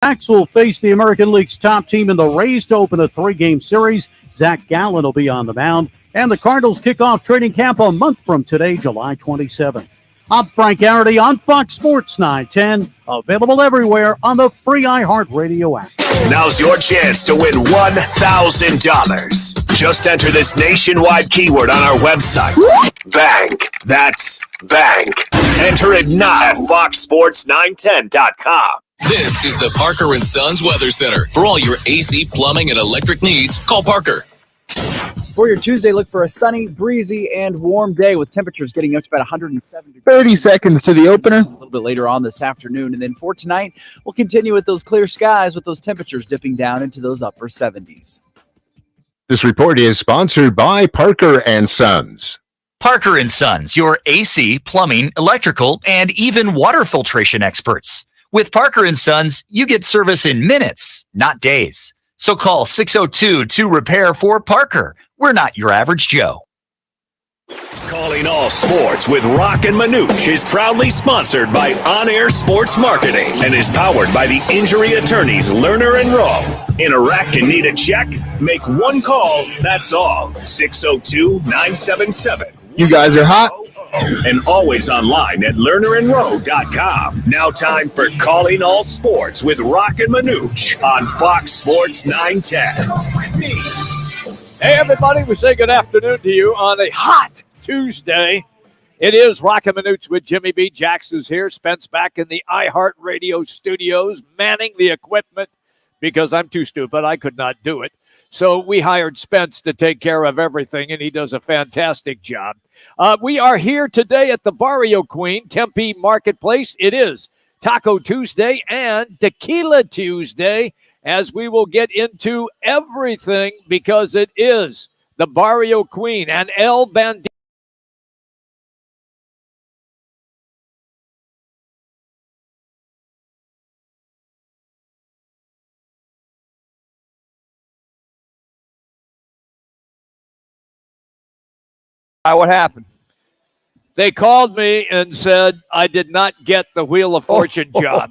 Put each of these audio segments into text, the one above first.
Max will face the American League's top team in the Rays to open a 3-game series. Zach Gallen will be on the mound. And the Cardinals kick off training camp a month from today, July 27th. I'm Frank Garrity on Fox Sports 910. Available everywhere on the free iHeartRadio app. Now's your chance to win $1,000. Just enter this nationwide keyword on our website. Bank. That's bank. Enter it now at foxsports910.com. This is the Parker & Sons Weather Center. For all your AC, plumbing, and electric needs, call Parker. For your Tuesday, look for a sunny, breezy, and warm day with temperatures getting up to about 107 degrees. 30 seconds to the opener. A little bit later on this afternoon. And then for tonight, we'll continue with those clear skies with those temperatures dipping down into those upper 70s. This report is sponsored by Parker & Sons. Parker & Sons, your AC, plumbing, electrical, and even water filtration experts. With Parker & Sons, you get service in minutes, not days. So call 602-2REPAIR for Parker. We're not your average Joe. Calling All Sports with Roc and Manuch is proudly sponsored by On Air Sports Marketing and is powered by the injury attorneys Lerner and Rowe. In a wreck and need a check? Make one call, that's all. 602-977. You guys are hot. And always online at lernerandrowe.com. Now time for Calling All Sports with Roc and Manuch on Fox Sports 910. Hey, everybody, we say good afternoon to you on a hot Tuesday. It is Roc and Manuch with Jimmy B. Jackson's here. Spence back in the iHeartRadio studios, manning the equipment because I'm too stupid. I could not do it. So we hired Spence to take care of everything, and he does a fantastic job. We are here today at the Barrio Queen, Tempe Marketplace. It is Taco Tuesday and Tequila Tuesday, as we will get into everything because it is the Barrio Queen and El Bandito. What happened? They called me and said I did not get the Wheel of Fortune job.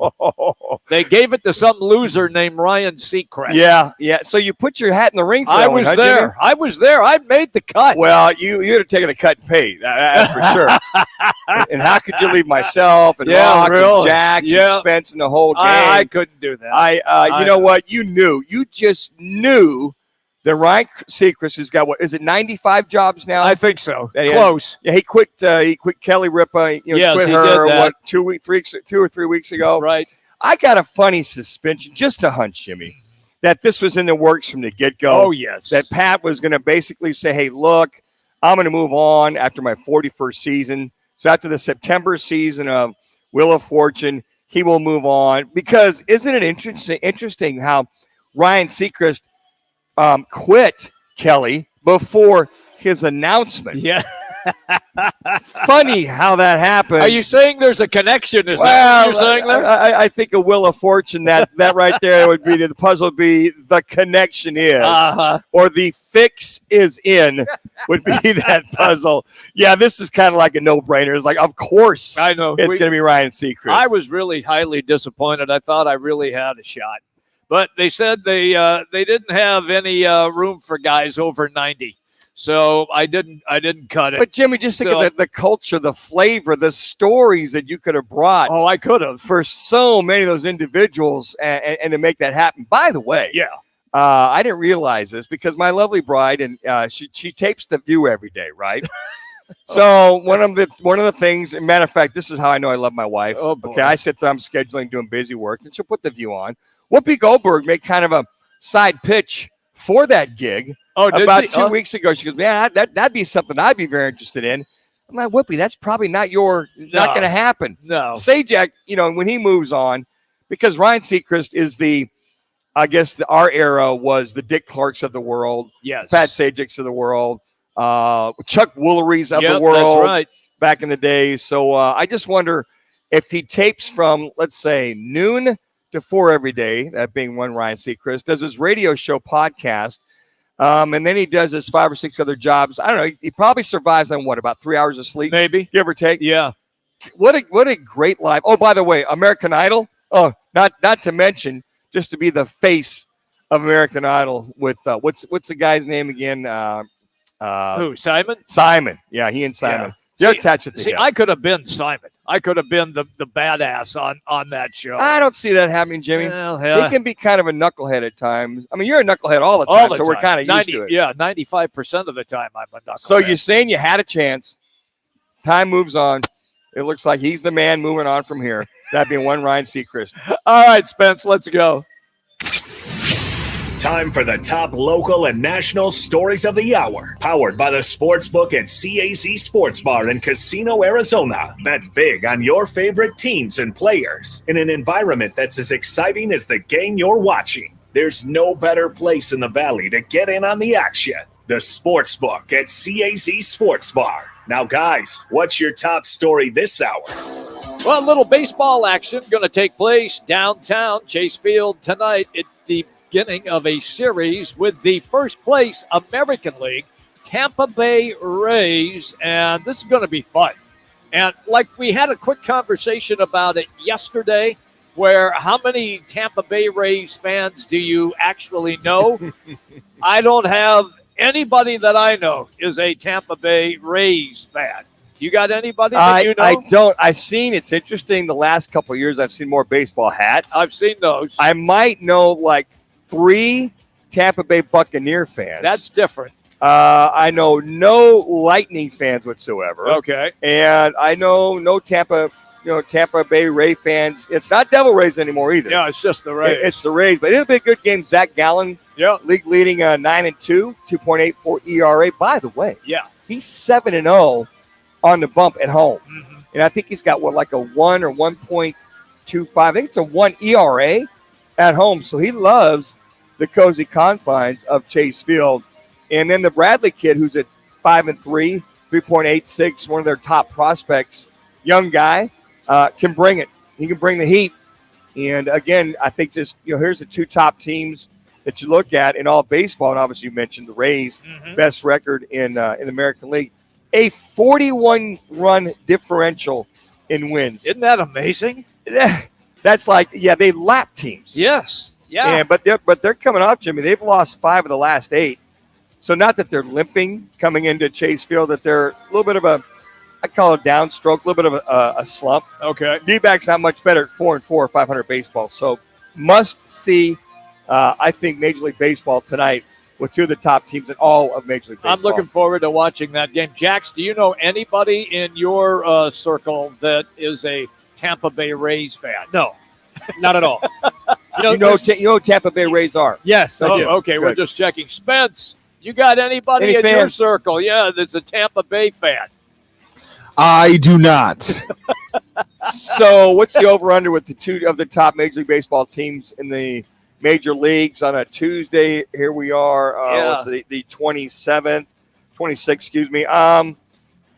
They gave it to some loser named Ryan Seacrest. Yeah. So you put your hat in the ring for I that was one, there. Jimmy? I was there. I made the cut. Well, you'd have taken a cut and paid, that's for sure. And how could you leave myself and Rock and Jax and Spence and the whole game? I couldn't do that. You know what? You knew. You just knew that Ryan Seacrest has got, what, is it 95 jobs now? I think so. Close. Yeah, he quit Kelly Ripa. Yes, quit he her, did that. 2 or 3 weeks ago? Right. I got a funny suspicion, just a hunch, Jimmy, that this was in the works from the get-go. Oh, yes. That Pat was going to basically say, hey, look, I'm going to move on after my 41st season. So after the September season of Wheel of Fortune, he will move on. Because isn't it interesting how Ryan Seacrest quit Kelly before his announcement? Yeah. Funny how that happened. Are you saying there's a connection? Is that what you're saying there? I think a Wheel of Fortune, that right there would be the puzzle would be the connection is, or the fix is in would be that puzzle. Yeah, this is kind of like a no-brainer. It's like, of course, I know it's going to be Ryan Seacrest. I was really highly disappointed. I thought I really had a shot. But they said they didn't have any room for guys over 90, so I didn't cut it. But Jimmy, just think of the culture, the flavor, the stories that you could have brought. Oh, I could have for so many of those individuals, and to make that happen. By the way, I didn't realize this because my lovely bride and she tapes The View every day, right? So one of the things, and matter of fact, this is how I know I love my wife. Oh, boy. Okay, I sit there, I'm scheduling, doing busy work, and she'll put The View on. Whoopi Goldberg made kind of a side pitch for that gig about 2 weeks ago. She goes, man, that'd be something I'd be very interested in. I'm like, Whoopi, that's probably not going to happen. No. Sajak, when he moves on, because Ryan Seacrest is our era was the Dick Clarks of the world. Yes. Pat Sajaks of the world. Chuck Woolery's of the world. That's right. Back in the day. So I just wonder if he tapes from, let's say, noon to 4 every day, that being one Ryan Seacrest, does his radio show podcast, and then he does his 5 or 6 other jobs. I don't know. He probably survives on about 3 hours of sleep, maybe, give or take. Yeah. What a great life. Oh, by the way, American Idol. Oh, not to mention just to be the face of American Idol with what's the guy's name again? Who, Simon? Simon. Yeah, he and Simon. Yeah. They're attached at the hip. I could have been Simon. I could have been the badass on that show. I don't see that happening, Jimmy. Well, He can be kind of a knucklehead at times. I mean, you're a knucklehead all the time, so we're kind of used to it. Yeah, 95% of the time I'm a knucklehead. So you're saying you had a chance. Time moves on. It looks like he's the man moving on from here. That being one Ryan Seacrest. All right, Spence, let's go. Time for the top local and national stories of the hour. Powered by the Sportsbook at CAZ Sports Bar in Casino, Arizona. Bet big on your favorite teams and players in an environment that's as exciting as the game you're watching. There's no better place in the Valley to get in on the action. The Sportsbook at CAZ Sports Bar. Now, guys, what's your top story this hour? Well, a little baseball action going to take place downtown Chase Field tonight at the beginning of a series with the first place American League Tampa Bay Rays, and this is going to be fun. And like we had a quick conversation about it yesterday, where how many Tampa Bay Rays fans do you actually know? I don't have anybody that I know is a Tampa Bay Rays fan. You got anybody that you know? I don't. I've seen, it's interesting, the last couple of years I've seen more baseball hats. I've seen those. I might know like 3 Tampa Bay Buccaneer fans. That's different. I know no Lightning fans whatsoever. Okay. And I know no Tampa Bay Ray fans. It's not Devil Rays anymore either. Yeah, it's just the Rays. It's the Rays, but it'll be a good game. Zach Gallen, league leading 9-2, 2.84 ERA. By the way, he's 7-0 on the bump at home, and I think he's got like a 1 or 1.25. I think it's a 1 ERA at home. So he loves the cozy confines of Chase Field. And then the Bradley kid, who's at 5-3, 3.86, one of their top prospects, young guy, can bring it. He can bring the heat. And again, I think just, here's the 2 top teams that you look at in all baseball. And obviously you mentioned the Rays, best record in the American League, a 41-run differential in wins. Isn't that amazing? That's like, they lap teams. Yes. Yeah. But they're coming off, Jimmy. They've lost 5 of the last 8. So not that they're limping coming into Chase Field, that they're a little bit of I call it a downstroke, a little bit of a slump. Okay. D-backs not much better at 4-4, 500 baseball. So must see, I think, Major League Baseball tonight with 2 of the top teams in all of Major League Baseball. I'm looking forward to watching that game. Jax, do you know anybody in your circle that is a Tampa Bay Rays fan? No, not at all. You know who Tampa Bay Rays are? Yes, I do. Okay, Good. we're just checking. Spence, you got anybody Any in your fans? circle? Yeah, that's a Tampa Bay fan. I do not. So what's the over-under with the 2 of the top Major League Baseball teams in the major leagues on a Tuesday? Here we are. What's the 27th, 26th, excuse me.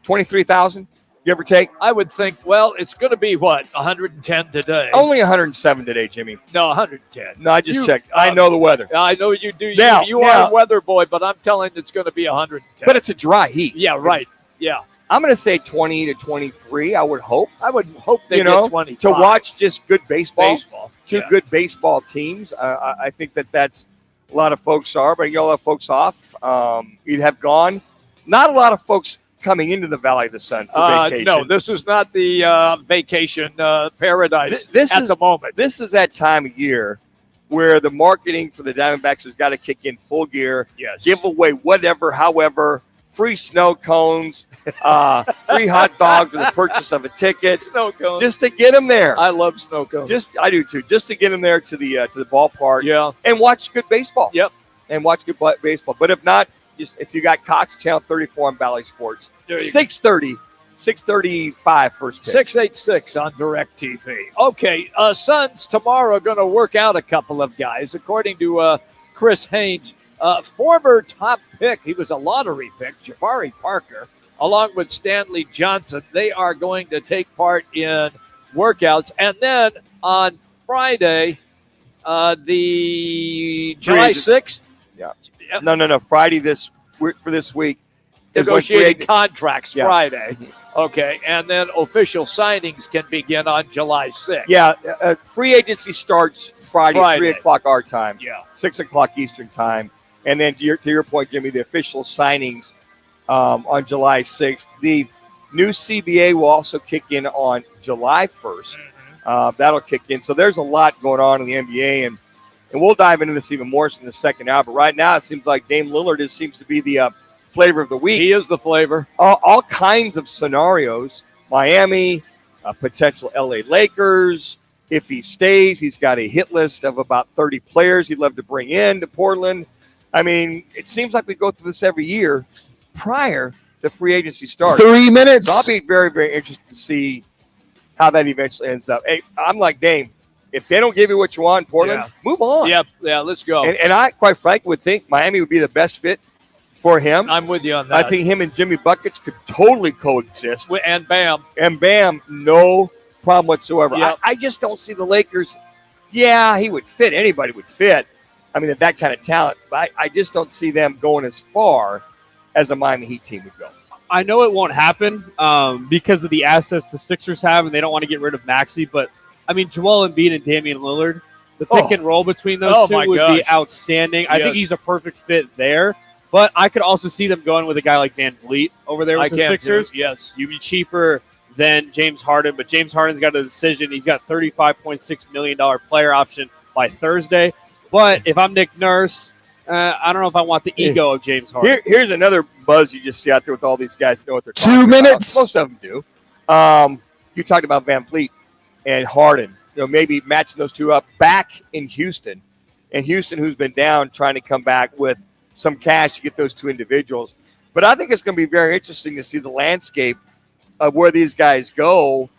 23,000, give or take. I would think, well, it's going to be, 110 today? Only 107 today, Jimmy. No, 110. No, I just checked. I know the weather. I know you do. Now- You are a weather boy, but I'm telling you it's going to be 110. But it's a dry heat. Yeah, right. Yeah. I'm going to say 20 to 23, I would hope. I would hope they get 25. To watch just good baseball. Two yeah. good baseball teams. I think that's a lot of folks are, but you'll have folks off. You'd have gone. Not a lot of folks coming into the Valley of the Sun for vacation. No, this is not the vacation paradise at the moment. This is that time of year where the marketing for the Diamondbacks has got to kick in full gear. Yes. Give away whatever, however, free snow cones, free hot dogs with the purchase of a ticket. Snow cones. Just to get them there. I love snow cones. I do too. Just to get them there to the ballpark. Yeah. And watch good baseball. Yep. And watch good baseball. But if not, just if you got Cox Channel 34 on Valley Sports, There you 6:35 first pitch. 686 on DirecTV. Okay, Suns tomorrow going to work out a couple of guys. According to Chris Haynes, former top pick, he was a lottery pick, Jabari Parker, along with Stanley Johnson. They are going to take part in workouts. And then on Friday, the July 6th. Yeah. No. Friday for this week. Negotiated contracts Yeah. Friday. Okay, and then official signings can begin on July 6th. Yeah, free agency starts Friday. 3 o'clock our time. Yeah. 6 o'clock Eastern time. And then to your point, Jimmy, the official signings on July 6th. The new CBA will also kick in on July 1st. That'll kick in. So there's a lot going on in the NBA, and we'll dive into this even more in the second hour. But right now, it seems like Dame Lillard seems to be the flavor of the week. He is the flavor. All kinds of scenarios. Miami, potential LA Lakers. If he stays, he's got a hit list of about 30 players he'd love to bring in to Portland. I mean, it seems like we go through this every year prior to free agency starts. 3 minutes. So I'll be very, very interested to see how that eventually ends up. Hey, I'm like Dame. If they don't give you what you want in Portland, move on. Yeah, let's go. And I, quite frankly, would think Miami would be the best fit for him. I'm with you on that. I think him and Jimmy Buckets could totally coexist. And Bam. And Bam, no problem whatsoever. Yep. I just don't see the Lakers. Yeah, he would fit. Anybody would fit. I mean, that kind of talent. But I just don't see them going as far as a Miami Heat team would go. I know it won't happen because of the assets the Sixers have, and they don't want to get rid of Maxey. But, I mean, Joel Embiid and Damian Lillard, the pick and roll between those two would be outstanding. I think he's a perfect fit there. But I could also see them going with a guy like Van Vliet over there with the Sixers. Yes. You'd be cheaper than James Harden, but James Harden's got a decision. He's got a $35.6 million player option by Thursday. But if I'm Nick Nurse, I don't know if I want the ego of James Harden. Here's another buzz you just see out there with all these guys that know what they're talking 2 minutes. about. Most of them do. You talked about Van Vliet and Harden. Maybe matching those two up back in Houston. And Houston, who's been down, trying to come back with some cash to get those two individuals. But I think it's going to be very interesting to see the landscape of where these guys go.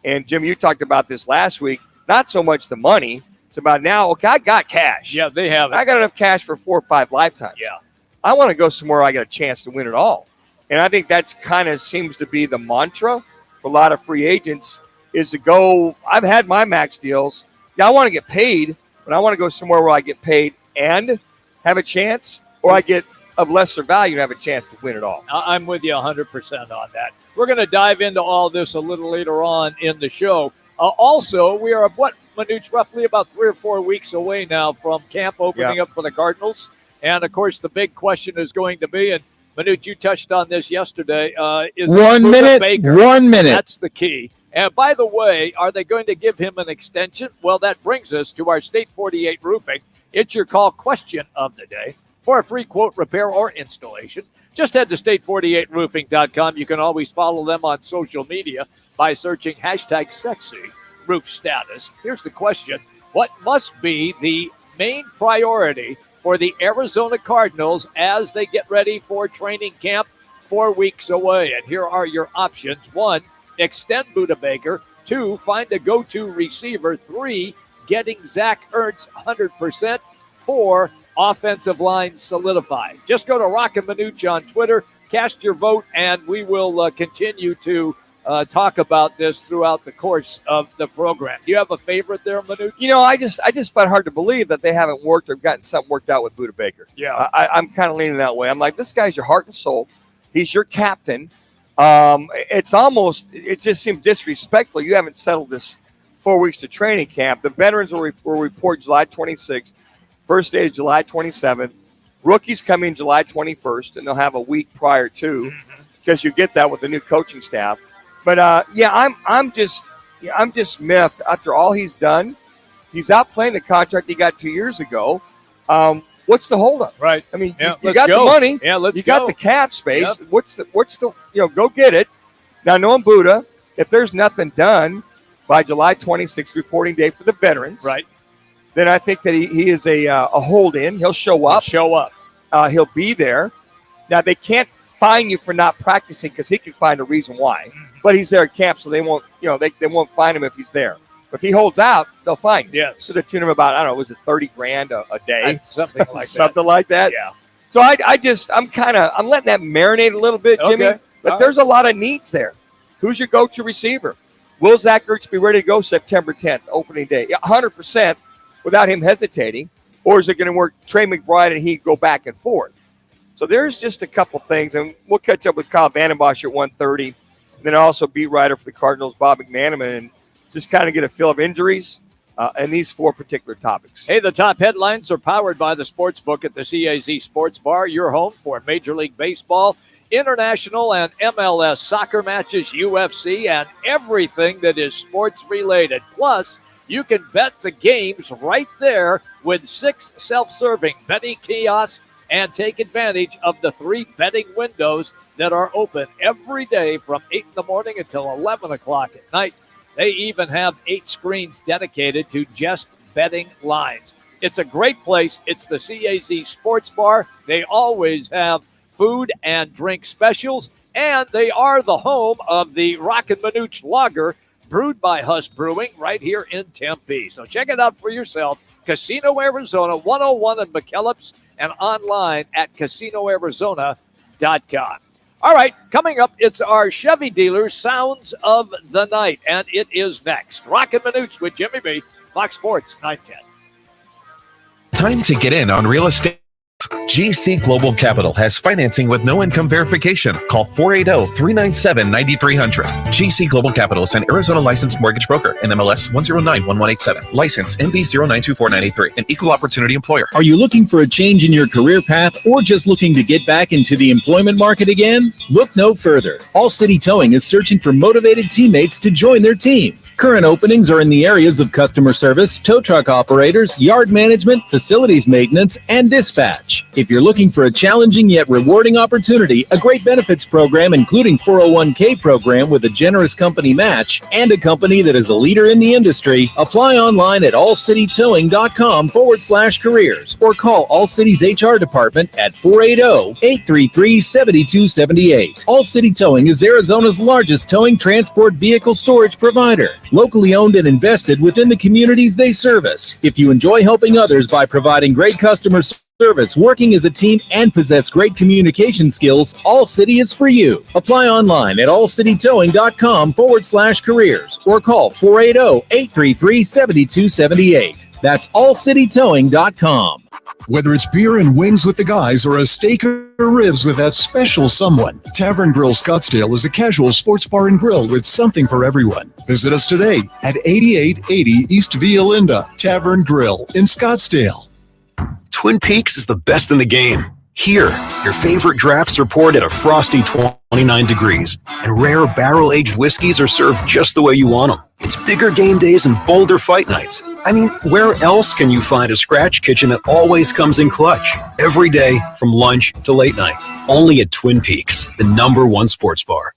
And, Jim, you talked about this last week. Not so much the money. It's about now, okay, I got cash. Yeah, they have it. I got enough cash for 4 or 5 lifetimes. Yeah. I want to go somewhere I get a chance to win it all. And I think that's kind of seems to be the mantra for a lot of free agents is to go, I've had my max deals. Yeah, I want to get paid, but I want to go somewhere where I get paid and have a chance, or I get of lesser value and have a chance to win it all. I'm with you 100% on that. We're going to dive into all this a little later on in the show. Also, we are, Manuch, roughly about 3 or 4 weeks away now from camp opening up for the Cardinals. And, of course, the big question is going to be, and Manuch, you touched on this yesterday, is 1 minute, Baker. 1 minute. That's the key. And by the way, are they going to give him an extension? Well, that brings us to our State 48 Roofing. It's your call question of the day. For a free quote, repair, or installation, just head to state48roofing.com. You can always follow them on social media by searching hashtag sexy roof status. Here's the question. What must be the main priority for the Arizona Cardinals as they get ready for training camp 4 weeks away? And here are your options. 1, extend Budda Baker. 2, find a go-to receiver. 3, getting Zach Ertz 100%. 4, offensive line solidified. Just go to Roc and Manuch on Twitter, cast your vote, and we will continue to talk about this throughout the course of the program. Do you have a favorite there, Manuch? I just find it hard to believe that they haven't worked or gotten something worked out with Budda Baker. Yeah. I'm kind of leaning that way. I'm like, this guy's your heart and soul. He's your captain. It just seems disrespectful. You haven't settled this 4 weeks to training camp. The veterans will report July 26th. First day is July 27th. Rookies come in July 21st, and they'll have a week prior to, because you get that with the new coaching staff. But I'm just miffed after all he's done. He's outplaying the contract he got 2 years ago. What's the holdup? Right. I mean, Yeah, you got the money. Yeah, let's you go. got the cap space. Yep. What's the go get it. Now, knowing Budda, if there's nothing done by July 26th, reporting day for the veterans, Right. then I think that he is a hold-in. He'll show up. He'll be there. Now, they can't fine you for not practicing because he can find a reason why. But he's there at camp, so they won't, they won't fine him if he's there. But if he holds out, they'll fine him. Yes. To the tune of about, I don't know, was it $30,000 a day? Something like Something like that. Yeah. So I'm letting that marinate a little bit, Jimmy. Okay. But there's a lot of needs there. Who's your go-to receiver? Will Zach Ertz be ready to go September 10th, opening day? 100% without him hesitating. Or is it going to work Trey McBride and he go back and forth? So there's just a couple things. And we'll catch up with Kyle Vandenbosch at 1:30. And then also beat writer for the Cardinals, Bob McManaman, and just kind of get a feel of injuries and these 4 particular topics. Hey, the top headlines are powered by the Sportsbook at the CAZ Sports Bar, your home for Major League Baseball, international and MLS soccer matches, UFC, and everything that is sports related. Plus, you can bet the games right there with 6 self-serving betting kiosks and take advantage of the 3 betting windows that are open every day from 8 in the morning until 11 o'clock at night. They even have 8 screens dedicated to just betting lines. It's a great place. It's the CAZ Sports Bar. They always have food and drink specials, and they are the home of the Roc and Manuch Lager, brewed by Huss Brewing right here in Tempe. So check it out for yourself. Casino, Arizona, 101 in McKellips, and online at casinoarizona.com. All right, coming up, it's our Chevy dealer Sounds of the Night, and it is next. Roc and Manuch with Jimmy B, Fox Sports 910. Time to get in on real estate. GC Global Capital has financing with no income verification. Call 480-397-9300. GC Global Capital is an Arizona licensed mortgage broker in MLS 1091187. License NB 0924983. An equal opportunity employer. Are you looking for a change in your career path or just looking to get back into the employment market again? Look no further. All City Towing is searching for motivated teammates to join their team. Current openings are in the areas of customer service, tow truck operators, yard management, facilities maintenance, and dispatch. If you're looking for a challenging yet rewarding opportunity, a great benefits program including 401k program with a generous company match, and a company that is a leader in the industry, apply online at allcitytowing.com/careers or call All City's HR department at 480-833-7278. All City Towing is Arizona's largest towing transport vehicle storage provider. Locally owned and invested within the communities they service. If you enjoy helping others by providing great customer service, working as a team, and possess great communication skills, All City is for you. Apply online at allcitytowing.com/careers or call 480-833-7278. That's allcitytowing.com. Whether it's beer and wings with the guys or a steak or ribs with that special someone, Tavern Grill Scottsdale is a casual sports bar and grill with something for everyone. Visit us today at 8880 East Via Linda, Tavern Grill in Scottsdale. Twin Peaks is the best in the game. Here, your favorite drafts are poured at a frosty 29 degrees, and rare barrel-aged whiskeys are served just the way you want them. It's bigger game days and bolder fight nights. I mean, where else can you find a scratch kitchen that always comes in clutch? Every day, from lunch to late night. Only at Twin Peaks, the #1 sports bar.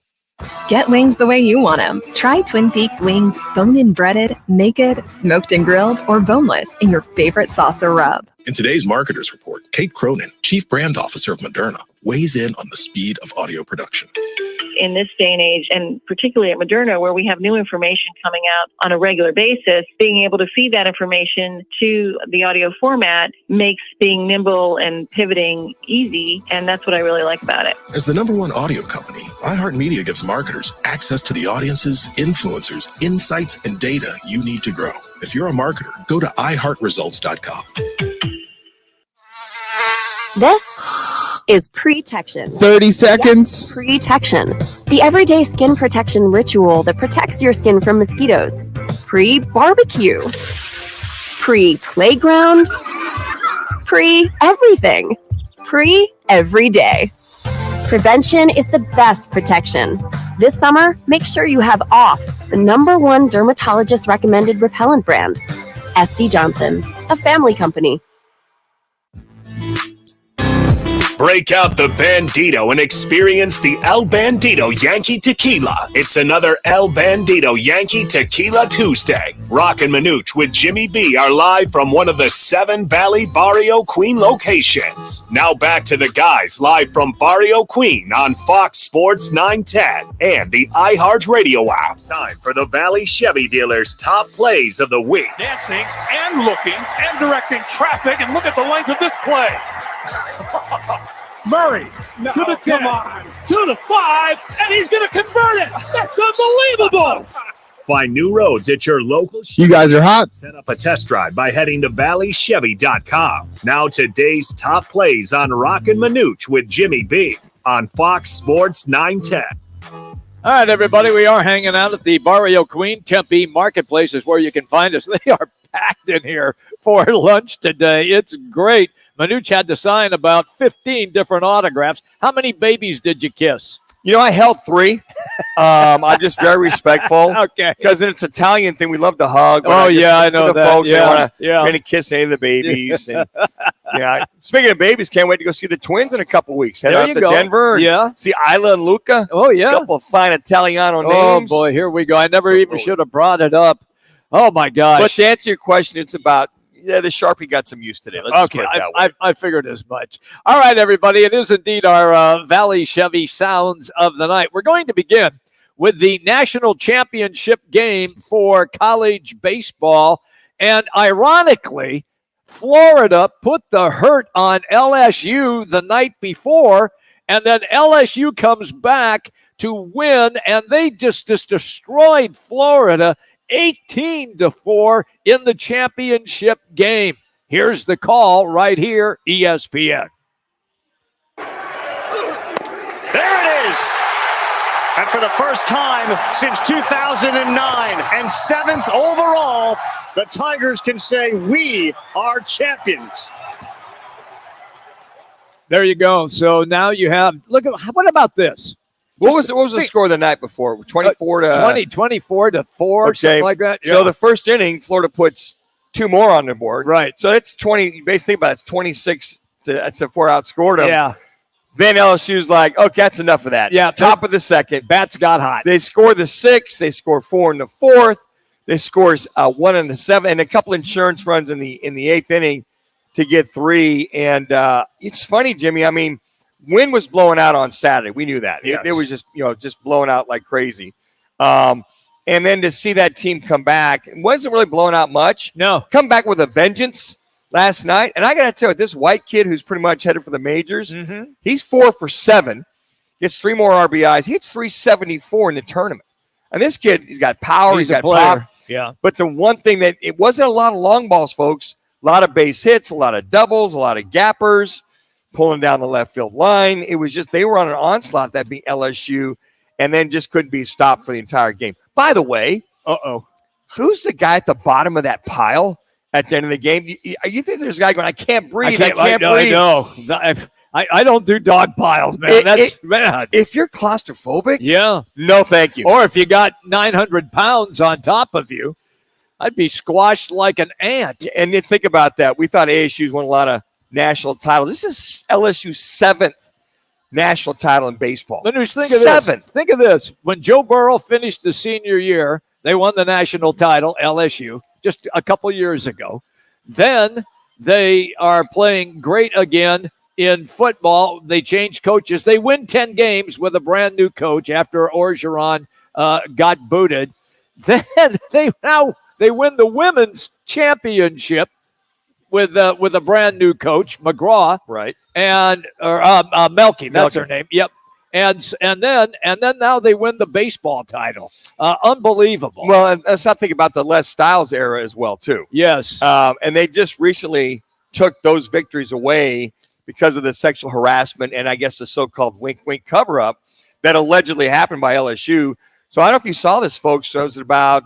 Get wings the way you want them. Try Twin Peaks wings bone-in breaded, naked, smoked and grilled, or boneless in your favorite sauce or rub. In today's Marketers Report, Kate Cronin, Chief Brand Officer of Moderna, weighs in on the speed of audio production. In this day and age, and particularly at Moderna, where we have new information coming out on a regular basis, being able to feed that information to the audio format makes being nimble and pivoting easy, and that's what I really like about it. As the #1 audio company, iHeartMedia gives marketers access to the audiences, influencers, insights, and data you need to grow. If you're a marketer, go to iHeartResults.com. This is Protection. 30 seconds. Yes, Protection. The everyday skin protection ritual that protects your skin from mosquitoes. Pre-barbecue. Pre-playground. Pre-everything. Pre-every day. Prevention is the best protection. This summer, make sure you have off the #1 dermatologist recommended repellent brand, SC Johnson, a family company. Break out the Bandito and experience the El Bandito Yankee Tequila. It's another El Bandito Yankee Tequila Tuesday. Roc and Manuch with Jimmy B are live from one of the 7 Valley Barrio Queen locations. Now back to the guys live from Barrio Queen on Fox Sports 910 and the iHeartRadio app. Time for the Valley Chevy dealers' top plays of the week. Dancing and looking and directing traffic, and look at the length of this play. Murray to the 10, to the 5, and he's going to convert it. That's unbelievable. Find new roads at your local Chevy. You guys are hot. Set up a test drive by heading to valleychevy.com. Now today's top plays on Roc and Manuch with Jimmy B on Fox Sports 910. All right, everybody, we are hanging out at the Barrio Queen Tempe Marketplace is where you can find us. They are packed in here for lunch today. It's great. Manuch had to sign about 15 different autographs. How many babies did you kiss? You know, I held 3. I'm just very respectful. Okay. Because it's an Italian thing. We love to hug. I know the that. folks, they want to kiss any of the babies. And, speaking of babies, can't wait to go see the twins in a couple weeks. Head out to Denver. And see Isla and Luca. Oh, yeah. A couple of fine Italiano names. Oh, boy, here we go. I never even should have brought it up. Oh, my gosh. But to answer your question, it's about the Sharpie got some use today. Let's just put it that way. I figured as much. All right, everybody. It is indeed our Valley Chevy Sounds of the Night. We're going to begin with the national championship game for college baseball. And ironically, Florida put the hurt on LSU the night before, and then LSU comes back to win, and they just destroyed Florida 18-4 in the championship game. Here's the call right here, ESPN. There it is. And for the first time since 2009 and 7th overall, the Tigers can say we are champions. There you go. So now you have, what about this? What was the score the night before? 24 to 4, something like that. So the first inning, Florida puts 2 more on the board. Right. So it's 20. Basically, think about it, it's 26 to 4 outscored them. Yeah. Then LSU's like, okay, that's enough of that. Yeah. Top of the second. Bats got hot. They score the 6th. They score 4 in the 4th. They scores 1 in the 7th, and a couple insurance runs in the 8th inning to get 3. And it's funny, Jimmy. I mean, wind was blowing out on Saturday. We knew that. Yes. It was just blowing out like crazy. And then to see that team come back, it wasn't really blowing out much. No. Come back with a vengeance last night. And I got to tell you, this white kid who's pretty much headed for the majors, he's 4 for 7, gets 3 more RBIs. He hits 374 in the tournament. And this kid, he's got power. He's got pop. Yeah. But the one thing that it wasn't a lot of long balls, folks. A lot of base hits, a lot of doubles, a lot of gappers, pulling down the left field line. It was just they were on an onslaught that beat LSU and then just couldn't be stopped for the entire game. By the way, who's the guy at the bottom of that pile at the end of the game? You think there's a guy going, I can't breathe, I can't breathe? I know. I don't do dog piles, man. Man. If you're claustrophobic, no thank you. Or if you got 900 pounds on top of you, I'd be squashed like an ant. And then think about that. We thought ASU's won a lot of national titles. This is LSU's 7th national title in baseball. Manuch, think of this. Think of this. When Joe Burrow finished the senior year, they won the national title, LSU, just a couple years ago. Then they are playing great again in football. They changed coaches. They win 10 games with a brand new coach after Orgeron got booted. Then they win the women's championship with a brand new coach, McGraw, right? And Melky, that's her name. Yep. And then now they win the baseball title. Unbelievable. Well, and let's not think about the Les Styles era as well, too. Yes. And they just recently took those victories away because of the sexual harassment and I guess the so-called wink-wink cover-up that allegedly happened by LSU. So I don't know if you saw this, folks. So it was about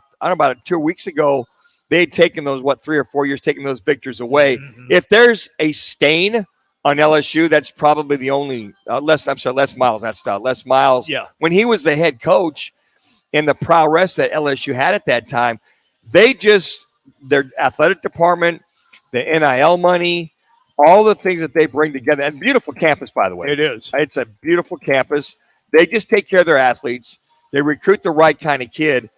2 weeks ago. They had taken those, 3 or 4 years, taking those victories away. If there's a stain on LSU, that's probably the only Les Miles, that's style. Les Miles, when he was the head coach and the prowess that LSU had at that time, their athletic department, the NIL money, all the things that they bring together, and beautiful campus, by the way. It is. It's a beautiful campus. They just take care of their athletes. They recruit the right kind of kid.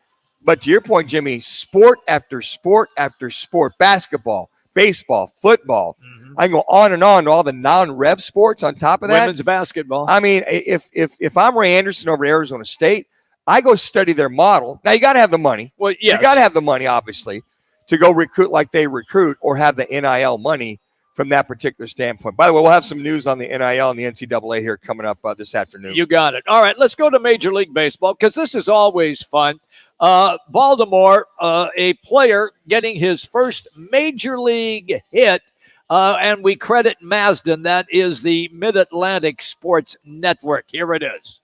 But to your point, Jimmy, sport after sport after sport, basketball, baseball, football. I can go on and on to all the non-rev sports on top of that. Women's basketball. I mean, if I'm Ray Anderson over at Arizona State, I go study their model. Now, you got to have the money. Well, yes. You got to have the money, obviously, to go recruit like they recruit or have the NIL money from that particular standpoint. By the way, we'll have some news on the NIL and the NCAA here coming up this afternoon. You got it. All right, let's go to Major League Baseball because this is always fun. Baltimore, a player getting his first Major League hit, and we credit Mazden. That is the Mid-Atlantic Sports Network. Here it is.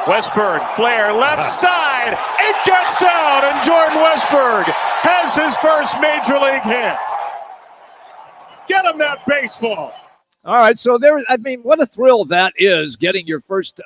Westburg, flare, left side. He gets down, and Jordan Westberg has his first major league hit. Get him that baseball. All right, so what a thrill that is, getting your first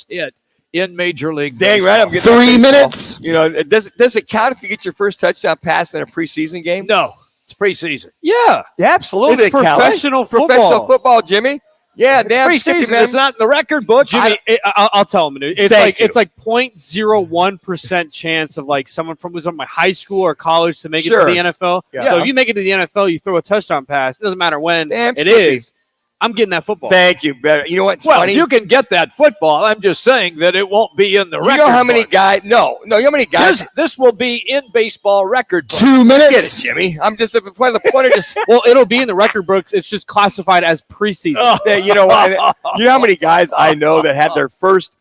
hit in Major League Dang Baseball. right, I'm getting 3 minutes. You know, does it count if you get your first touchdown pass in a preseason game? No, it's preseason. Yeah, absolutely. It's professional football. Professional football, Jimmy. Yeah, damn preseason. Skippy, man. It's not in the record book. Jimmy, I'll tell him. It's like 0.01% chance of like someone from who's on my high school or college to make it to the NFL. Yeah. So if you make it to the NFL, you throw a touchdown pass. It doesn't matter when Damn it Skippy. is. I'm getting that football. Thank you. Better. You know what's funny? You can get that football. I'm just saying that it won't be in the record. You know how many book. guys? No. You know how many guys? This will be in baseball record book. 2 minutes. Get it, Jimmy. I'm just the point of just. Well, it'll be in the record books. It's just classified as preseason. You know what? You know how many guys I know that had their first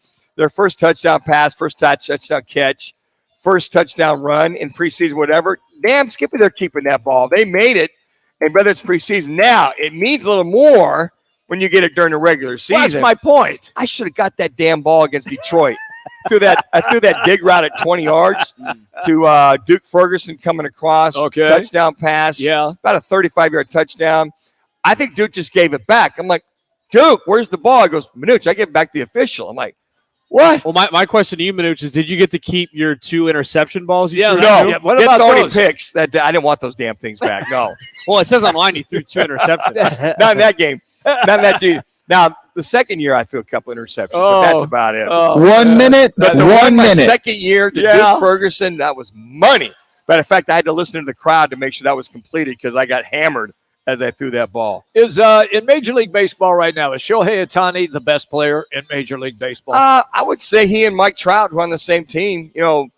touchdown pass, first touchdown catch, first touchdown run in preseason, whatever. Damn, Skippy, they're keeping that ball. They made it, and whether it's preseason now, it means a little more when you get it during the regular season. Well, that's my point. I should have got that damn ball against Detroit. I threw that dig route at 20 yards to Duke Ferguson coming across. Okay. Touchdown pass. Yeah. About a 35-yard touchdown. I think Duke just gave it back. I'm like, Duke, where's the ball? He goes, Manuch, I give it back to the official. I'm like, what? Well, my question to you, Manuch, is did you get to keip your 2 interception balls? Yeah, threw? No. Yeah, what Get about throwing those? picks. I didn't want those damn things back. No. Well, it says online you threw 2 interceptions. Not in that game. Not in that game. Now, the second year, I threw a couple interceptions, but that's about it. 1 minute. But the 1 my minute. second year to Duke Ferguson, that was money. Matter of fact, I had to listen to the crowd to make sure that was completed because I got hammered as I threw that ball. Is in Major League Baseball right now, is Shohei Ohtani the best player in Major League Baseball? I would say he and Mike Trout were on the same team. You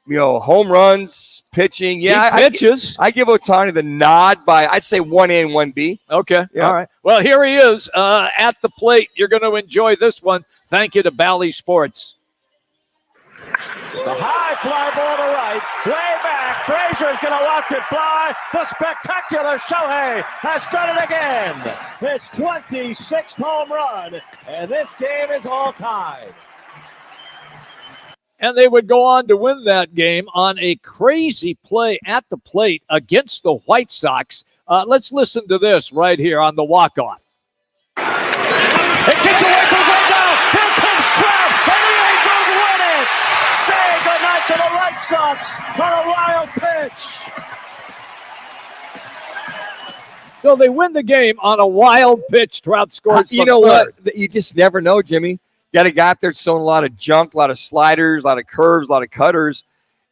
know, home runs, pitching. Yeah, He pitches. I give Ohtani the nod by, I'd say 1A and 1B. Okay. Yeah. All right. Well, here he is at the plate. You're going to enjoy this one. Thank you to Bally Sports. The high fly ball to right, way back. Frazier's going to watch it fly. The spectacular Shohei has done it again. His 26th home run, and this game is all tied. And they would go on to win that game on a crazy play at the plate against the White Sox. Let's listen to this right here on the walk-off. It gets away from Grandal. Here comes Trout, and the Angels win it. Say goodnight to the White Sox on a wild pitch. So they win the game on a wild pitch. Trout scores. You know what? You just never know, Jimmy. Got a guy out there throwing a lot of junk, a lot of sliders, a lot of curves, a lot of cutters.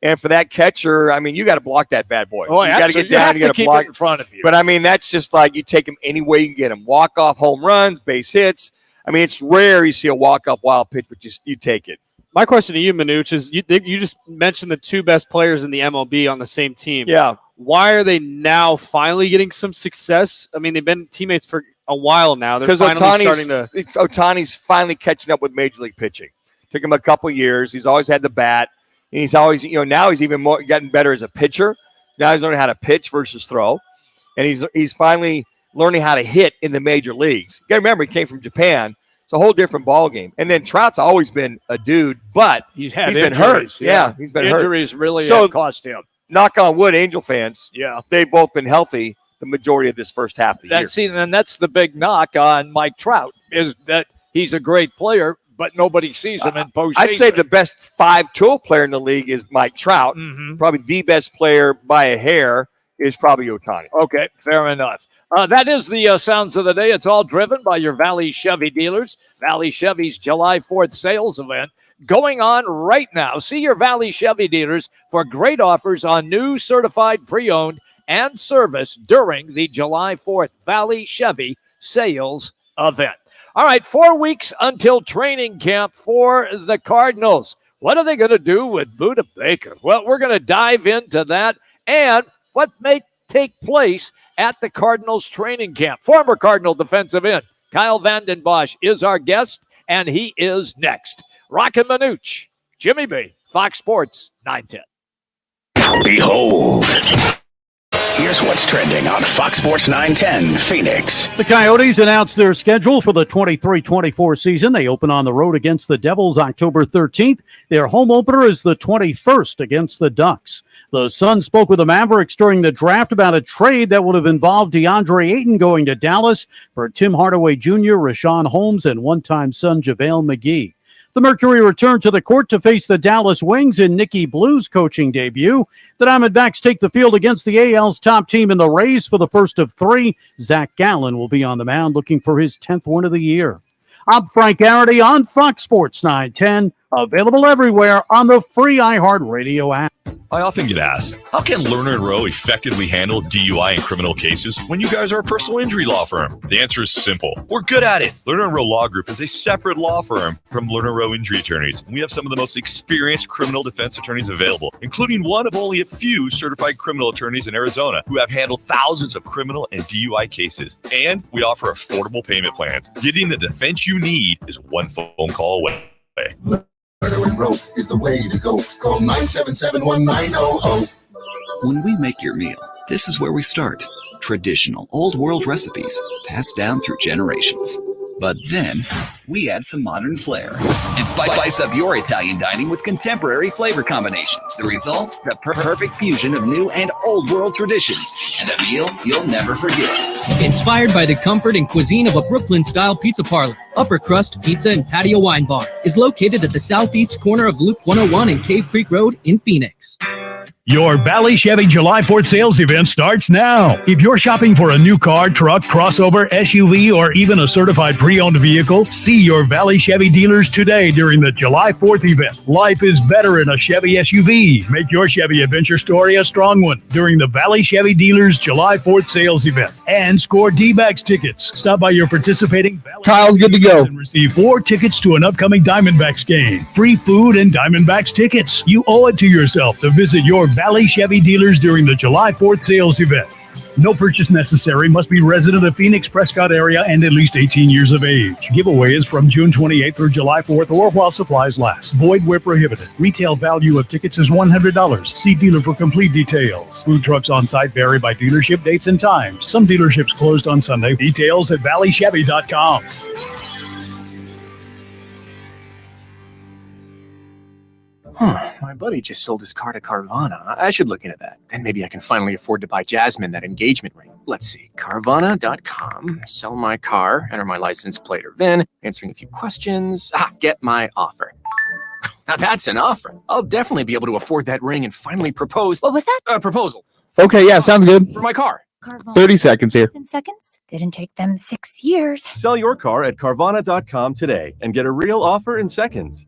And for that catcher, I mean, you got to block that bad boy. Oh, you got to get down. You got to block it in front of you. But I mean, that's just like you take him any way you can get him. Walk off home runs, base hits. I mean, it's rare you see a walk off wild pitch, but you take it. My question to you, Manuch, is you just mentioned the 2 best players in the MLB on the same team. Yeah. Why are they now finally getting some success? I mean, they've been teammates for a while now. They're Because finally starting to. Ohtani's finally catching up with Major League pitching. Took him a couple years. He's always had the bat. And he's always, now he's even more getting better as a pitcher. Now he's learning how to pitch versus throw. And he's finally learning how to hit in the major leagues. You got to remember, he came from Japan. It's a whole different ball game. And then Trout's always been a dude, but he's been hurt. Yeah, he's been hurt. Injuries really have cost him. Knock on wood, Angel fans. Yeah. They've both been healthy the majority of this first half of the year. See, and that's the big knock on Mike Trout, is that he's a great player, but nobody sees him in postseason. I'd say the best 5-tool player in the league is Mike Trout. Mm-hmm. Probably the best player by a hair is probably Ohtani. Okay, fair enough. That is the sounds of the day. It's all driven by your Valley Chevy dealers. Valley Chevy's July 4th sales event going on right now. See your Valley Chevy dealers for great offers on new certified pre-owned and service during the July 4th Valley Chevy sales event. All right, 4 weeks until training camp for the Cardinals. What are they going to do with Budda Baker? Well, we're going to dive into that and what may take place at the Cardinals training camp. Former Cardinal defensive end Kyle Vanden Bosch is our guest, and he is next. Roc and Manuch, Jimmy B, Fox Sports 910. Behold, Here's what's trending on Fox Sports 910 Phoenix. The Coyotes announced their schedule for the 23-24 season. They open on the road against the Devils October 13th. Their home opener is the 21st against the Ducks. The Suns spoke with the Mavericks during the draft about a trade that would have involved DeAndre Ayton going to Dallas for Tim Hardaway Jr., Rashawn Holmes, and one-time Sun JaVale McGee. The Mercury returned to the court to face the Dallas Wings in Nikki Blue's coaching debut. The Diamondbacks take the field against the AL's top team in the Rays for the first of three. Zach Gallen will be on the mound looking for his 10th win of the year. I'm Frank Garrity on Fox Sports 910, available everywhere on the free iHeartRadio app. I often get asked, how can Lerner & Rowe effectively handle DUI and criminal cases when you guys are a personal injury law firm? The answer is simple. We're good at it. Lerner & Rowe Law Group is a separate law firm from Lerner & Rowe Injury Attorneys, and we have some of the most experienced criminal defense attorneys available, including one of only a few certified criminal attorneys in Arizona who have handled thousands of criminal and DUI cases. And we offer affordable payment plans. Getting the defense you need is one phone call away. Lerner & Rowe is the way to go. Call 977-1900. When we make your meal, this is where we start. Traditional old world recipes passed down through generations. But then we add some modern flair and spice up your Italian dining with contemporary flavor combinations. The result, the perfect fusion of new and old world traditions and a meal you'll never forget. Inspired by the comfort and cuisine of a Brooklyn-style pizza parlor, Upper Crust Pizza and Patio Wine Bar is located at the southeast corner of Loop 101 and Cave Creek Road in Phoenix. Your Valley Chevy July 4th sales event starts now. If you're shopping for a new car, truck, crossover, SUV, or even a certified pre-owned vehicle, see your Valley Chevy dealers today during the July 4th event. Life is better in a Chevy SUV. Make your Chevy adventure story a strong one during the Valley Chevy dealers July 4th sales event. And score D-Backs tickets. Stop by your participating Valley Kyle's good to go. And receive 4 tickets to an upcoming Diamondbacks game. Free food and Diamondbacks tickets. You owe it to yourself to visit your Valley Chevy dealers during the July 4th sales event. No purchase necessary. Must be resident of Phoenix, Prescott area and at least 18 years of age. Giveaway is from June 28th through July 4th or while supplies last. Void where prohibited. Retail value of tickets is $100. See dealer for complete details. Food trucks on site vary by dealership dates and times. Some dealerships closed on Sunday. Details at valleychevy.com. My buddy just sold his car to Carvana. I should look into that. Then maybe I can finally afford to buy Jasmine that engagement ring. Let's see. Carvana.com. Sell my car. Enter my license plate or VIN. Answering a few questions. Get my offer. Now that's an offer. I'll definitely be able to afford that ring and finally propose. What was that? Proposal. Okay, yeah, sounds good. For my car. 30 seconds here. 10 seconds. Didn't take them 6 years. Sell your car at Carvana.com today and get a real offer in seconds.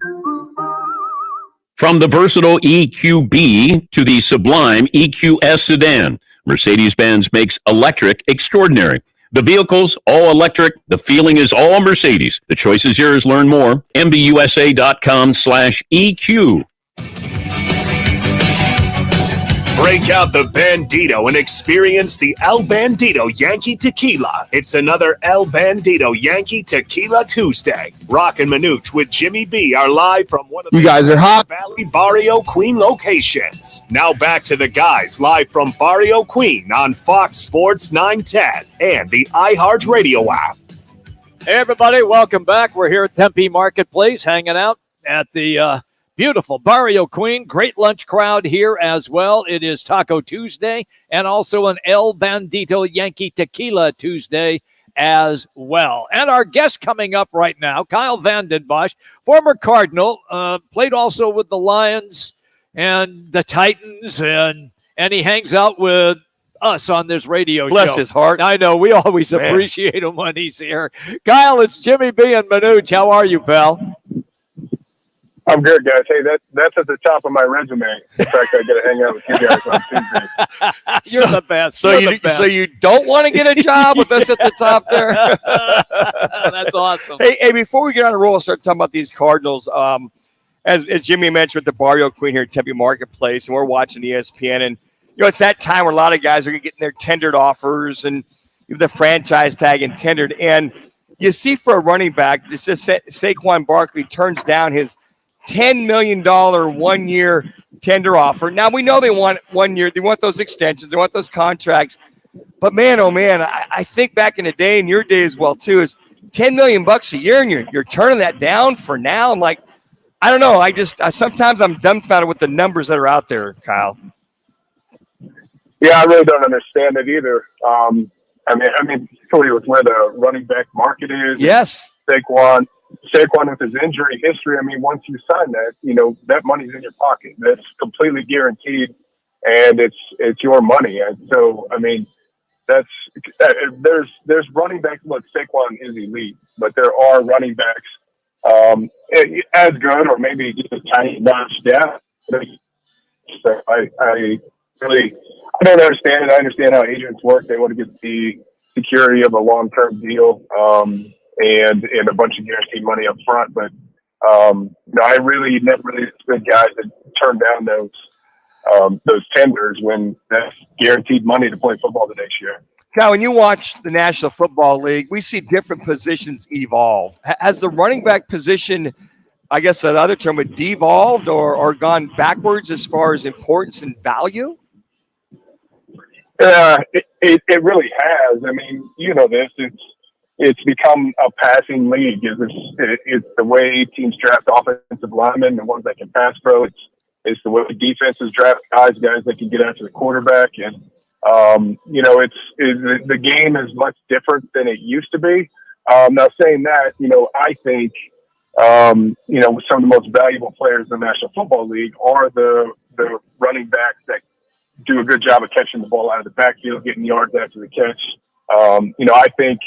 From the versatile EQB to the sublime EQS sedan, Mercedes-Benz makes electric extraordinary. The vehicle's all electric. The feeling is all Mercedes. The choice is yours. Learn more. MBUSA.com/EQ. Break out the Bandito and experience the El Bandito Yankee Tequila. It's another El Bandito Yankee Tequila Tuesday. Roc and Manuch with Jimmy B are live from one of you guys are hot. Valley Barrio Queen locations. Now back to the guys live from Barrio Queen on Fox Sports 910 and the iHeartRadio app. Hey, everybody, welcome back. We're here at Tempe Marketplace hanging out at the beautiful Barrio Queen. Great lunch crowd here as well. It is Taco Tuesday and also an El Bandito Yankee Tequila Tuesday as well. And our guest coming up right now, Kyle Vanden Bosch, former Cardinal, played also with the Lions and the Titans, and he hangs out with us on this radio show. Bless his heart. I know. We always appreciate him when he's here. Kyle, it's Jimmy B and Manuch. How are you, pal? I'm good, guys. Hey, that's at the top of my resume. In fact, I got to hang out with you guys on Tuesday. You're the best. So you don't want to get a job with us at the top there? That's awesome. Hey, before we get on the roll, start talking about these Cardinals. As Jimmy mentioned, with the Barrio Queen here at Tempe Marketplace, and we're watching ESPN, and it's that time where a lot of guys are getting their tendered offers and the franchise tag and tendered. And you see for a running back, this is Saquon Barkley turns down his $10 million 1-year, tender offer. Now, we know they want 1 year. They want those extensions. They want those contracts. But, man, oh, man, I think back in the day, and your day as well, too, is $10 million a year, and you're turning that down for now. I'm like, I don't know. Sometimes I'm dumbfounded with the numbers that are out there, Kyle. Yeah, I really don't understand it either. I mean, particularly with where the running back market is. Yes. Saquon with his injury history. I mean, once you sign that, that money's in your pocket. That's completely guaranteed, and it's your money. And so, I mean, there's running backs. Look, Saquon is elite, but there are running backs as good or maybe just a tiny notch down. So I don't understand it. I understand how agents work. They want to get the security of a long-term deal and a bunch of guaranteed money up front. But I really never really expect guys to turn down those tenders when that's guaranteed money to play football the next year. Kyle, when you watch the National Football League, we see different positions evolve. Has the running back position, I guess the other term, would devolved or gone backwards as far as importance and value? It really has. I mean, it's become a passing league. It's the way teams draft offensive linemen, the ones that can pass pro. It's the way defenses draft guys that can get after the quarterback. And, the game is much different than it used to be. Now saying that, I think, some of the most valuable players in the National Football League are the running backs that do a good job of catching the ball out of the backfield, getting yards after the catch. I think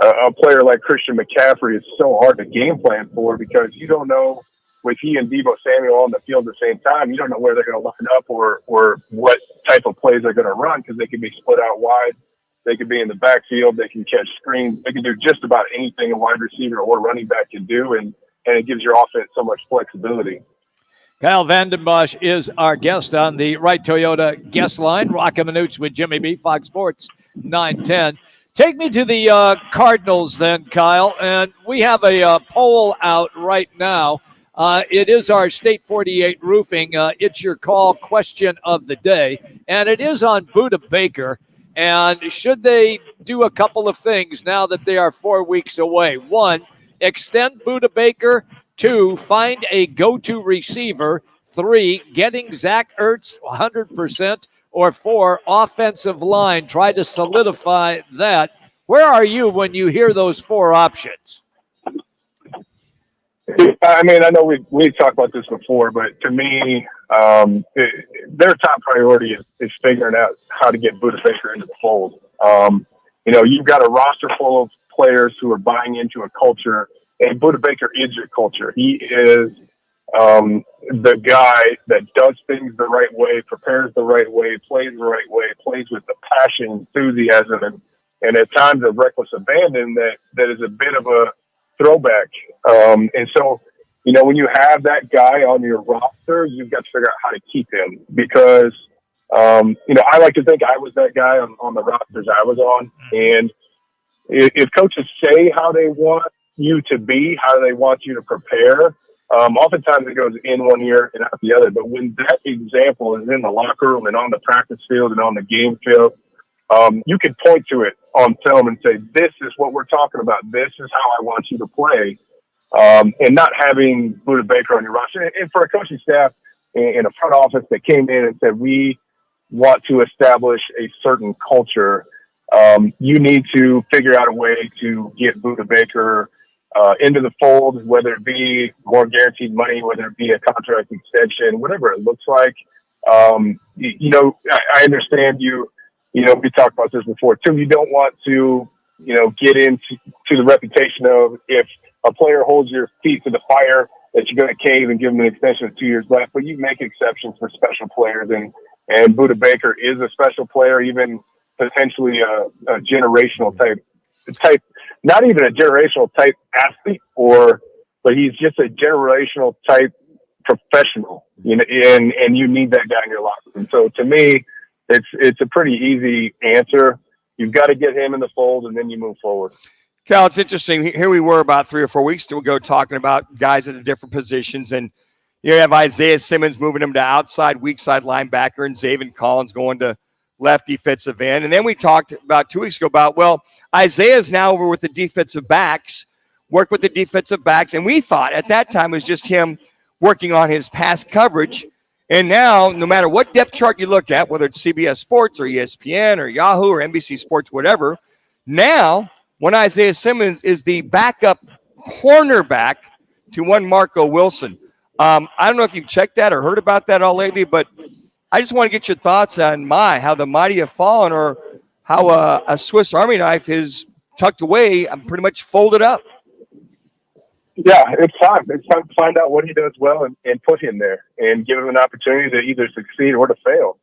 a player like Christian McCaffrey is so hard to game plan for because you don't know with he and Deebo Samuel on the field at the same time, you don't know where they're going to line up or what type of plays they're going to run because they can be split out wide. They could be in the backfield. They can catch screens. They can do just about anything a wide receiver or running back can do, and it gives your offense so much flexibility. Kyle Vanden Bosch is our guest on the Wright Toyota guest line. Roc and Manuch with Jimmy B, Fox Sports 910. Take me to the Cardinals then, Kyle. And we have a poll out right now. It is our State 48 Roofing. It's your call question of the day. And it is on Budda Baker. And should they do a couple of things now that they are 4 weeks away? One, extend Budda Baker. 2, find a go-to receiver. 3, getting Zach Ertz 100%. Or 4, offensive line. Try to solidify that. Where are you when you hear those 4 options? I mean, I know we talked about this before, but to me, their top priority is figuring out how to get Budda Baker into the fold. You've got a roster full of players who are buying into a culture, and Budda Baker is your culture. He is the guy that does things the right way, prepares the right way, plays the right way, plays with the passion, enthusiasm, and at times a reckless abandon that is a bit of a throwback. And so, when you have that guy on your roster, you've got to figure out how to keep him because, I like to think I was that guy on the rosters I was on. And if coaches say how they want you to be, how they want you to prepare, oftentimes it goes in one ear and out the other. But when that example is in the locker room and on the practice field and on the game field, you can point to it on film and say, this is what we're talking about. This is how I want you to play. And not having Budda Baker on your roster. And for a coaching staff in a front office that came in and said, we want to establish a certain culture, you need to figure out a way to get Budda Baker into the fold, whether it be more guaranteed money, whether it be a contract extension, whatever it looks like. I understand you. We talked about this before too. You don't want to, get into the reputation of if a player holds your feet to the fire that you're going to cave and give them an extension of 2 years left. But you make exceptions for special players, and Budda Baker is a special player, even potentially a generational type, not even a generational type athlete, but he's just a generational type professional, and you need that guy in your locker room. So to me, it's a pretty easy answer. You've got to get him in the fold, and then you move forward. Cal, it's interesting. Here we were about 3 or 4 weeks ago talking about guys at the different positions, and You have Isaiah Simmons moving him to outside, weak side linebacker, and Zaven Collins going to left defensive end. And then we talked about 2 weeks ago about, well, Isaiah's now over with the defensive backs, work with the defensive backs. And we thought at that time it was just him working on his pass coverage. And now, no matter what depth chart you look at, whether it's CBS Sports or ESPN or Yahoo or NBC Sports, whatever, now one Isaiah Simmons is the backup cornerback to one Marco Wilson. I don't know if you've checked that or heard about that all lately, but I just want to get your thoughts on how the mighty have fallen, or how a Swiss Army knife is tucked away and pretty much folded up. Yeah, it's time. It's time to find out what he does well and put him there and give him an opportunity to either succeed or to fail.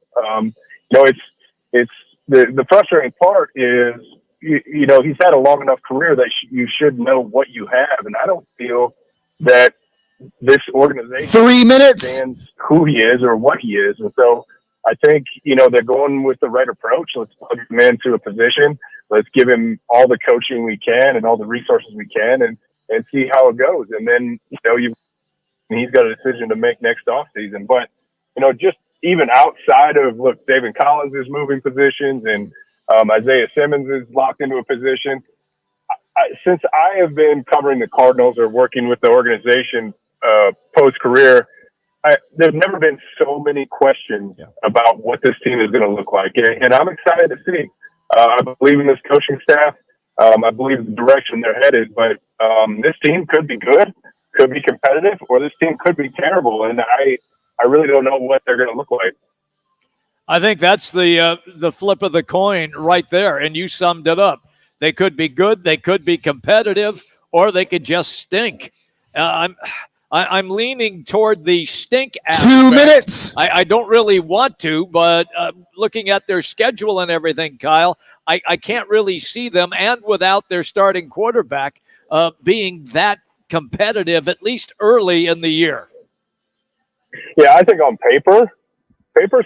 It's the frustrating part is, he's had a long enough career that you should know what you have. And I don't feel that this organization 3 minutes understands who he is or what he is. And so I think, they're going with the right approach. Let's plug him into a position. Let's give him all the coaching we can and all the resources we can and see how it goes. And then, he's got a decision to make next offseason. But, just even outside of, David Collins is moving positions and Isaiah Simmons is locked into a position. Since I have been covering the Cardinals or working with the organization post-career, there's never been so many questions about what this team is going to look like. And I'm excited to see. I believe in this coaching staff. I believe the direction they're headed. But this team could be good, could be competitive, or this team could be terrible. And I really don't know what they're going to look like. I think that's the flip of the coin right there, and you summed it up. They could be good, they could be competitive, or they could just stink. I'm leaning toward the stink aspect. 2 minutes. I don't really want to, but looking at their schedule and everything, Kyle, I can't really see them, and without their starting quarterback, being that competitive, at least early in the year. Yeah, I think on paper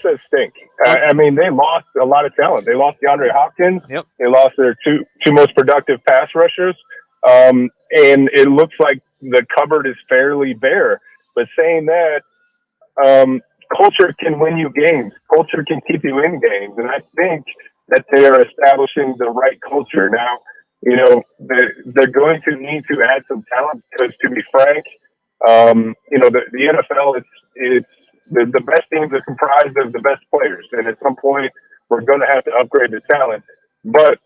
says stink. They lost a lot of talent. They lost DeAndre Hopkins. Yep. They lost their two most productive pass rushers. And it looks like the cupboard is fairly bare. But saying that, culture can win you games. Culture can keep you in games. And I think that they are establishing the right culture. Now, they're going to need to add some talent because, to be frank, the NFL, it's the best teams are comprised of the best players. And at some point, we're going to have to upgrade the talent. But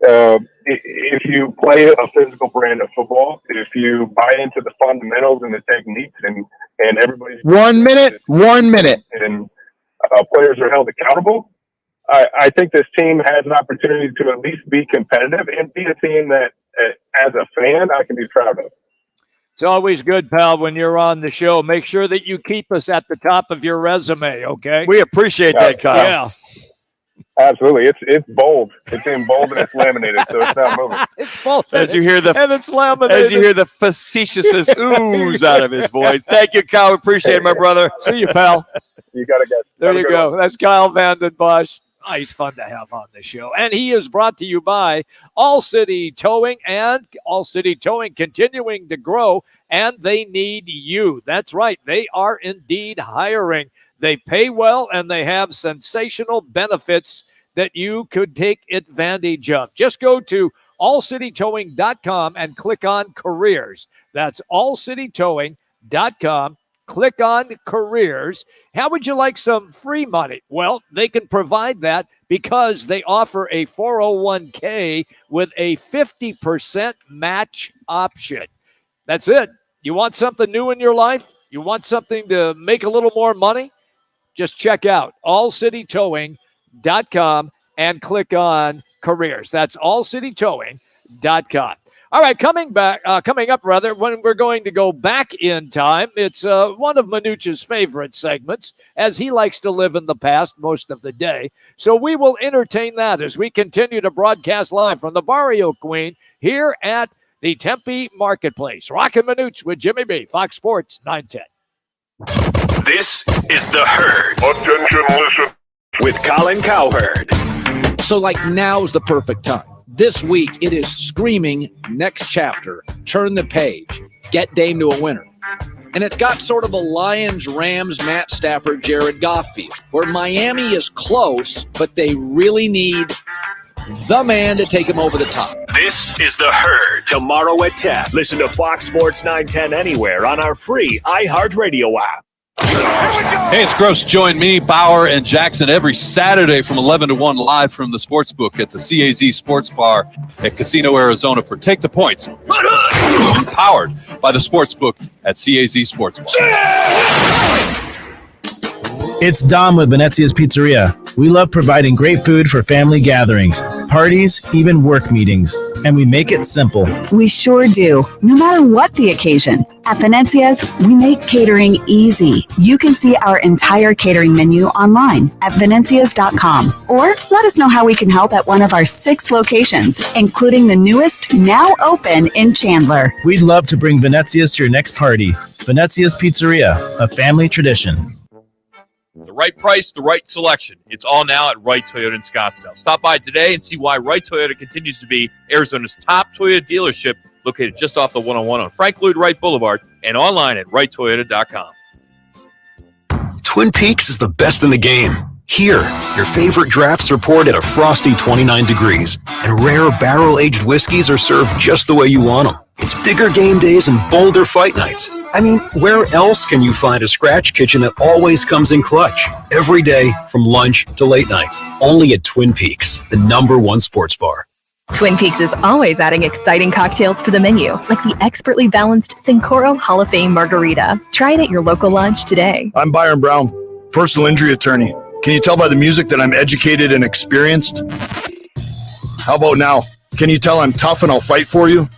if you play a physical brand of football, if you buy into the fundamentals and the techniques and everybody's 1 minute, and players are held accountable, I think this team has an opportunity to at least be competitive and be a team that, as a fan, I can be proud of. It's always good, pal, when you're on the show. Make sure that you keep us at the top of your resume, okay? We appreciate that, Kyle. Yeah. Absolutely. It's bold. It's in bold and it's laminated, so it's not moving. It's bold. As you hear and it's laminated. As you hear the facetious ooze out of his voice. Thank you, Kyle. Appreciate it, my brother. See you, pal. You got it, guys. There you go. That's Kyle Vanden Bosch. Oh, he's fun to have on the show. And he is brought to you by All City Towing, and All City Towing continuing to grow, and they need you. That's right. They are indeed hiring. They pay well, and they have sensational benefits that you could take advantage of. Just go to allcitytowing.com and click on careers. That's allcitytowing.com. Click on careers. How would you like some free money? Well, they can provide that because they offer a 401k with a 50% match option. That's it. You want something new in your life? You want something to make a little more money? Just check out allcitytowing.com and click on careers. That's allcitytowing.com. All right, coming up, when we're going to go back in time, it's one of Manuch's favorite segments, as he likes to live in the past most of the day. So we will entertain that as we continue to broadcast live from the Barrio Queen here at the Tempe Marketplace. Roc and Manuch with Jimmy B, Fox Sports 910. This is The Herd. Attention, listen. With Colin Cowherd. So, now's the perfect time. This week, it is screaming next chapter. Turn the page. Get Dame to a winner. And it's got sort of a Lions, Rams, Matt Stafford, Jared Goff feel, where Miami is close, but they really need the man to take him over the top. This is The Herd. Tomorrow at 10. Listen to Fox Sports 910 anywhere on our free iHeartRadio app. Hey, it's Gross. Join me, Bauer, and Jackson every Saturday from 11 to 1 live from the Sportsbook at the CAZ Sports Bar at Casino, Arizona for Take the Points. Powered by the Sportsbook at CAZ Sports Bar. It's Dom with Venezia's Pizzeria. We love providing great food for family gatherings, parties, even work meetings. And we make it simple. We sure do, no matter what the occasion. At Venezia's, we make catering easy. You can see our entire catering menu online at venezias.com. Or let us know how we can help at one of our 6 locations, including the newest, now open in Chandler. We'd love to bring Venezia's to your next party. Venezia's Pizzeria, a family tradition. The right price, the right selection. It's all now at Wright Toyota in Scottsdale. Stop by today and see why Wright Toyota continues to be Arizona's top Toyota dealership, located just off the 101 on Frank Lloyd Wright Boulevard and online at wrighttoyota.com. Twin Peaks is the best in the game. Here, your favorite drafts are poured at a frosty 29 degrees, and rare barrel-aged whiskeys are served just the way you want them. It's bigger game days and bolder fight nights. I mean, where else can you find a scratch kitchen that always comes in clutch? Every day, from lunch to late night. Only at Twin Peaks, the #1 sports bar. Twin Peaks is always adding exciting cocktails to the menu, like the expertly balanced Sincoro Hall of Fame Margarita. Try it at your local lodge today. I'm Byron Brown, personal injury attorney. Can you tell by the music that I'm educated and experienced? How about now? Can you tell I'm tough and I'll fight for you?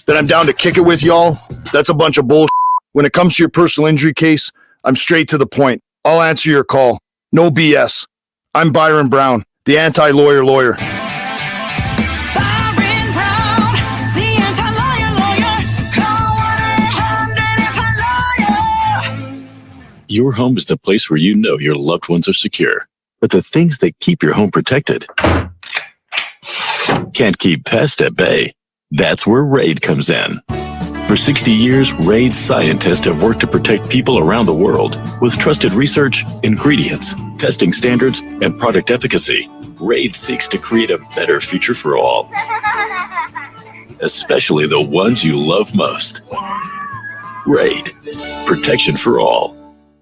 That I'm down to kick it with y'all? That's a bunch of bullshit. When it comes to your personal injury case, I'm straight to the point. I'll answer your call. No BS. I'm Byron Brown, the anti-lawyer lawyer. Your home is the place where you know your loved ones are secure. But the things that keep your home protected can't keep pests at bay. That's where RAID comes in. For 60 years, RAID scientists have worked to protect people around the world with trusted research, ingredients, testing standards, and product efficacy. RAID seeks to create a better future for all, especially the ones you love most. RAID, protection for all.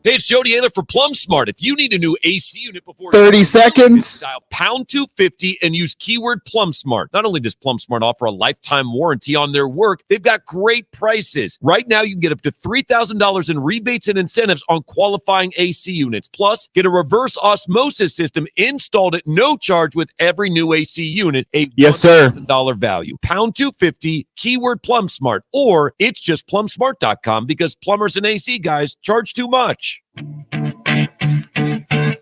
Hey, it's Jody Ayler for Plum Smart. If you need a new AC unit before 30 seconds, dial pound 250 and use keyword Plum Smart. Not only does Plum Smart offer a lifetime warranty on their work, they've got great prices. Right now, you can get up to $3,000 in rebates and incentives on qualifying AC units. Plus, get a reverse osmosis system installed at no charge with every new AC unit. A $1,000 value. Pound 250, keyword Plum Smart, or it's just plumsmart.com because plumbers and AC guys charge too much.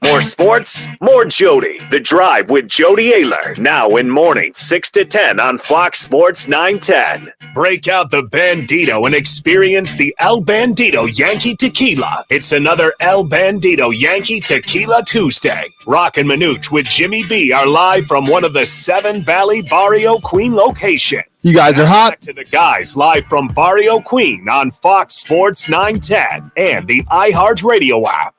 More sports, more Jody. The Drive with Jody Ayler. Now in mornings 6 to 10 on Fox Sports 910. Break out the Bandito and experience the El Bandito Yankee Tequila. It's another El Bandito Yankee Tequila Tuesday. Roc and Manuch with Jimmy B are live from one of the 7 Valley Barrio Queen locations. You guys are hot. Back to the guys live from Barrio Queen on Fox Sports 910 and the iHeartRadio app.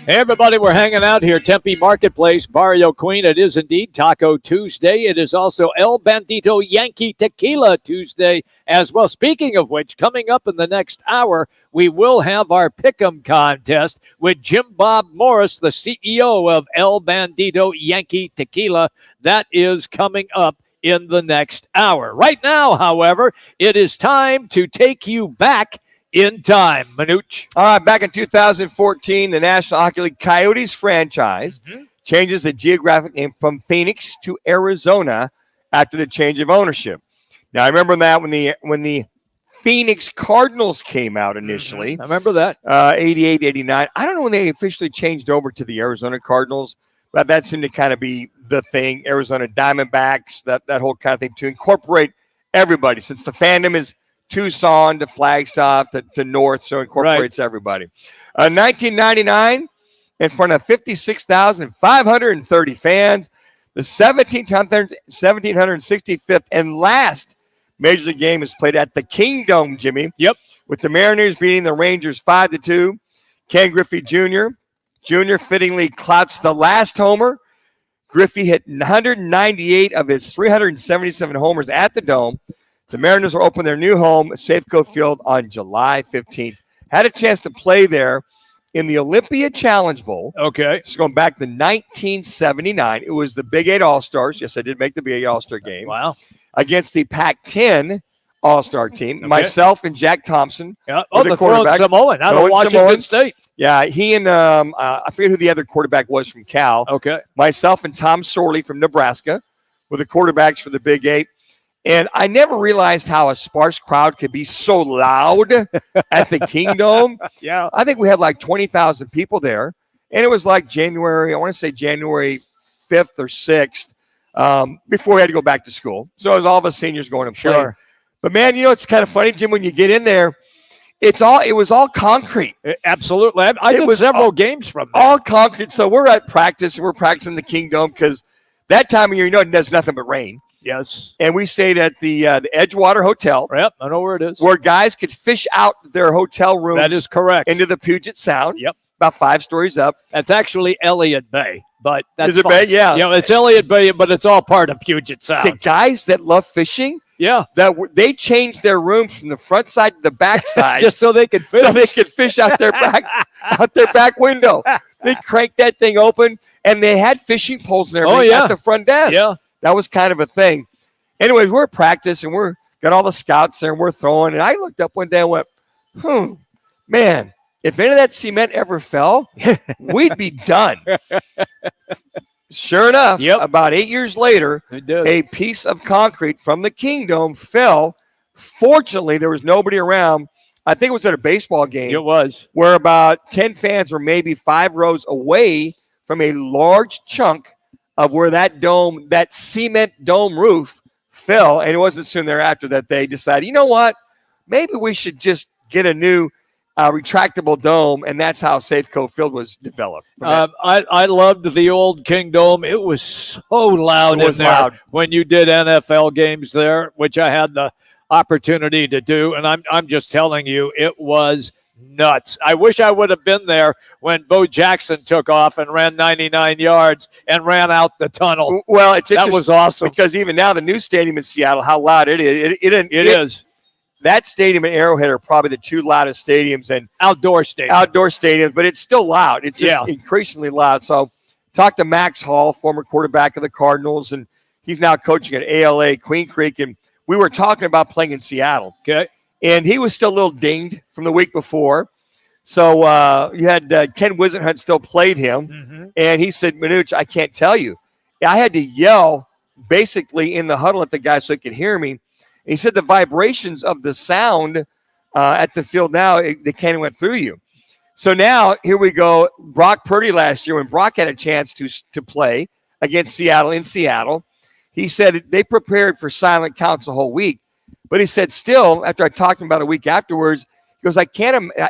Hey, everybody, we're hanging out here, Tempe Marketplace, Barrio Queen. It is indeed Taco Tuesday. It is also El Bandito Yankee Tequila Tuesday as well. Speaking of which, coming up in the next hour, we will have our Pick'em contest with Jim Bob Morris, the CEO of El Bandito Yankee Tequila. That is coming up in the next hour. Right now, however, it is time to take you back in time. Manuch. All right, back in 2014, the National Hockey League Coyotes franchise changes the geographic name from Phoenix to Arizona after the change of ownership. Now, I remember that when the Phoenix Cardinals came out initially. I remember that. 88, 89. I don't know when they officially changed over to the Arizona Cardinals, but that seemed to kind of be the thing. Arizona Diamondbacks, that whole kind of thing, to incorporate everybody, since the fandom is Tucson to Flagstaff to North, so it incorporates everybody. 1999, in front of 56,530 fans, the 1,765th and last Major League game is played at the Kingdome, Jimmy. Yep. With the Mariners beating the Rangers 5-2. Ken Griffey Jr. Fittingly clouts the last homer. Griffey hit 198 of his 377 homers at the Dome. The Mariners will open their new home, Safeco Field, on July 15th. Had a chance to play there in the Olympia Challenge Bowl. Okay. It's going back to 1979. It was the Big 8 All-Stars. Yes, I did make the Big 8 All-Star game. Wow. Against the Pac-10 All-Star team. Okay. Myself and Jack Thompson. Yeah. Oh, the quarterback. Samoan out of Washington State. Yeah, he and I forget who the other quarterback was from Cal. Okay. Myself and Tom Sorley from Nebraska were the quarterbacks for the Big 8. And I never realized how a sparse crowd could be so loud at the Kingdome. Yeah. I think we had like 20,000 people there. And it was like January 5th or 6th, before we had to go back to school. So it was all of us seniors going to play. Sure. But, man, it's kind of funny, Jim, when you get in there, it was all concrete. Absolutely. I did several games from there. All concrete. So we're at practice, and we're practicing the Kingdome because that time of year, it does nothing but rain. Yes. And we stayed at the Edgewater Hotel. Yep, I know where it is. Where guys could fish out their hotel rooms. That is correct. Into the Puget Sound. Yep. About 5 stories up. That's actually Elliott Bay. But that's Is it fine. Bay? Yeah. Yeah, it's Elliott Bay, but it's all part of Puget Sound. The guys that love fishing, they changed their rooms from the front side to the back side. Just so they could fish. So they could fish out their back window. They cranked that thing open, and they had fishing poles and everything at the front desk. Yeah. That was kind of a thing. Anyways, we're at practice, and we're got all the scouts there, and we're throwing. And I looked up one day and went, man, if any of that cement ever fell, we'd be done. Sure enough, about 8 years later, a piece of concrete from the Kingdome fell. Fortunately, there was nobody around. I think it was at a baseball game. It was. Where about 10 fans were maybe 5 rows away from a large chunk of where that cement dome roof fell. And it wasn't soon thereafter that they decided, you know what, maybe we should just get a new retractable dome, and that's how Safeco Field was developed. I loved the old Kingdome. It was so loud in there when you did NFL games there, which I had the opportunity to do, and I'm just telling you, it was nuts. I wish I would have been there when Bo Jackson took off and ran 99 yards and ran out the tunnel. Well, that was awesome because even now the new stadium in Seattle, how loud it is. It is. That stadium and Arrowhead are probably the 2 loudest stadiums and outdoor stadiums, but it's still loud. It's just increasingly loud. So talked to Max Hall, former quarterback of the Cardinals, and he's now coaching at ALA Queen Creek. And we were talking about playing in Seattle. Okay. And he was still a little dinged from the week before. So you had Ken Wisenhunt still played him. Mm-hmm. And he said, Manuch, I can't tell you. I had to yell basically in the huddle at the guy so he could hear me. And he said the vibrations of the sound at the field now, they kind of went through you. So now here we go. Brock Purdy last year, when Brock had a chance to play against Seattle in Seattle, he said they prepared for silent counts the whole week. But he said still, after I talked to him about a week afterwards, he goes,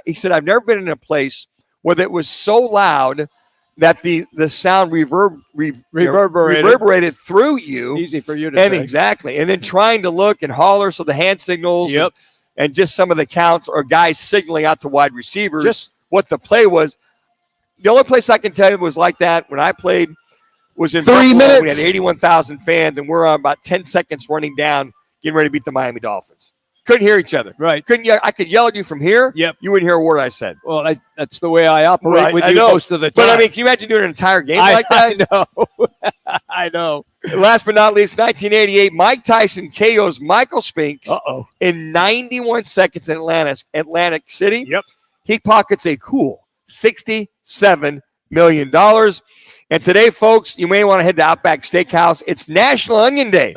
he said, I've never been in a place where it was so loud that the sound reverberated through you. Easy for you to and say. Exactly. And then trying to look and holler, so the hand signals and just some of the counts or guys signaling out to wide receivers just what the play was. The only place I can tell you was like that when I played was in 3 minutes. We had 81,000 fans, and we're on about 10 seconds running down, getting ready to beat the Miami Dolphins. Couldn't hear each other. Right. I could yell at you from here. Yep. You wouldn't hear a word I said. Well, that's the way I operate with you most of the time. But, I mean, can you imagine doing an entire game like that? I know. I know. Last but not least, 1988, Mike Tyson KOs Michael Spinks in 91 seconds in Atlantic City. Yep. He pockets a cool $67 million. And today, folks, you may want to head to Outback Steakhouse. It's National Onion Day.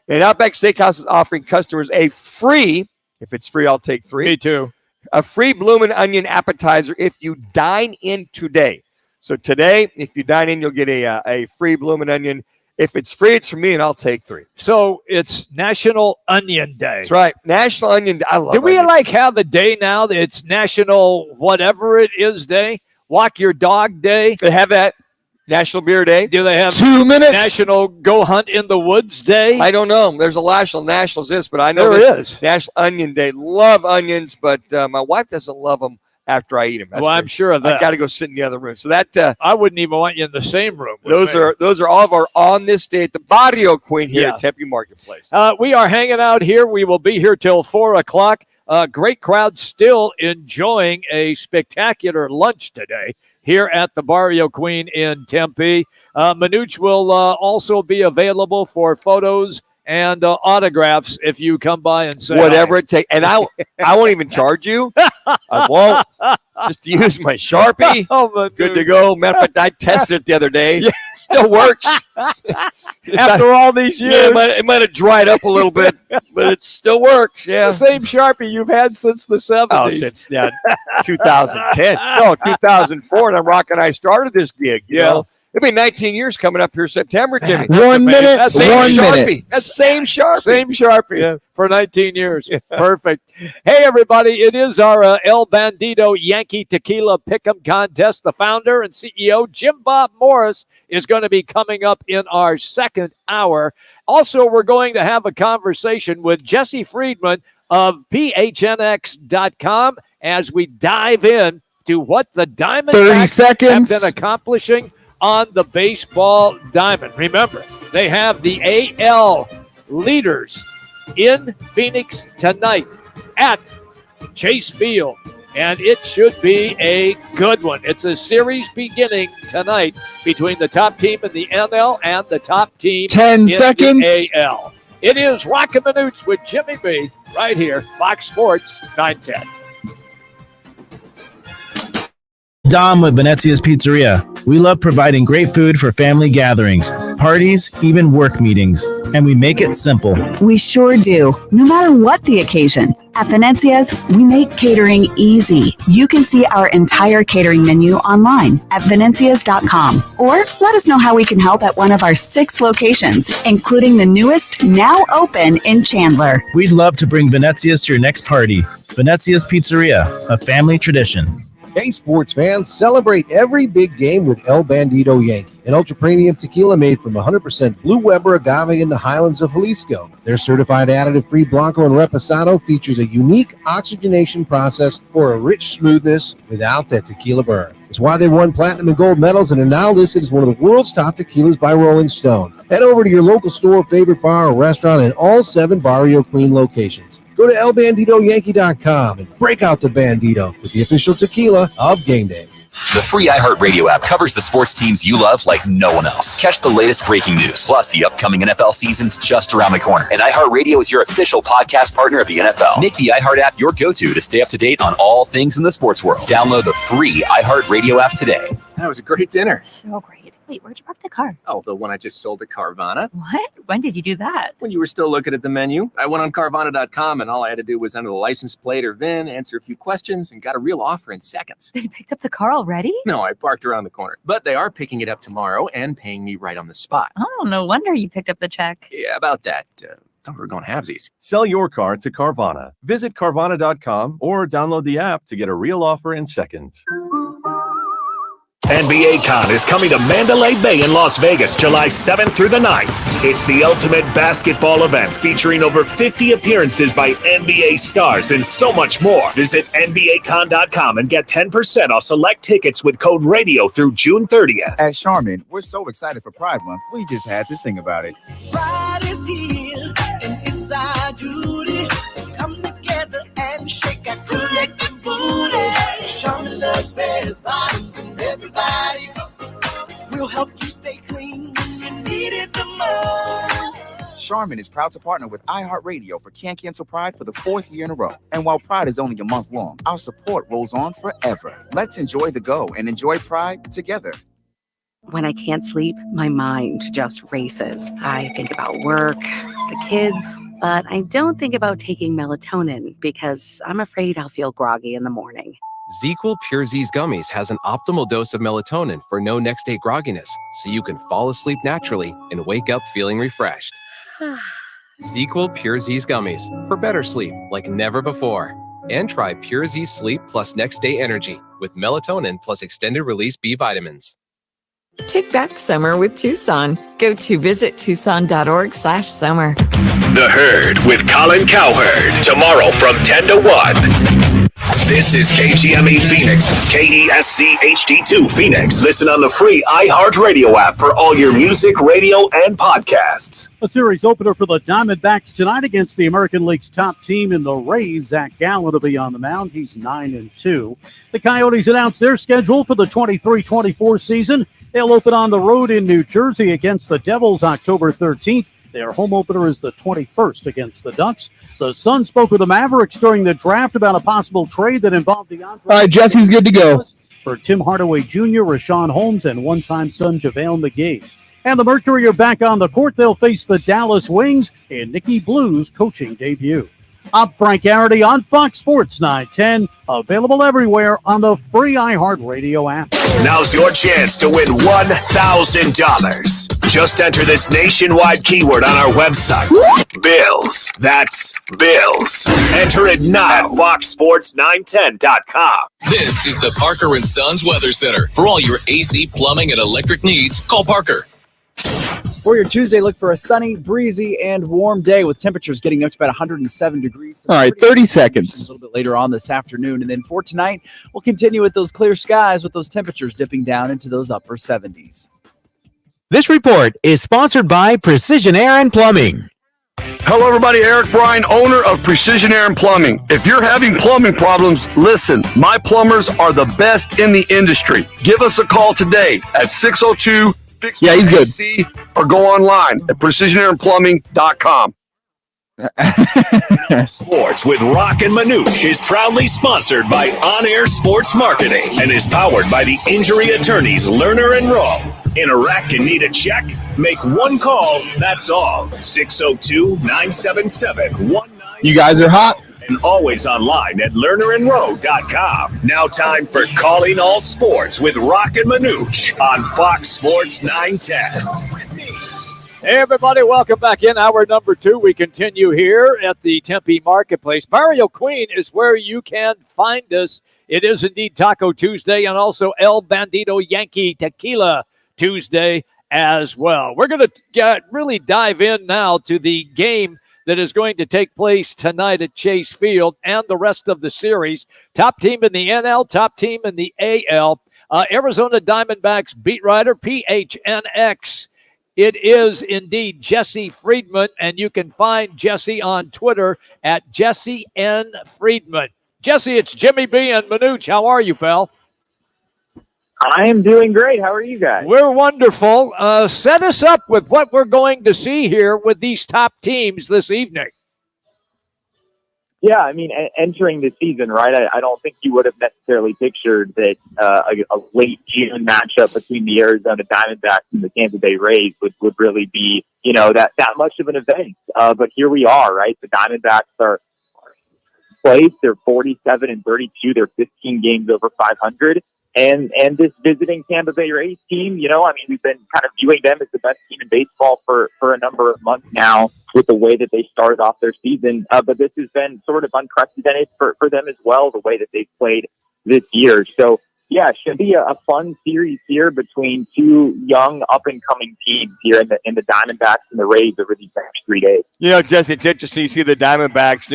And Outback Steakhouse is offering customers a free, if it's free, I'll take 3. Me too. A free bloomin' onion appetizer if you dine in today. So today, if you dine in, you'll get a free bloomin' onion. If it's free, it's for me, and I'll take 3. So it's National Onion Day. That's right. National Onion Day. I love it. Do we have the day now that it's National whatever it is day? Walk Your Dog Day? They have that. National Beer Day. Do they have 2 minutes? National Go Hunt in the Woods Day? I don't know. There's a national this, but I know there is National Onion Day. Love onions, but my wife doesn't love them after I eat them. Well, I'm sure of that. I got to go sit in the other room. So that I wouldn't even want you in the same room. Those are all of our on this day at the Barrio Queen here at Tempe Marketplace. We are hanging out here. We will be here till 4:00. Great crowd still enjoying a spectacular lunch today here at the Barrio Queen in Tempe. Manuch will also be available for photos and autographs if you come by and say whatever it takes. And I won't even charge you. I won't. Just use my Sharpie. Good to go. Matter of fact, I tested it the other day. Yeah. Still works. After all these years. Yeah, it might have dried up a little bit, but it still works. Yeah. It's the same Sharpie you've had since the 70s. Oh, since 2010. No, 2004. And Roc and I started this gig. You know? It'll be 19 years coming up here September, Jimmy. 1 minute. That's One Sharpie. minute. That's same Sharpie. Same Sharpie for 19 years. Perfect. Hey, everybody. It is our El Bandito Yankee Tequila Pick'em Contest. The founder and CEO, Jim Bob Morris, is going to be coming up in our second hour. Also, we're going to have a conversation with Jesse Friedman of PHNX.com as we dive in to what the Diamondbacks have been accomplishing on the baseball diamond. Remember, they have the AL leaders in Phoenix tonight at Chase Field, and it should be a good one. It's a series beginning tonight between the top team in the NL and the top team 10 in seconds. the AL. It is Roc and Manuch with Jimmy B right here, Fox Sports 910. Dom with Venezia's Pizzeria. We love providing great food for family gatherings, parties, even work meetings. And we make it simple. We sure do, no matter what the occasion. At Venezia's, we make catering easy. You can see our entire catering menu online at venezias.com. Or let us know how we can help at one of our 6 locations, including the newest, now open in Chandler. We'd love to bring Venezia's to your next party. Venezia's Pizzeria, a family tradition. Hey, sports fans, celebrate every big game with El Bandito Yankee, an ultra-premium tequila made from 100% Blue Weber agave in the highlands of Jalisco. Their certified additive-free Blanco and Reposado features a unique oxygenation process for a rich smoothness without that tequila burn. It's why they won platinum and gold medals and are now listed as one of the world's top tequilas by Rolling Stone. Head over to your local store, favorite bar, or restaurant in all 7 Barrio Queen locations. Go to elbanditoyankee.com and break out the Bandito with the official tequila of Game Day. The free iHeartRadio app covers the sports teams you love like no one else. Catch the latest breaking news, plus the upcoming NFL season's just around the corner. And iHeartRadio is your official podcast partner of the NFL. Make the iHeart app your go-to to stay up to date on all things in the sports world. Download the free iHeartRadio app today. That was a great dinner. So great. Wait, where'd you park the car? Oh, the one I just sold at Carvana. What? When did you do that? When you were still looking at the menu. I went on Carvana.com and all I had to do was enter the license plate or VIN, answer a few questions, and got a real offer in seconds. They picked up the car already? No, I parked around the corner. But they are picking it up tomorrow and paying me right on the spot. Oh, no wonder you picked up the check. Yeah, about that. Thought we were going halvesies. Sell your car to Carvana. Visit Carvana.com or download the app to get a real offer in seconds. NBA Con is coming to Mandalay Bay in Las Vegas, July 7th through the 9th. It's the ultimate basketball event featuring over 50 appearances by NBA stars and so much more. Visit NBACon.com and get 10% off select tickets with code RADIO through June 30th. At Charmin, we're so excited for Pride Month, we just had to sing about it. Pride is here, and it's our duty to come together and shake our collective booty. Charmin loves bears, bottoms, and everybody. We'll help you stay clean when you need it the most. Charmin is proud to partner with iHeartRadio for Can't Cancel Pride for the 4th year in a row. And while Pride is only a month long, our support rolls on forever. Let's enjoy the go and enjoy Pride together. When I can't sleep, my mind just races. I think about work, the kids, but I don't think about taking melatonin because I'm afraid I'll feel groggy in the morning. ZzzQuil Pure Z's Gummies has an optimal dose of melatonin for no next-day grogginess, so you can fall asleep naturally and wake up feeling refreshed. ZzzQuil Pure Z's Gummies for better sleep like never before. And try Pure Z Sleep plus Next Day Energy with melatonin plus extended-release B vitamins. Take back summer with Tucson. Go to visittucson.org/summer. The Herd with Colin Cowherd. Tomorrow from 10 to 1. This is KGME Phoenix, KESC HD2 Phoenix. Listen on the free iHeartRadio app for all your music, radio, and podcasts. A series opener for the Diamondbacks tonight against the American League's top team in the Rays. Zach Gallen will be on the mound. He's 9-2. The Coyotes announced their schedule for the 23-24 season. They'll open on the road in New Jersey against the Devils October 13th. Their home opener is the 21st against the Ducks. The Sun spoke with the Mavericks during the draft about a possible trade that involved DeAndre. All right, Jesse's good to go. For Tim Hardaway Jr., Rashawn Holmes, and one-time son JaVale McGee. And the Mercury are back on the court. They'll face the Dallas Wings in Nikki Blue's coaching debut. I'm Frank Garrity on Fox Sports 910. Available everywhere on the free iHeartRadio app. Now's your chance to win $1,000. Just enter this nationwide keyword on our website. Bills. That's Bills. Enter it now at foxsports910.com. This is the Parker & Sons Weather Center. For all your AC, plumbing, and electric needs, call Parker. For your Tuesday, look for a sunny, breezy, and warm day with temperatures getting up to about 107 degrees. All right, 30 seconds. A little bit later on this afternoon. And then for tonight, we'll continue with those clear skies with those temperatures dipping down into those upper 70s. This report is sponsored by Precision Air and Plumbing. Hello, everybody. Eric Bryan, owner of Precision Air and Plumbing. If you're having plumbing problems, listen. My plumbers are the best in the industry. Give us a call today at 602- Yeah, he's good. Or go online at precisionairandplumbing.com. Sports with Roc and Manuch is proudly sponsored by On Air Sports Marketing and is powered by the injury attorneys Lerner and Rowe. In a wreck and need a check? Make one call, that's all. 602-977-19. You guys are hot. And always online at lernerandrowe.com. Now time for Calling All Sports with Roc and Manuch on Fox Sports 910. Hey, everybody, welcome back in. Hour number 2. We continue here at the Tempe Marketplace. Mario Queen is where you can find us. It is indeed Taco Tuesday and also El Bandito Yankee Tequila Tuesday as well. We're going to really dive in now to the game that is going to take place tonight at Chase Field and the rest of the series. Top team in the NL, top team in the AL. Arizona Diamondbacks beat writer PHNX. It is indeed Jesse Friedman, and you can find Jesse on Twitter at Jesse N. Friedman. Jesse, it's Jimmy B. and Manuch. How are you, pal? I am doing great. How are you guys? We're wonderful. Set us up with what we're going to see here with these top teams this evening. Yeah, I mean, entering the season, right, I don't think you would have necessarily pictured that a late June matchup between the Arizona Diamondbacks and the Tampa Bay Rays would really be, that much of an event. But here we are, right? The Diamondbacks are placed. They're 47-32. They're 15 games over 500. And this visiting Tampa Bay Rays team, we've been kind of viewing them as the best team in baseball for a number of months now with the way that they started off their season. But this has been sort of unprecedented for them as well, the way that they've played this year. So, yeah, it should be a fun series here between two young up-and-coming teams here in the Diamondbacks and the Rays over these next 3 days. Jesse, it's interesting. You see the Diamondbacks,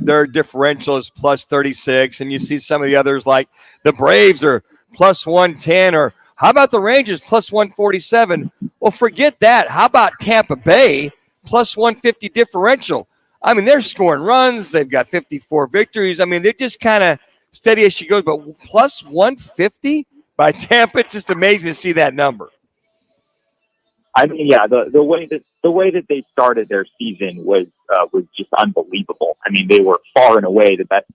their differential is plus 36, and you see some of the others like the Braves are plus 110, or how about the Rangers plus 147? Well, forget that. How about Tampa Bay plus 150 differential? I mean, they're scoring runs. They've got 54 victories. I mean, they're just kind of steady as she goes, but plus 150 by Tampa, it's just amazing to see that number. I mean, yeah, the way that they started their season was just unbelievable. I mean, they were far and away the best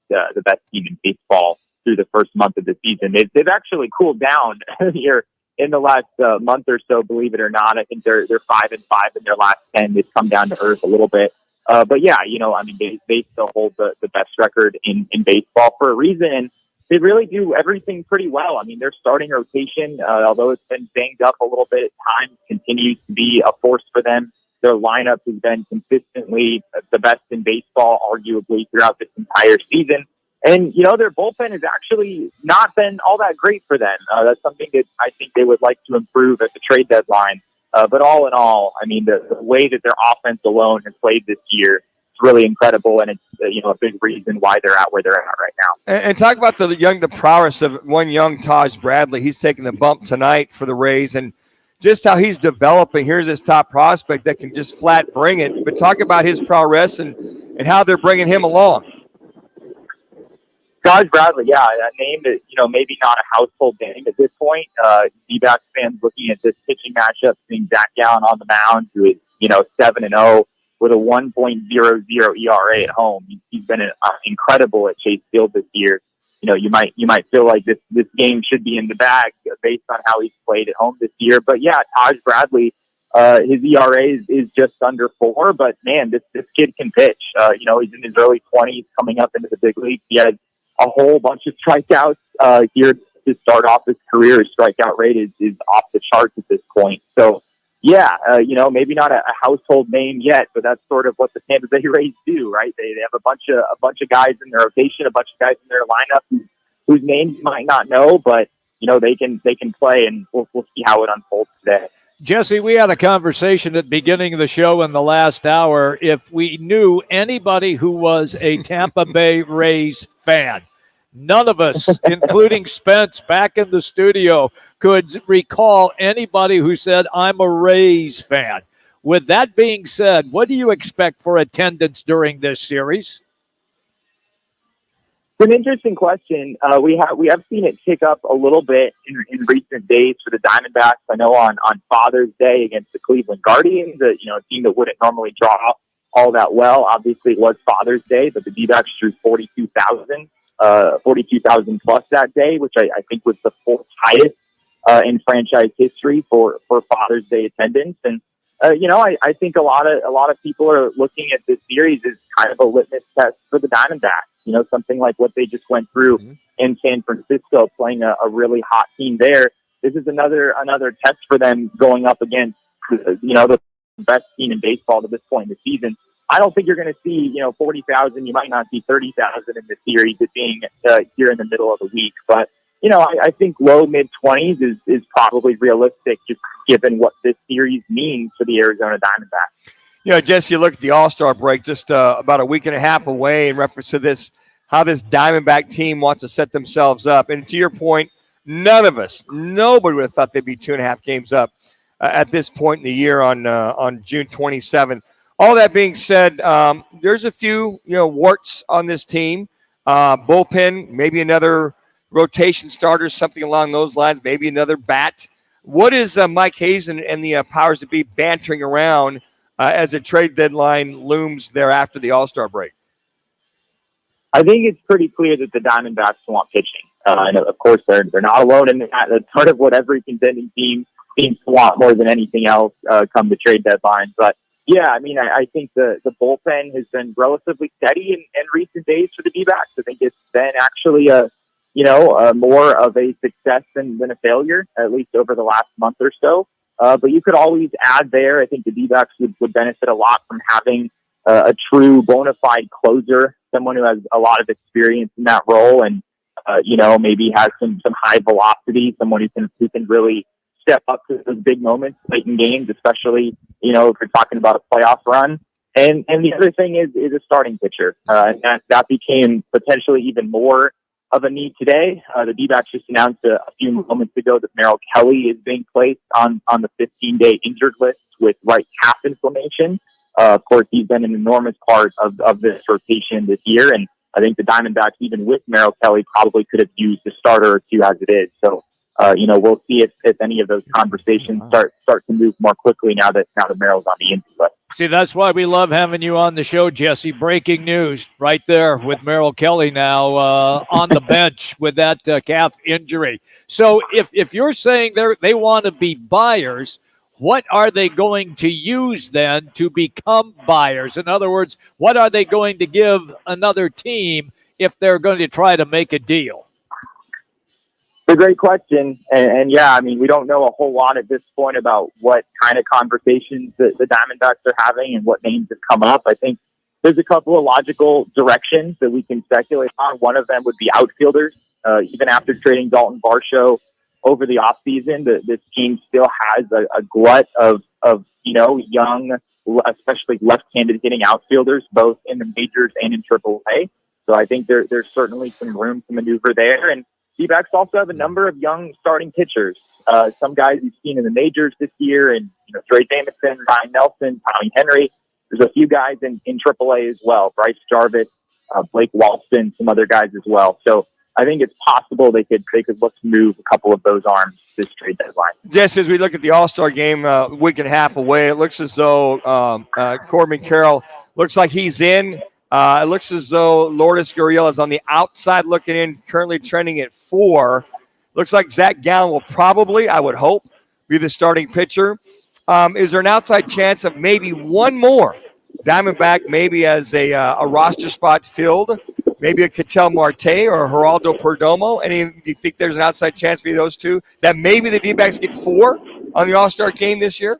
team in baseball through the first month of the season. They've actually cooled down here in the last month or so, believe it or not. I think they're 5-5 in their last 10. They've come down to earth a little bit. But yeah, they still hold the best record in baseball for a reason. And they really do everything pretty well. I mean, their starting rotation, although it's been banged up a little bit at times, continues to be a force for them. Their lineup has been consistently the best in baseball, arguably throughout this entire season. And, their bullpen has actually not been all that great for them. That's something that I think they would like to improve at the trade deadline. But all in all, I mean, the way that their offense alone has played this year is really incredible, and it's a big reason why they're at where they're at right now. And talk about the prowess of one young Taj Bradley. He's taking the bump tonight for the Rays, and just how he's developing. Here's his top prospect that can just flat bring it. But talk about his prowess and how they're bringing him along. Taj Bradley, yeah, that name is, maybe not a household name at this point. D-backs fans looking at this pitching matchup, seeing Zach Gallen on the mound, who is, 7-0 with a 1.00 ERA at home. He's been incredible at Chase Field this year. You might feel like this game should be in the bag based on how he's played at home this year. But yeah, Taj Bradley, his ERA is just under 4. But man, this kid can pitch. He's in his early 20s, coming up into the big leagues. He has a whole bunch of strikeouts here to start off his career. His strikeout rate is off the charts at this point. So yeah, maybe not a household name yet, but that's sort of what the Tampa Bay Rays do, right? They have a bunch of guys in their rotation, a bunch of guys in their lineup whose names you might not know, but they can play, and we'll see how it unfolds today. Jesse, we had a conversation at the beginning of the show in the last hour. If we knew anybody who was a Tampa Bay Rays fan, none of us, including Spence back in the studio, could recall anybody who said, I'm a Rays fan. With that being said, what do you expect for attendance during this series? It's an interesting question. We have seen it tick up a little bit in recent days for the Diamondbacks. I know on Father's Day against the Cleveland Guardians, a team that wouldn't normally draw all that well. Obviously, it was Father's Day, but the D-backs drew 42,000 plus that day, which I think was the fourth highest in franchise history for Father's Day attendance. And I think a lot of people are looking at this series as kind of a litmus test for the Diamondbacks. Something like what they just went through in San Francisco, playing a really hot team there. This is another test for them going up against the best team in baseball to this point in the season. I don't think you're going to see 40,000. You might not see 30,000 in the series, it being here in the middle of the week. But I think low mid-20s is probably realistic, just given what this series means for the Arizona Diamondbacks. Jesse, you look at the All-Star break just about a week and a half away in reference to this, how this Diamondback team wants to set themselves up. And to your point, nobody would have thought they'd be 2.5 games up at this point in the year on June 27th. All that being said, there's a few warts on this team. Bullpen, maybe another rotation starter, something along those lines, maybe another bat. What is Mike Hayes and the powers that be bantering around as a trade deadline looms there after the All-Star break? I think it's pretty clear that the Diamondbacks want pitching. And of course, they're not alone in that. That's part of what every contending team seems to want more than anything else come the trade deadline. But yeah, I mean, I think the bullpen has been relatively steady in recent days for the D-backs. I think it's been actually more of a success than a failure, at least over the last month or so. But you could always add there. I think the D-backs would benefit a lot from having a true bona fide closer, someone who has a lot of experience in that role, and maybe has some high velocity, someone who can really step up to those big moments late in games, especially if you're talking about a playoff run. And the other thing is a starting pitcher, and that became potentially even more of a need today. The D-backs just announced a few moments ago that Merrill Kelly is being placed on the 15-day injured list with right calf inflammation. Of course, he's been an enormous part of this rotation this year, and I think the Diamondbacks, even with Merrill Kelly, probably could have used a starter or two as it is. So, we'll see if any of those conversations start to move more quickly now that Merrill's on the injury list. See, that's why we love having you on the show, Jesse. Breaking news right there with Merrill Kelly now on the bench with that calf injury. So if you're saying they want to be buyers, what are they going to use then to become buyers? In other words, what are they going to give another team if they're going to try to make a deal? It's a great question. And yeah, I mean, we don't know a whole lot at this point about what kind of conversations the Diamondbacks are having and what names have come up. I think, there's a couple of logical directions that we can speculate on. One of them would be outfielders. Even after trading Dalton Varsho over the offseason, this team still has a glut of young, especially left-handed hitting outfielders, both in the majors and in AAA. So I think there's certainly some room to maneuver there. And D-backs also have a number of young starting pitchers. Some guys you've seen in the majors this year, and Trey Jameson, Ryan Nelson, Tommy Henry. There's a few guys in AAA as well. Bryce Jarvis, Blake Walston, some other guys as well. So I think it's possible they could look to move a couple of those arms this trade deadline. Just as we look at the All-Star game week and a half away, it looks as though Corbin Carroll looks like he's in. It looks as though Lourdes Gurriel is on the outside looking in, currently trending at 4. Looks like Zach Gallen will probably, I would hope, be the starting pitcher. Is there an outside chance of maybe one more Diamondback, maybe as a roster spot filled, maybe a Ketel Marte or a Geraldo Perdomo? Do you think there's an outside chance for those two that maybe the D-backs get 4 on the All-Star game this year?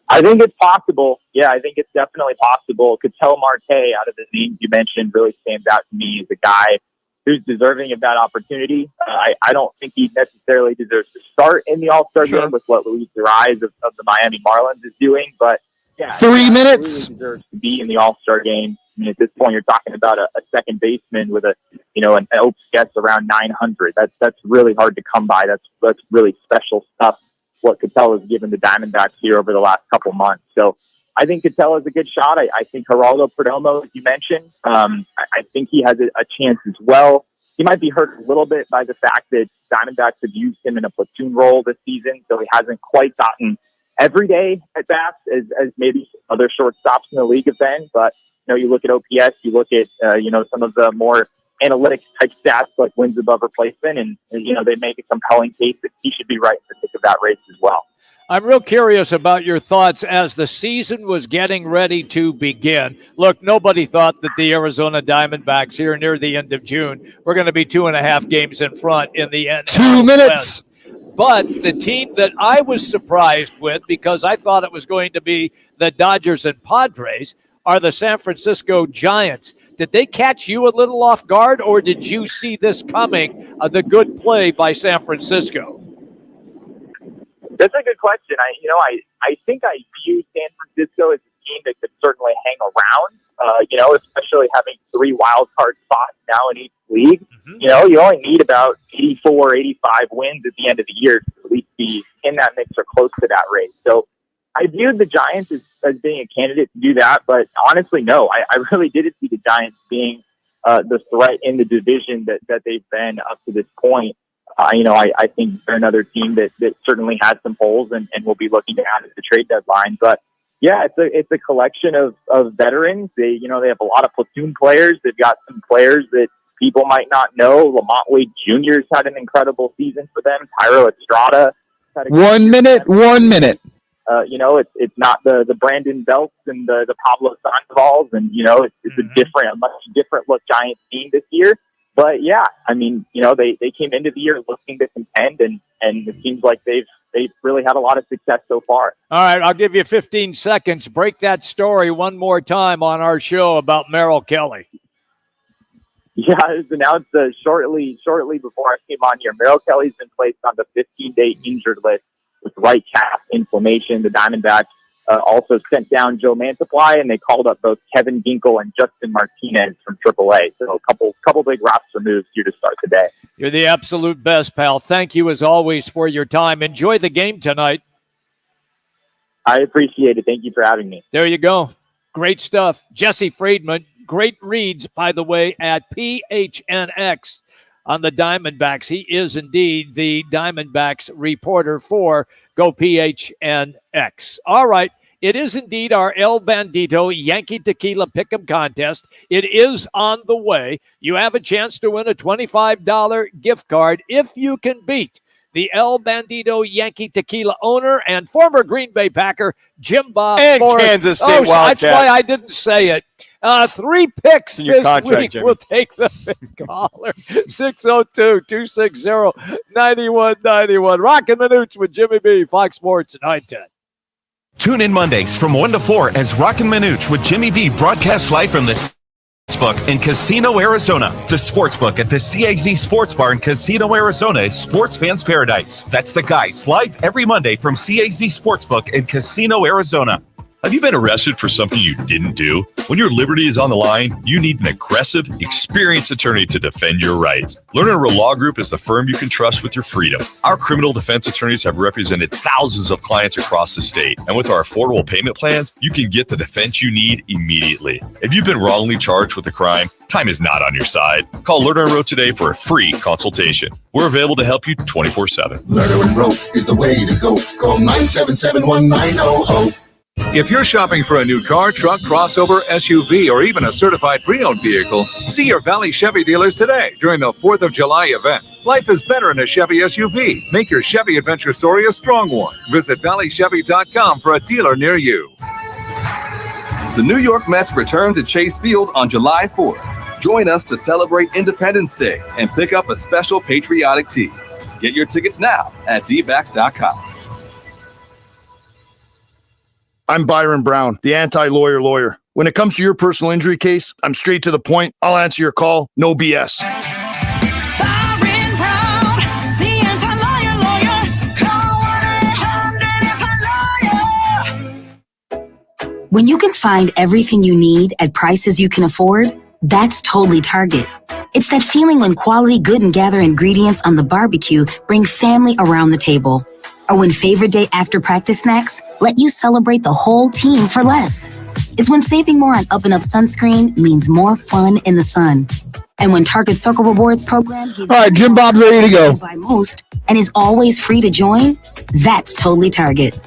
I think it's possible. Yeah, I think it's definitely possible. Ketel Marte, out of the names you mentioned, really stands out to me as a guy who's deserving of that opportunity. I don't think he necessarily deserves to start in the All-Star game with what Luis Urias of the Miami Marlins is doing, but yeah, 3 minutes. Really deserves to be in the All-Star game. I mean, at this point, you're talking about a second baseman with an OPS around 900. That's really hard to come by. That's really special stuff. What Ketel has given the Diamondbacks here over the last couple months. So I think Ketel is a good shot. I think Geraldo Perdomo, as you mentioned, I think he has a chance as well. He might be hurt a little bit by the fact that Diamondbacks have used him in a platoon role this season, so he hasn't quite gotten everyday at bats as maybe other shortstops in the league have been. But you look at OPS, you look at some of the more analytics type stats like wins above replacement, and they make a compelling case that he should be right in the thick of that race as well. I'm real curious about your thoughts as the season was getting ready to begin. Look, nobody thought that the Arizona Diamondbacks here near the end of June were going to be 2.5 games in front in the end. 2 minutes. But the team that I was surprised with, because I thought it was going to be the Dodgers and Padres, are the San Francisco Giants. Did they catch you a little off guard, or did you see this coming, the good play by San Francisco? That's a good question. I think I view San Francisco as a team that could certainly hang around, especially having 3 wild card spots now in each league. Mm-hmm. You only need about 84, 85 wins at the end of the year to at least be in that mix or close to that race. So I viewed the Giants as being a candidate to do that, but honestly, no. I really didn't see the Giants being the threat in the division that they've been up to this point. I think they're another team that certainly has some holes and will be looking to add at the trade deadline. But yeah, it's a collection of veterans. They have a lot of platoon players. They've got some players that people might not know. Lamont Wade Jr.'s had an incredible season for them. Tyro Estrada had a 1 minute. 1 minute. It's not the Brandon Belts and the Pablo Sandoval's, and it's a much different look Giants team this year. But yeah, I mean, they came into the year looking to contend, and it seems like they've really had a lot of success so far. All right, I'll give you 15 seconds. Break that story one more time on our show about Merrill Kelly. Yeah, it was announced shortly before I came on here. Merrill Kelly's been placed on the 15-day injured list with right calf inflammation. The Diamondbacks also sent down Joe Mantiply, and they called up both Kevin Ginkel and Justin Martinez from AAA. So a couple big roster moves here to start the day. You're the absolute best, pal. Thank you, as always, for your time. Enjoy the game tonight. I appreciate it. Thank you for having me. There you go. Great stuff. Jesse Friedman, great reads, by the way, at PHNX on the Diamondbacks. He is indeed the Diamondbacks reporter for Go PHNX. All right. It is indeed our El Bandito Yankee Tequila Pick'em contest. It is on the way. You have a chance to win a $25 gift card if you can beat the El Bandito Yankee Tequila owner and former Green Bay Packer, Jim Bob and Morris. Kansas State Wildcat. That's why I didn't say it. 3 picks in your this contract, week. Jimmy. We'll take the fifth caller. 602-260-9191. Roc and Manuch with Jimmy B. Fox Sports 910. Tune in Mondays from 1 to 4 as Roc and Manuch with Jimmy B broadcasts live from the Sportsbook in Casino, Arizona. The Sportsbook at the CAZ Sports Bar in Casino, Arizona is sports fans' paradise. That's the Guys, live every Monday from CAZ Sportsbook in Casino, Arizona. Have you been arrested for something you didn't do? When your liberty is on the line, you need an aggressive, experienced attorney to defend your rights. Lerner Law Group is the firm you can trust with your freedom. Our criminal defense attorneys have represented thousands of clients across the state. And with our affordable payment plans, you can get the defense you need immediately. If you've been wrongly charged with a crime, time is not on your side. Call Lerner & Rowe today for a free consultation. We're available to help you 24/7. Lerner & Rowe is the way to go. Call 977-1900. If you're shopping for a new car, truck, crossover, SUV, or even a certified pre-owned vehicle, see your Valley Chevy dealers today during the 4th of July event. Life is better in a Chevy SUV. Make your Chevy adventure story a strong one. Visit valleychevy.com for a dealer near you. The New York Mets return to Chase Field on July 4th. Join us to celebrate Independence Day and pick up a special patriotic tee. Get your tickets now at dbacks.com. I'm Byron Brown, the anti-lawyer lawyer. When it comes to your personal injury case, I'm straight to the point. I'll answer your call, no BS. Byron Brown, the anti-lawyer lawyer. Call 1-800-ANTI-LAWYER. When you can find everything you need at prices you can afford, that's totally Target. It's that feeling when quality Good and Gather ingredients on the barbecue bring family around the table. Or when favorite day after practice snacks let you celebrate the whole team for less. It's when saving more on Up and Up sunscreen means more fun in the sun. And when Target Circle Rewards program gives All right, Jim Bob's ready to go. by most and is always free to join, that's totally Target.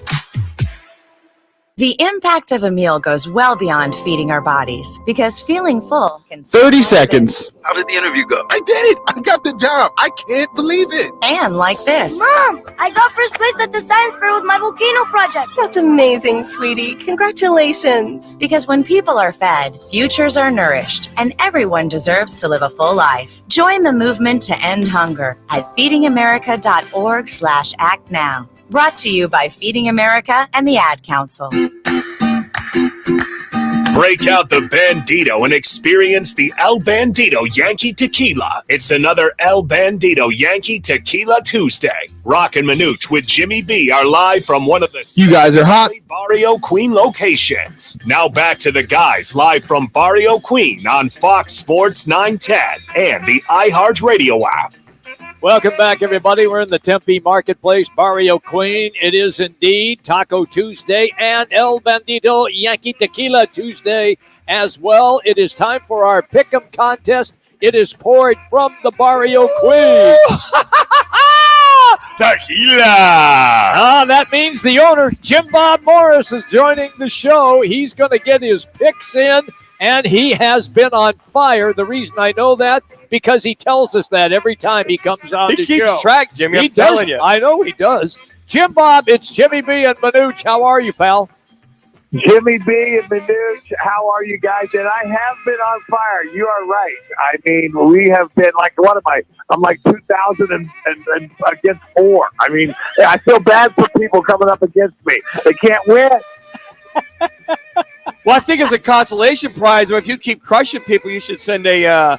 The impact of a meal goes well beyond feeding our bodies because feeling full can 30 seconds. How did the interview go? I did it. I got the job. I can't believe it. And like this. Mom, I got first place at the science fair with my volcano project. That's amazing, sweetie. Congratulations. Because when people are fed, futures are nourished, and everyone deserves to live a full life. Join the movement to end hunger at feedingamerica.org/act now. Brought to you by Feeding America and the Ad Council. Break out the Bandito and experience the El Bandito Yankee Tequila. It's another El Bandito Yankee Tequila Tuesday. Roc and Manuch with Jimmy B are live from one of the You guys are hot. Barrio Queen locations. Now back to the guys live from Barrio Queen on Fox Sports 910 and the iHeartRadio app. Welcome back, everybody. We're in the Tempe Marketplace, Barrio Queen. It is indeed Taco Tuesday and El Bandito Yankee Tequila Tuesday as well. It is time for our Pick'em contest. It is poured from the Barrio Queen. Tequila! That means the owner, Jim Bob Morris, is joining the show. He's going to get his picks in, and he has been on fire. The reason I know that, because he tells us that every time he comes on the show. He keeps track, Jimmy. I'm telling you. I know he does. Jim Bob, it's Jimmy B and Manuch. How are you, pal? Jimmy B and Manuch, how are you guys? And I have been on fire. You are right. I mean, we have been like, what am I? I'm like 2,000 and against 4. I mean, I feel bad for people coming up against me. They can't win. Well, I think as a consolation prize, if you keep crushing people, you should send a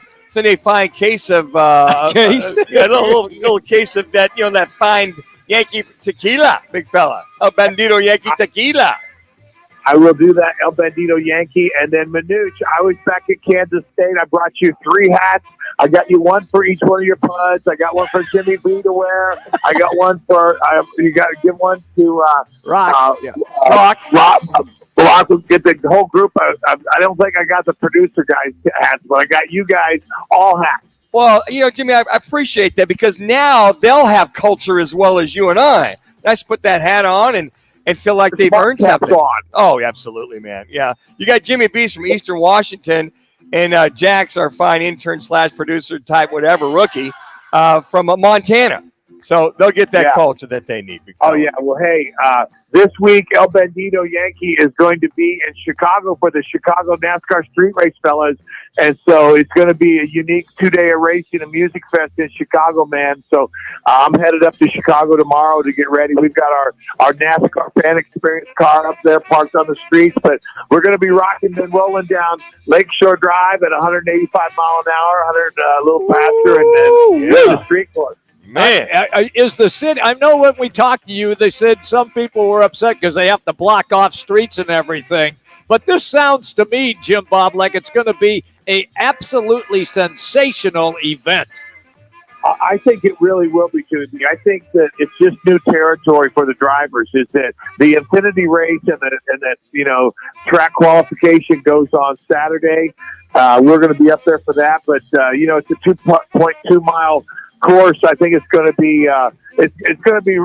fine case of a little case of that, that fine Yankee tequila, big fella. El Bandito Yankee tequila. I will do that, El Bandito Yankee. And then Manuch, I was back at Kansas State. I brought you 3 hats. I got you one for each one of your puds. I got one for Jimmy B to wear. I got one for you got to give one to Rock. Rock will get the whole group. I don't think I got the producer guys hats, but I got you guys all hats. Well, Jimmy, I appreciate that because now they'll have culture as well as you and I. Let's put that hat on and feel like they've earned something. On. Oh, absolutely, man. Yeah. You got Jimmy B from Eastern Washington and Jax, our fine intern / producer type, whatever, rookie from Montana. So they'll get that culture that they need. Oh, yeah. Well, hey, this week, El Bandito Yankee is going to be in Chicago for the Chicago NASCAR Street Race, fellas. And so it's going to be a unique 2-day racing and music fest in Chicago, man. So I'm headed up to Chicago tomorrow to get ready. We've got our NASCAR fan experience car up there parked on the streets, but we're going to be rocking and rolling down Lakeshore Drive at 185 mile an hour, 100 a little faster, and then the street course. Man, is the city? I know when we talked to you, they said some people were upset because they have to block off streets and everything. But this sounds to me, Jim Bob, like it's going to be a absolutely sensational event. I think it really will be, Tuesday. I think that it's just new territory for the drivers. Is that the Infinity race and that track qualification goes on Saturday. We're going to be up there for that, but it's a 2.2 mile course. I think it's going to be it's going to be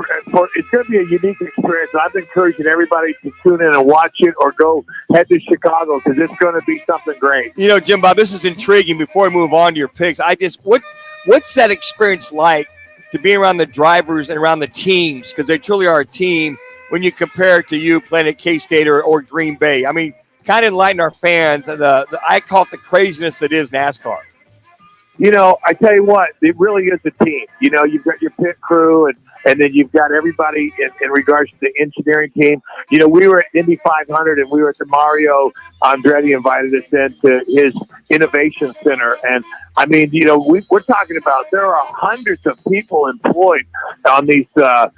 a unique experience. I've been encouraging everybody to tune in and watch it or go head to Chicago because it's going to be something great. Jim Bob, this is intriguing. Before we move on to your picks, what's that experience like to be around the drivers and around the teams, because they truly are a team when you compare it to you playing at K-State or Green Bay? I mean, kind of enlighten our fans. I call it the craziness that is NASCAR. I tell you what, it really is a team. You've got your pit crew and then you've got everybody in regards to the engineering team. We were at Indy 500 and we were at the Mario Andretti invited us into his innovation center. And I mean, we're talking about there are hundreds of people employed on these car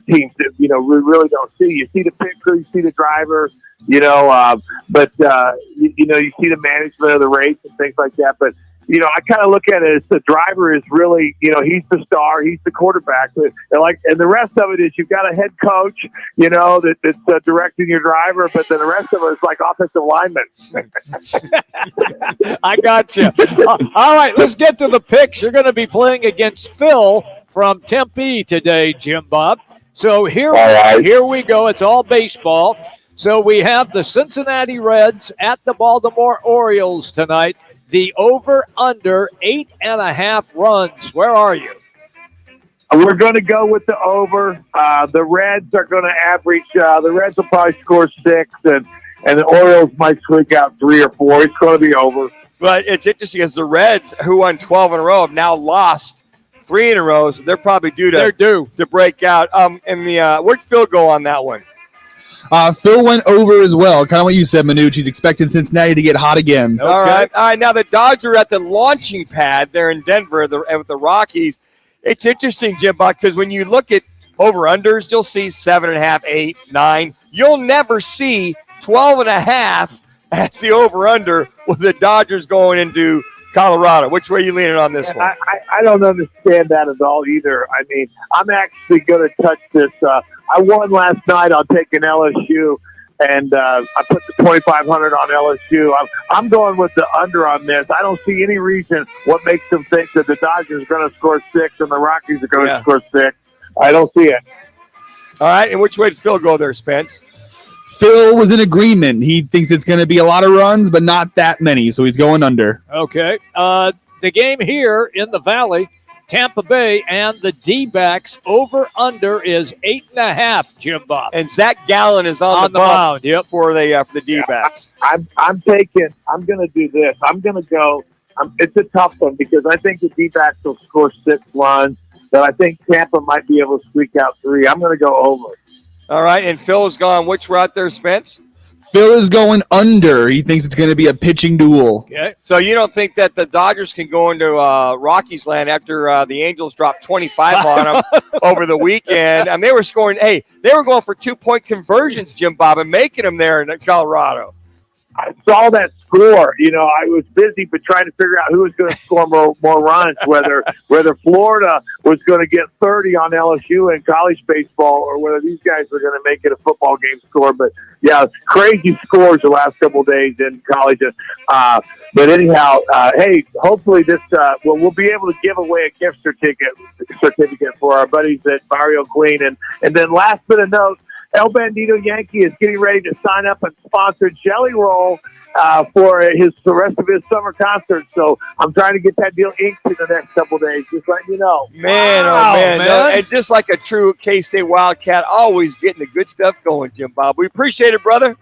teams that, we really don't see. You see the pit crew, you see the driver, but you see the management of the race and things like that. But I kind of look at it as the driver is really, he's the star, he's the quarterback, and the rest of it is you've got a head coach, that's directing your driver, but then the rest of it is like offensive linemen. I got you. All right, let's get to the picks. You're going to be playing against Phil from Tempe today, Jim Bob. So here we go. It's all baseball. So we have the Cincinnati Reds at the Baltimore Orioles tonight. The over-under 8.5 runs. Where are you? We're going to go with the over. The Reds are going to average. The Reds will probably score 6, and the Orioles might squeak out 3 or 4. It's going to be over. But it's interesting because the Reds, who won 12 in a row, have now lost 3 in a row, so they're probably due to break out. Where'd Phil go on that one? Phil went over as well. Kind of what you said, Manuch. He's expecting Cincinnati to get hot again. Okay. All right. Now the Dodgers are at the launching pad there in Denver with the Rockies. It's interesting, Jim Buck, because when you look at over-unders, you'll see 7.5, 8, 9. You'll never see 12.5 as the over-under with the Dodgers going into Colorado. Which way are you leaning on this one? I don't understand that at all either. I mean, I'm actually going to touch this. I won last night on taking LSU, and I put the 2,500 on LSU. I'm going with the under on this. I don't see any reason what makes them think that the Dodgers are going to score 6 and the Rockies are going to score 6. I don't see it. All right, and which way did Phil go there, Spence? Phil was in agreement. He thinks it's going to be a lot of runs, but not that many, so he's going under. Okay. The game here in the Valley, Tampa Bay and the D-backs over-under is 8.5, Jim Bob. And Zach Gallen is on the mound for the D-backs. I'm going to do this. I'm going to go. It's a tough one because I think the D-backs will score 6 runs, but I think Tampa might be able to squeak out 3. I'm going to go over. All right, and Phil is gone. Which route there, Spence? Phil is going under. He thinks it's going to be a pitching duel. Okay. So you don't think that the Dodgers can go into Rockies land after the Angels dropped 25 on them over the weekend? And they were scoring. Hey, they were going for 2-point conversions, Jim Bob, and making them there in Colorado. I saw that score. I was busy but trying to figure out who was going to score more runs, whether Florida was going to get 30 on LSU in college baseball or whether these guys were going to make it a football game score. But, yeah, crazy scores the last couple of days in college. But anyhow, hey, hopefully this we'll be able to give away a gift certificate for our buddies at Mario Queen. And then last bit of note, El Bandito Yankee is getting ready to sign up and sponsor Jelly Roll for the rest of his summer concert. So I'm trying to get that deal inked in the next couple of days. Just letting you know. Man, Wow, oh man. man. No, and just like a true K-State Wildcat, always getting the good stuff going, Jim Bob. We appreciate it, brother.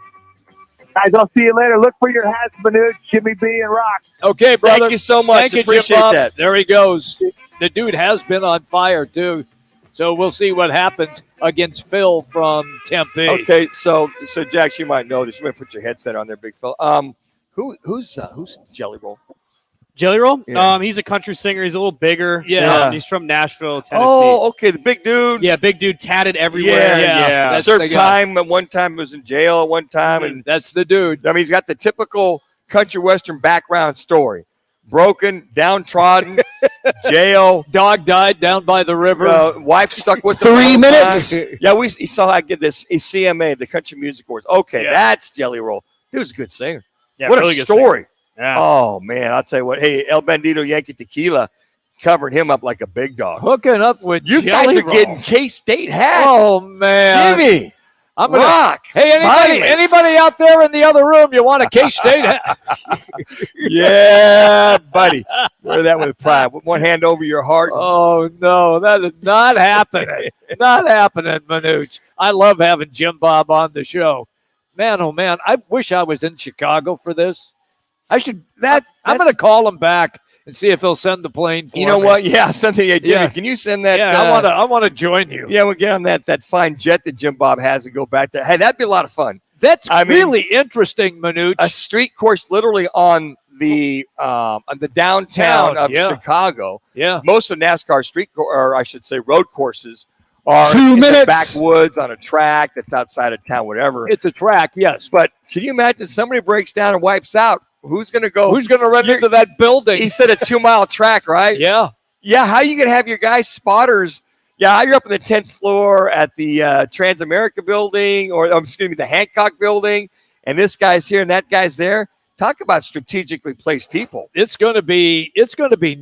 Guys, I'll see you later. Look for your hats, Manuch, Jimmy B, and Rock. Okay, brother. Thank you so much. Thank you, Appreciate Jim Bob. that. There he goes. The dude has been on fire, too. So we'll see what happens against Phil from Tempe. Okay, so Jax, you might know this. You might put your headset on there, big Phil. Who's Jelly Roll? Jelly Roll? Yeah. He's a country singer. He's a little bigger. Yeah. He's from Nashville, Tennessee. Oh, okay, the big dude. Yeah, big dude, tatted everywhere. Yeah. That's Served the guy. time at one time, was in jail at one time, and That's the dude. I mean, he's got the typical country western background story: broken, downtrodden, jail. Dog died down by the river. Wife stuck with 3 him. minutes. Yeah, he saw I get this CMA, the Country Music Awards. Okay, Yeah. that's Jelly Roll. Dude's a good singer. Yeah, What really a good story. singer. Yeah. Oh, man, I'll tell you what. Hey, El Bandito Yankee Tequila covered him up like a big dog. Hooking up with You Jelly guys are Roll. getting K-State hats. Oh, man. Jimmy. I'm gonna, Rock. Hey, Finally. anybody out there in the other room, you want a K-State hat? Yeah, buddy. Wear that with pride. With one hand over your heart. Oh, no, that is not happening. Not happening, Manuch. I love having Jim Bob on the show. Man, oh, man, I wish I was in Chicago for this. I'm going to call him back and see if he'll send the plane for me. You know what? Yeah, something. Yeah, Jimmy, Yeah. can you send that? Yeah, I want to join you. Yeah, we'll get on that fine jet that Jim Bob has and go back there. Hey, that'd be a lot of fun. That's I mean, really interesting, Manuch. A street course literally on the downtown of Chicago. Yeah. Most of NASCAR or I should say road courses are 2 in minutes. the backwoods on a track that's outside of town, whatever. It's a track, yes. But can you imagine somebody breaks down and wipes out? Who's going to go? Who's going to run into that building? He said a 2-mile track, right? Yeah. Yeah, how you going to have your guys spotters? Yeah, you're up in the 10th floor at the Transamerica building, or excuse me, the Hancock building, and this guy's here and that guy's there. Talk about strategically placed people. It's going to be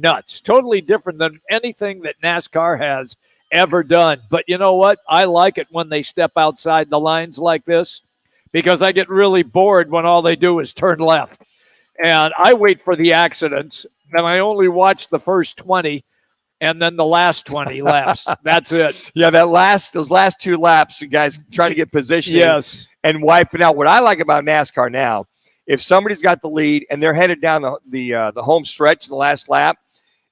nuts. Totally different than anything that NASCAR has ever done. But you know what? I like it when they step outside the lines like this, because I get really bored when all they do is turn left. And I wait for the accidents, and I only watch the first 20 and then the last 20 laps. That's it. Yeah, those last 2 laps, you guys trying to get positioning Yes. and wiping out. What I like about NASCAR now, if somebody's got the lead and they're headed down the home stretch in the last lap,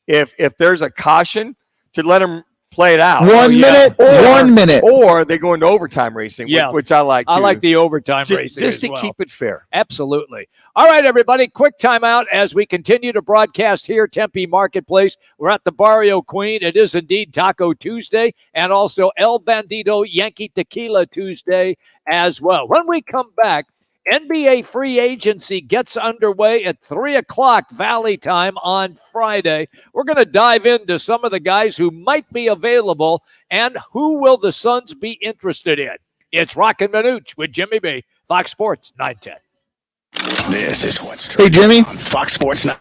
if there's a caution, to let them play it out. 1 minute, 1 minute. Or they go into overtime racing, Yeah. which I like too. I like the overtime just, racing just as to well. keep it fair. Absolutely. All right, everybody, quick timeout as we continue to broadcast here, Tempe Marketplace. We're at the Barrio Queen. It is indeed Taco Tuesday and also El Bandito Yankee Tequila Tuesday as well. When we come back, NBA free agency gets underway at 3 o'clock Valley time on Friday. We're going to dive into some of the guys who might be available and who will the Suns be interested in. It's Roc and Manuch with Jimmy B, Fox Sports 910. This is what's Hey, Jimmy. on Fox Sports 9.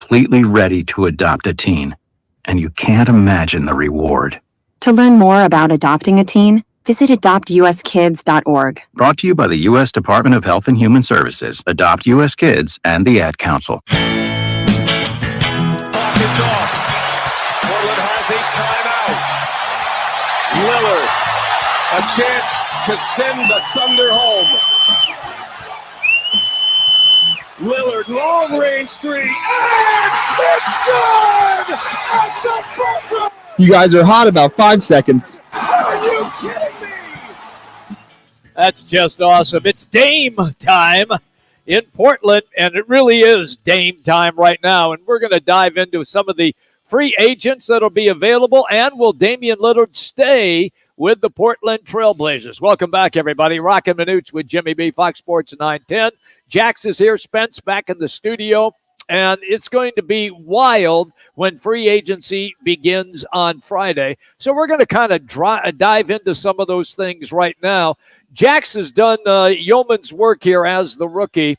completely ready to adopt a teen, and you can't imagine the reward. To learn more about adopting a teen, visit adoptuskids.org. Brought to you by the U.S. Department of Health and Human Services, Adopt U.S. Kids, and the Ad Council. Puck is off. Portland has a timeout. Lillard, a chance to send the Thunder home. Lillard, long-range three, and it's good! At the buzzer! You guys are hot about 5 seconds. Are you kidding me? That's just awesome. It's Dame time in Portland, and it really is Dame time right now. And we're going to dive into some of the free agents that'll be available, and will Damian Lillard stay with the Portland Trailblazers? Welcome back, everybody. Roc and Manuch with Jimmy B, Fox Sports 910. Jax is here, Spence back in the studio, and it's going to be wild when free agency begins on Friday. So we're going to kind of dive into some of those things right now. Jax has done yeoman's work here as the rookie,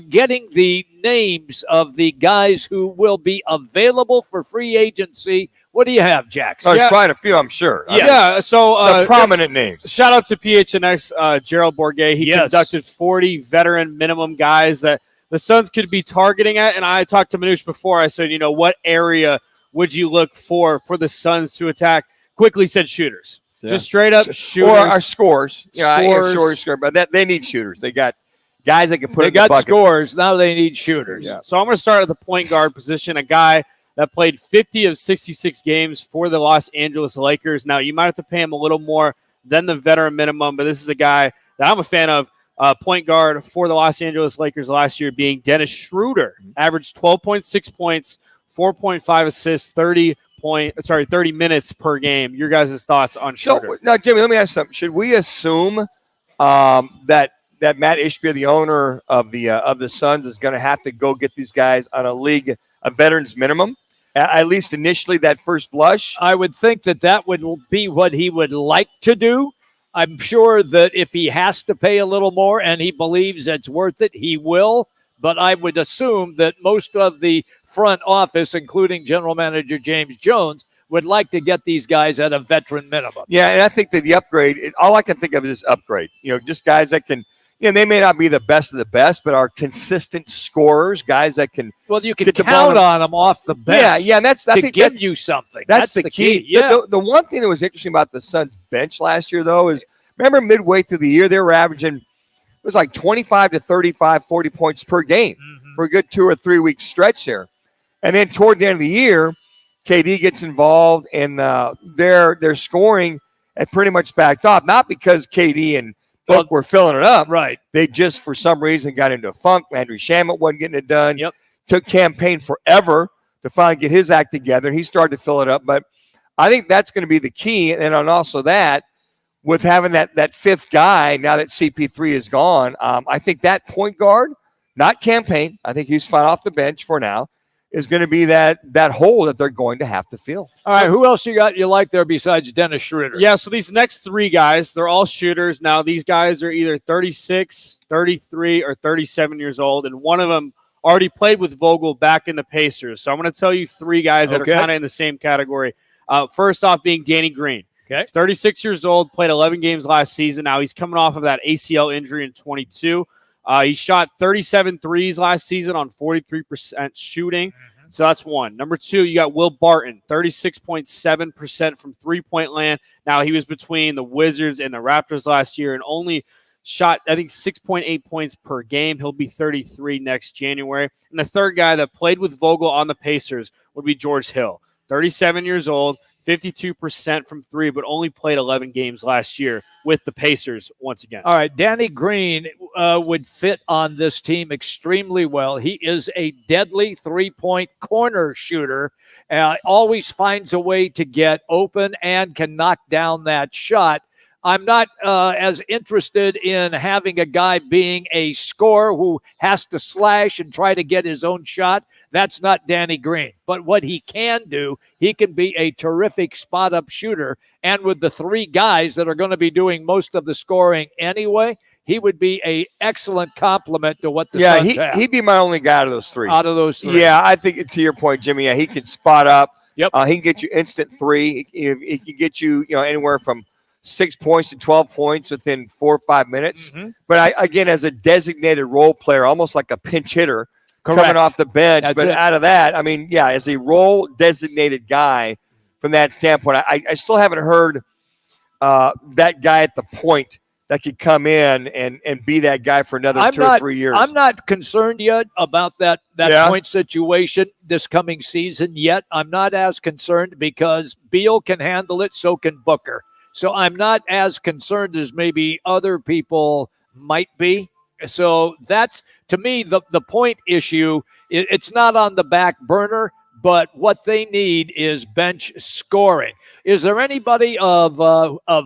getting the names of the guys who will be available for free agency. What do you have, Jax? There's quite a few, I'm sure. So the prominent names. Shout out to PHNX, Gerald Bourget. He conducted 40 veteran minimum guys that the Suns could be targeting at. And I talked to Manuch before. I said, what area would you look for the Suns to attack? Quickly said shooters. Yeah. Just straight up shooters. Or our scores. Scores. But they need shooters. They got guys that can put They in the got bucket. scores. Now they need shooters. Yeah. So I'm going to start at the point guard position, a guy that played 50 of 66 games for the Los Angeles Lakers. Now, you might have to pay him a little more than the veteran minimum, but this is a guy that I'm a fan of. Point guard for the Los Angeles Lakers last year being Dennis Schroeder. Averaged 12.6 points, 4.5 assists, 30 minutes per game. Your guys' thoughts on Schroeder? So, now, Jimmy, let me ask you something. Should we assume that Matt Ishbia, the owner of the Suns, is going to have to go get these guys on a veterans minimum? At least initially, that first blush? I would think that would be what he would like to do. I'm sure that if he has to pay a little more and he believes it's worth it, he will. But I would assume that most of the front office, including general manager James Jones, would like to get these guys at a veteran minimum. Yeah, and I think that the upgrade, all I can think of is upgrade. Just guys that can, they may not be the best of the best, but are consistent scorers, guys that can. Well, you can count on them off the bench. Yeah, and I think give you something. That's the key. Yeah. The one thing that was interesting about the Suns bench last year, though, is remember midway through the year, they were averaging, it was like 25 to 35, 40 points per game for a good 2 or 3 week stretch there. And then toward the end of the year, KD gets involved, and their scoring had pretty much backed off. Not because KD and Book were filling it up. Right. They just, for some reason, got into a funk. Landry Shamet wasn't getting it done. Yep. Took campaign forever to finally get his act together, and he started to fill it up. But I think that's going to be the key. And on also that, with having that fifth guy, now that CP3 is gone, I think that point guard, not campaign, I think he's fine off the bench for now, is going to be that hole that they're going to have to fill. All right, who else you like there besides Dennis Schroeder? Yeah, so these next three guys, they're all shooters. Now, these guys are either 36, 33, or 37 years old, and one of them already played with Vogel back in the Pacers. So I'm going to tell you three guys that are kind of in the same category. First off being Danny Green. Okay. He's 36 years old, played 11 games last season. Now he's coming off of that ACL injury in 22. He shot 37 threes last season on 43% shooting. So that's one. Number two, you got Will Barton, 36.7% from three-point land. Now, he was between the Wizards and the Raptors last year and only shot, I think, 6.8 points per game. He'll be 33 next January. And the third guy that played with Vogel on the Pacers would be George Hill, 37 years old, 52% from three, but only played 11 games last year with the Pacers once again. All right, Danny Green would fit on this team extremely well. He is a deadly three-point corner shooter, always finds a way to get open and can knock down that shot. I'm not as interested in having a guy being a scorer who has to slash and try to get his own shot. That's not Danny Green. But what he can do, he can be a terrific spot-up shooter. And with the three guys that are going to be doing most of the scoring anyway, he would be a excellent complement to what the Suns have. He'd be my only guy out of those three. Out of those three. Yeah, I think to your point, Jimmy, he can spot up. Yep. He can get you instant three. He can get you, anywhere from 6 points to 12 points within 4 or 5 minutes. Mm-hmm. But again, as a designated role player, almost like a pinch hitter Correct. coming off the bench. That's but it. out of that, as a role designated guy from that standpoint, I still haven't heard that guy at the point that could come in and be that guy for another 2 or 3 years. I'm not concerned yet about that point situation this coming season yet. I'm not as concerned because Beal can handle it, so can Booker. So I'm not as concerned as maybe other people might be. So that's, to me, the point issue. It's not on the back burner, but what they need is bench scoring. Is there anybody of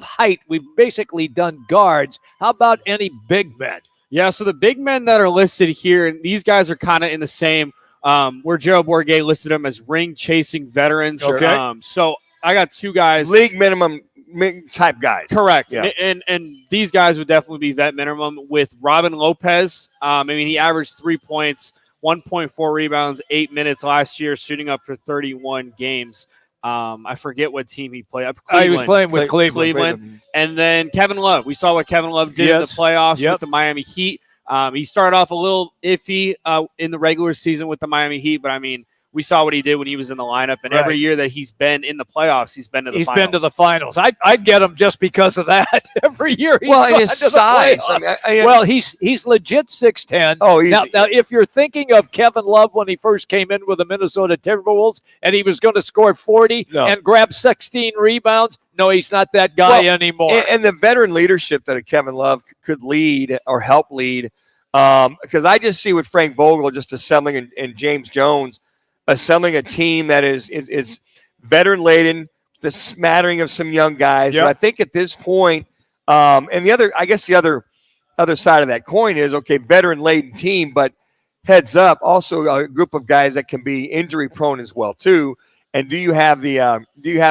height? We've basically done guards. How about any big men? Yeah, so the big men that are listed here, and these guys are kind of in the same, where Gerald Bourguet listed them as ring-chasing veterans. Okay. So I got two guys. League minimum type guys. Correct. Yeah. And these guys would definitely be vet minimum with Robin Lopez. He averaged 3 points, 1.4 rebounds, 8 minutes last year, shooting up for 31 games. I forget what team he played. He was playing with Cleveland. And then Kevin Love. We saw what Kevin Love did in the playoffs with the Miami Heat. He started off a little iffy in the regular season with the Miami Heat, but we saw what he did when he was in the lineup. And every year that he's been in the playoffs, he's been to the finals. He's been to the finals. I'd get him just because of that. Every year he's and his size. He's legit 6'10". Oh, easy. Now, if you're thinking of Kevin Love when he first came in with the Minnesota Timberwolves and he was going to score 40 and grab 16 rebounds, no, he's not that guy anymore. And the veteran leadership that a Kevin Love could lead or help lead, because I just see with Frank Vogel just assembling and James Jones assembling a team that is veteran laden, the smattering of some young guys. But I think at this point, and the other side of that coin is veteran laden team, but heads up, also a group of guys that can be injury prone as well too. And do you have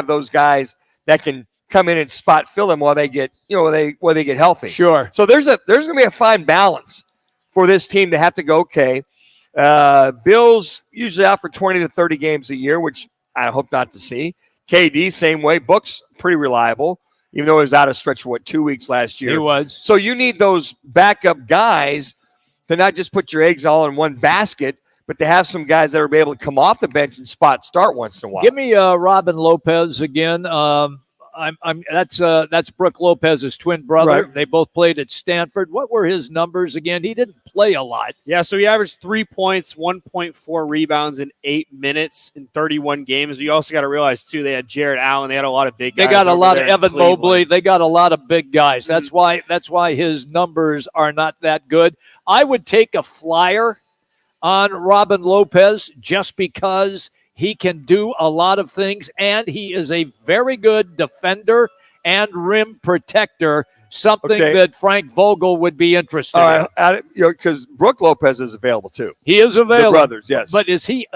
those guys that can come in and spot fill them while they get while they get healthy? Sure. So there's going to be a fine balance for this team to have to go, Bill's usually out for 20 to 30 games a year, which I hope not to see. KD, same way. Book's pretty reliable, even though he was out of stretch for 2 weeks last year. He was. So you need those backup guys to not just put your eggs all in one basket, but to have some guys that are able to come off the bench and start once in a while. Give me Robin Lopez again. That's Brooke Lopez's twin brother. Right. They both played at Stanford. What were his numbers again? He didn't play a lot. Yeah, so he averaged 3 points, 1.4 rebounds in 8 minutes in 31 games. You also got to realize too, they had Jared Allen. They had a lot of big guys. They got a lot of Evan Cleveland. Mobley. They got a lot of big guys. That's why his numbers are not that good. I would take a flyer on Robin Lopez just because he can do a lot of things, and he is a very good defender and rim protector, something that Frank Vogel would be interested in. Because Brooke Lopez is available too. He is available. The brothers, yes. But is he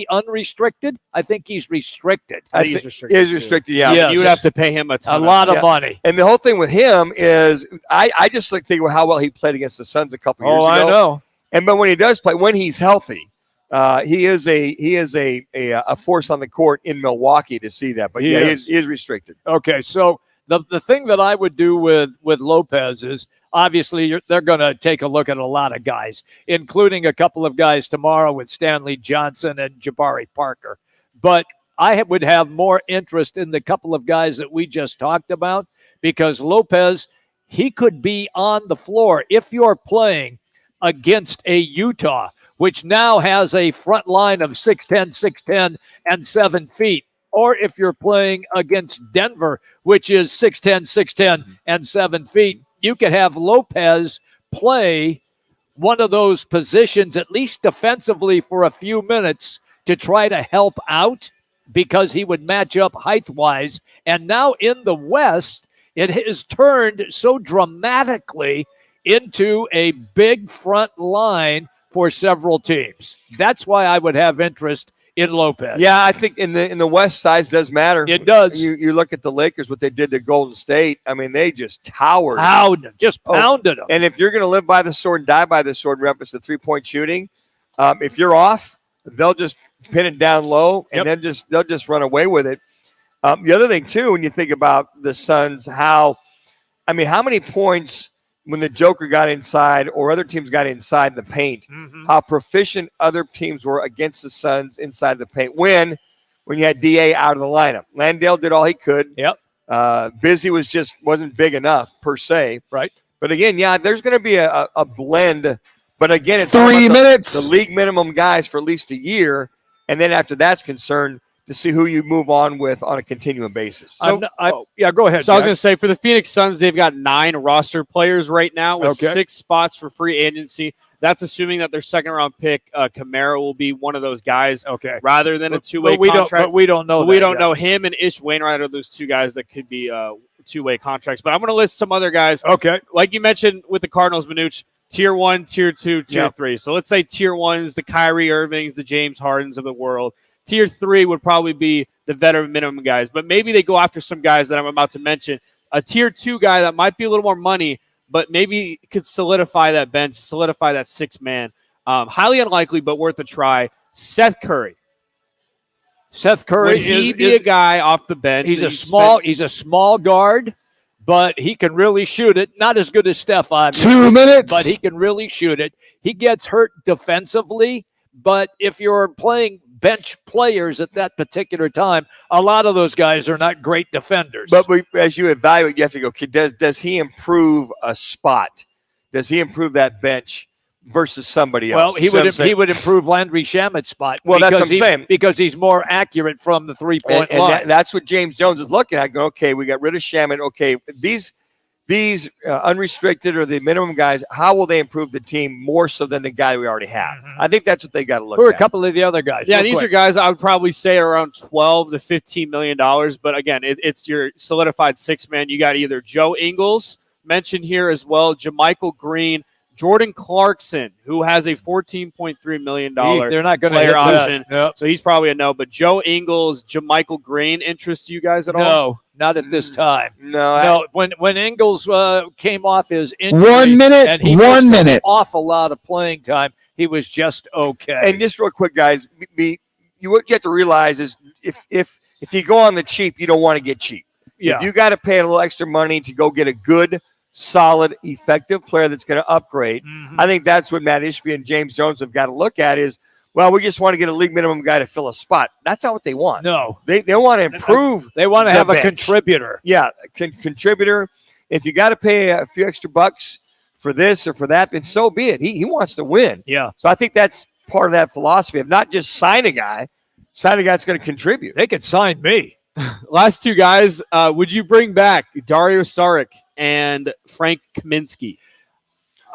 unrestricted? I think he's restricted. He's restricted. He is restricted, yeah. Yes. You would have to pay him a lot of money. And the whole thing with him is I just think of how well he played against the Suns a couple years ago. I know. But when he does play, when he's healthy, he is a force on the court in Milwaukee to see that. But he is restricted. Okay, so the thing that I would do with Lopez is obviously they're going to take a look at a lot of guys, including a couple of guys tomorrow with Stanley Johnson and Jabari Parker. But I would have more interest in the couple of guys that we just talked about because Lopez, he could be on the floor if you're playing against a Utah, which now has a front line of 6'10", and 7 feet. Or if you're playing against Denver, which is 6'10", and 7 feet, you could have Lopez play one of those positions, at least defensively, for a few minutes to try to help out because he would match up height-wise. And now in the West, it has turned so dramatically into a big front line for several teams. That's why I would have interest in Lopez. Yeah, I think in the West, size does matter. It does. You look at the Lakers, what they did to Golden State. I mean, they just towered. Pounded them. And if you're going to live by the sword and die by the sword, reference to three-point shooting, if you're off, they'll just pin it down low, and then they'll just run away with it. The other thing, too, when you think about the Suns, how many points when the Joker got inside or other teams got inside the paint, how proficient other teams were against the Suns inside the paint when you had DA out of the lineup. Landale did all he could. Busy wasn't big enough per se. Right. But again, there's going to be a blend. But again, it's 3 minutes. The league minimum guys for at least a year. And then after that's concerned, to see who you move on with on a continuum basis. So, go ahead. So I was going to say, for the Phoenix Suns, they've got 9 roster players right now with 6 spots for free agency. That's assuming that their second-round pick, Kamara, will be one of those guys rather than a two-way contract. But we don't know that We don't yet. know. Him and Ish Wainwright are those 2 guys that could be two-way contracts. But I'm going to list some other guys. Okay. Like you mentioned with the Cardinals, Manuch, Tier 1, Tier 2, Tier 3. So let's say Tier 1 is the Kyrie Irvings, the James Hardens of the world. Tier 3 would probably be the veteran minimum guys, but maybe they go after some guys that I'm about to mention. A Tier 2 guy that might be a little more money, but maybe could solidify that bench, solidify that 6-man. Highly unlikely, but worth a try. Seth Curry. Would he be a guy off the bench? He's a small guard, but he can really shoot it. Not as good as Steph, obviously. 2 minutes. But he can really shoot it. He gets hurt defensively, but if you're playing bench players at that particular time, a lot of those guys are not great defenders. But as you evaluate, you have to go, does he improve a spot? Does he improve that bench versus somebody else? Well, he would improve Landry Shamit's spot. Well, that's what I'm saying. Because he's more accurate from the three-point line. That's what James Jones is looking at. Go, okay, we got rid of Shamit. Okay, these unrestricted or the minimum guys, how will they improve the team more so than the guy we already have? I think that's what they got to look at. Who are a couple of the other guys? Yeah, these are guys I would probably say are around $12 to $15 million. But again, it's your solidified 6-man. You got either Joe Ingles mentioned here as well, JaMychal Green, Jordan Clarkson, who has a $14.3 million They're not going to player hit option. Nope. So he's probably a no. But Joe Ingles, JaMychal Green interest you guys at all? No, not at this time. No. When Ingles came off his injury, 1 minute, and he 1 missed minute. an awful lot of playing time, he was just okay. And just real quick, guys, what you have to realize is if you go on the cheap, you don't want to get cheap. Yeah. If you got to pay a little extra money to go get a good, solid, effective player that's going to upgrade, I think that's what Matt Ishby and James Jones have got to look at is, well, we just want to get a league minimum guy to fill a spot. That's not what they want. No. They want to improve. They want to have bench. a contributor. Yeah, contributor. If you got to pay a few extra bucks for this or for that, then so be it. He wants to win. Yeah. So I think that's part of that philosophy of not just sign a guy that's going to contribute. They could sign me. Last 2 guys, would you bring back Dario Saric and Frank Kaminsky?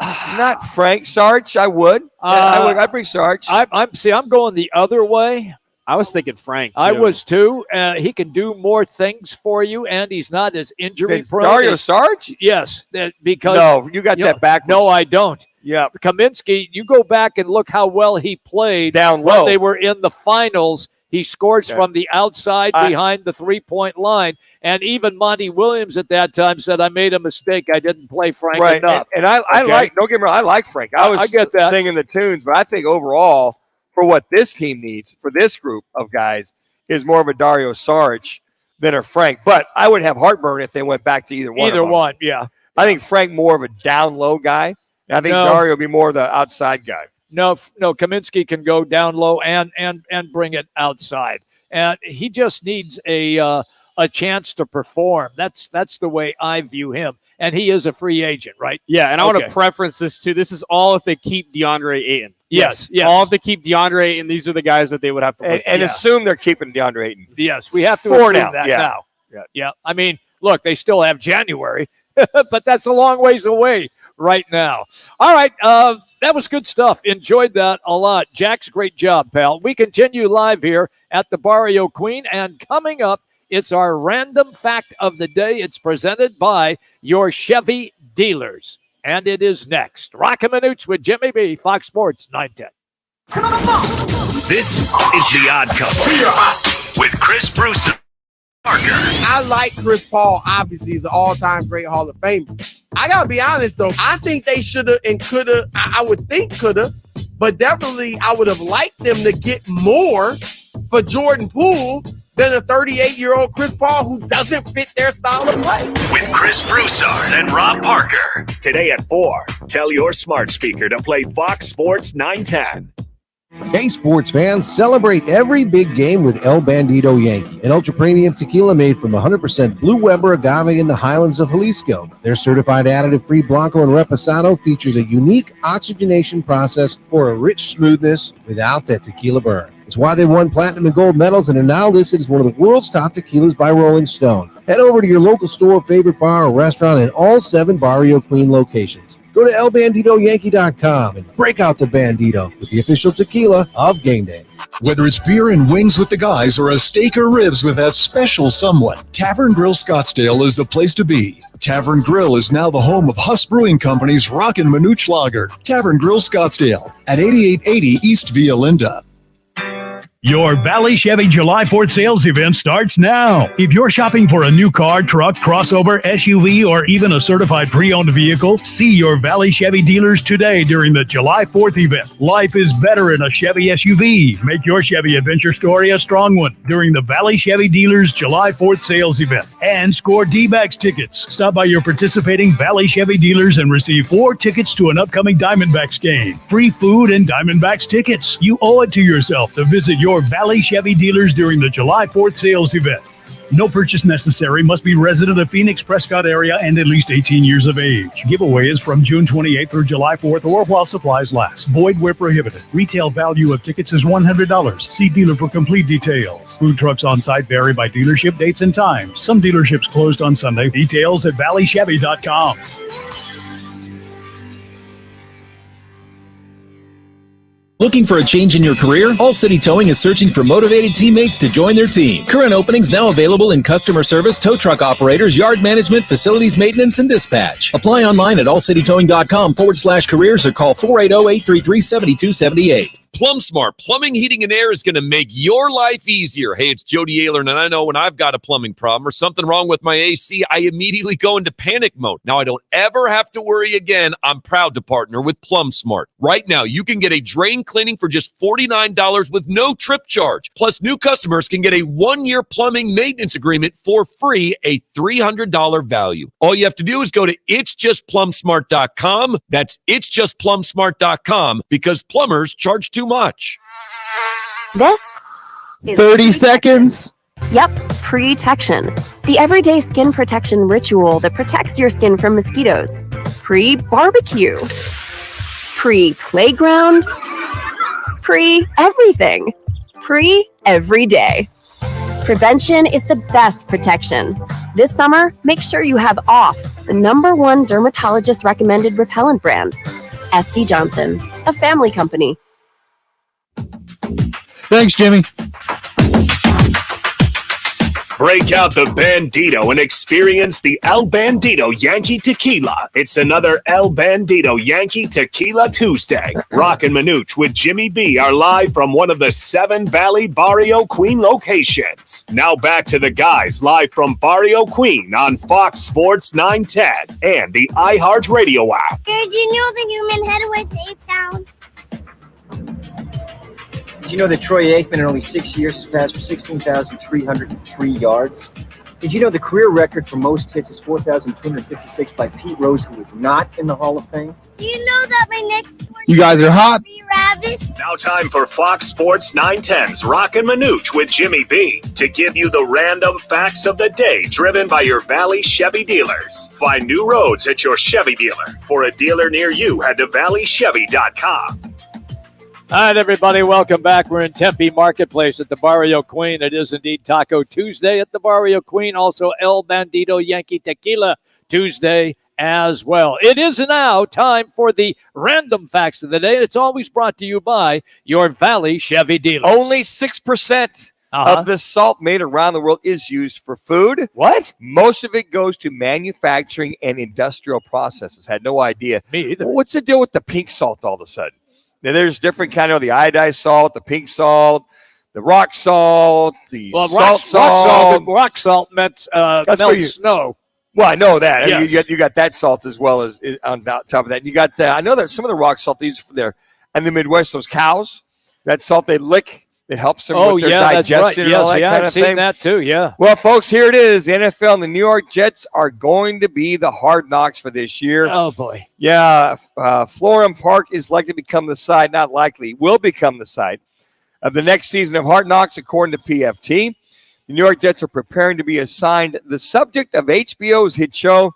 Not Frank Sarge. I would. I'd bring Sarge. I'm going the other way. I was thinking Frank. I was too. He can do more things for you, and he's not as injury prone. Dario Sarge? Yes, because no, you got that backwards. No, I don't. Yeah, Kaminsky. You go back and look how well he played down when low. they were in the finals. He scores from the outside behind the 3-point line. And even Monty Williams at that time said, I made a mistake. I didn't play Frank enough. And I like, don't get me wrong, I like Frank. I get that. Singing the tunes, but I think overall, for what this team needs, for this group of guys, is more of a Dario Saric than a Frank. But I would have heartburn if they went back to either one. Either one, yeah. I think Frank more of a down low guy. And I think Dario would be more of the outside guy. No, Kaminsky can go down low and bring it outside. And he just needs a chance to perform. That's the way I view him. And he is a free agent, right? Yeah, and I want to preference this too. This is all if they keep DeAndre Ayton. Yes. All if they keep DeAndre Ayton, these are the guys that they would have to look and assume they're keeping DeAndre Ayton. Yes, we have to For assume now. that now. Yeah. I mean, look, they still have January, but that's a long ways away right now. All right, that was good stuff. Enjoyed that a lot. Jack's great job, pal. We continue live here at the Barrio Queen, and coming up, it's our random fact of the day. It's presented by your Chevy dealers, and it is next. Roc and Manuch with Jimmy B, Fox Sports 910. This is The Odd Couple with Chris Bruce and Parker. I like Chris Paul. Obviously, he's an all-time great Hall of Famer. I got to be honest, though. I think they should have and could have. I would think could have. But definitely, I would have liked them to get more for Jordan Poole than a 38-year-old Chris Paul who doesn't fit their style of play. With Chris Broussard and Rob Parker. Today at 4, tell your smart speaker to play Fox Sports 910. Hey, sports fans, celebrate every big game with El Bandito Yankee, an ultra-premium tequila made from 100% Blue Weber agave in the highlands of Jalisco. Their certified additive-free Blanco and Reposado features a unique oxygenation process for a rich smoothness without that tequila burn. It's why they won platinum and gold medals and are now listed as one of the world's top tequilas by Rolling Stone. Head over to your local store, favorite bar, or restaurant in all 7 Barrio Queen locations. Go to elbanditoyankee.com and break out the Bandito with the official tequila of game day. Whether it's beer and wings with the guys or a steak or ribs with that special someone, Tavern Grill Scottsdale is the place to be. Tavern Grill is now the home of Huss Brewing Company's Roc and Manuch Lager. Tavern Grill Scottsdale at 8880 East Via Linda. Your Valley Chevy July 4th sales event starts now. If you're shopping for a new car, truck, crossover, SUV, or even a certified pre-owned vehicle, see your Valley Chevy dealers today during the July 4th event. Life is better in a Chevy SUV. Make your Chevy adventure story a strong one during the Valley Chevy dealers July 4th sales event. And score D-Backs tickets. Stop by your participating Valley Chevy dealers and receive 4 tickets to an upcoming Diamondbacks game. Free food and Diamondbacks tickets. You owe it to yourself to visit your Valley Chevy dealers during the July 4th sales event. No purchase necessary. Must be resident of Phoenix, Prescott area and at least 18 years of age. Giveaway is from June 28th through July 4th or while supplies last. Void where prohibited. Retail value of tickets is $100. See dealer for complete details. Food trucks on site vary by dealership dates and times. Some dealerships closed on Sunday. Details at valleychevy.com. Looking for a change in your career? All City Towing is searching for motivated teammates to join their team. Current openings now available in customer service, tow truck operators, yard management, facilities maintenance, and dispatch. Apply online at allcitytowing.com/careers or call 480-833-7278. Plum Smart Plumbing, Heating, and Air is going to make your life easier. Hey, it's Jody Aylor, and I know when I've got a plumbing problem or something wrong with my AC, I immediately go into panic mode. Now, I don't ever have to worry again. I'm proud to partner with Plum Smart. Right now, you can get a drain cleaning for just $49 with no trip charge. Plus, new customers can get a 1-year plumbing maintenance agreement for free, a $300 value. All you have to do is go to itsjustplumsmart.com. That's itsjustplumsmart.com because plumbers charge too much. This is 30 seconds. Yep, Pre-Tection. The everyday skin protection ritual that protects your skin from mosquitoes. Pre-barbecue. Pre-playground. Pre-everything. Pre-every day. Prevention is the best protection. This summer, make sure you have OFF, the #1 dermatologist recommended repellent brand. SC Johnson, a family company. Thanks, Jimmy. Break out the Bandito and experience the El Bandito Yankee Tequila. It's another El Bandito Yankee Tequila Tuesday. Roc and Manuch with Jimmy B are live from one of the 7 Valley Barrio Queen locations. Now back to the guys live from Barrio Queen on Fox Sports 910 and the iHeart Radio app. Did you know the human head weighs 8 pounds? Did you know that Troy Aikman in only 6 years has passed for 16,303 yards? Did you know the career record for most hits is 4,256 by Pete Rose, who is not in the Hall of Fame? Do you know that my next You guys are hot. rabbit? Now time for Fox Sports 910's Roc and Manuch with Jimmy B to give you the random facts of the day driven by your Valley Chevy dealers. Find new roads at your Chevy dealer. For a dealer near you, head to valleychevy.com. All right, everybody, welcome back. We're in Tempe Marketplace at the Barrio Queen. It is indeed Taco Tuesday at the Barrio Queen. Also, El Bandito Yankee Tequila Tuesday as well. It is now time for the random facts of the day. It's always brought to you by your Valley Chevy dealers. Only 6% of the salt made around the world is used for food. What? Most of it goes to manufacturing and industrial processes. Had no idea. Me either. Well, what's the deal with the pink salt all of a sudden? Now, there's different kind of the iodized salt, the pink salt, the rock salt, the salt. Rock salt melts snow. Well, I know that. Yes. I mean, you got that salt as well as on top of that. You got the, I know that some of the rock salt these for there and the Midwest, those cows, that salt they lick, it helps them with their digestion and all that kind of thing. I've seen that too, yeah. Well, folks, here it is. The NFL and the New York Jets are going to be the hard knocks for this year. Oh, boy. Yeah, Florham Park is likely to become the site, not likely, will become the site of the next season of Hard Knocks, according to PFT. The New York Jets are preparing to be assigned the subject of HBO's hit show.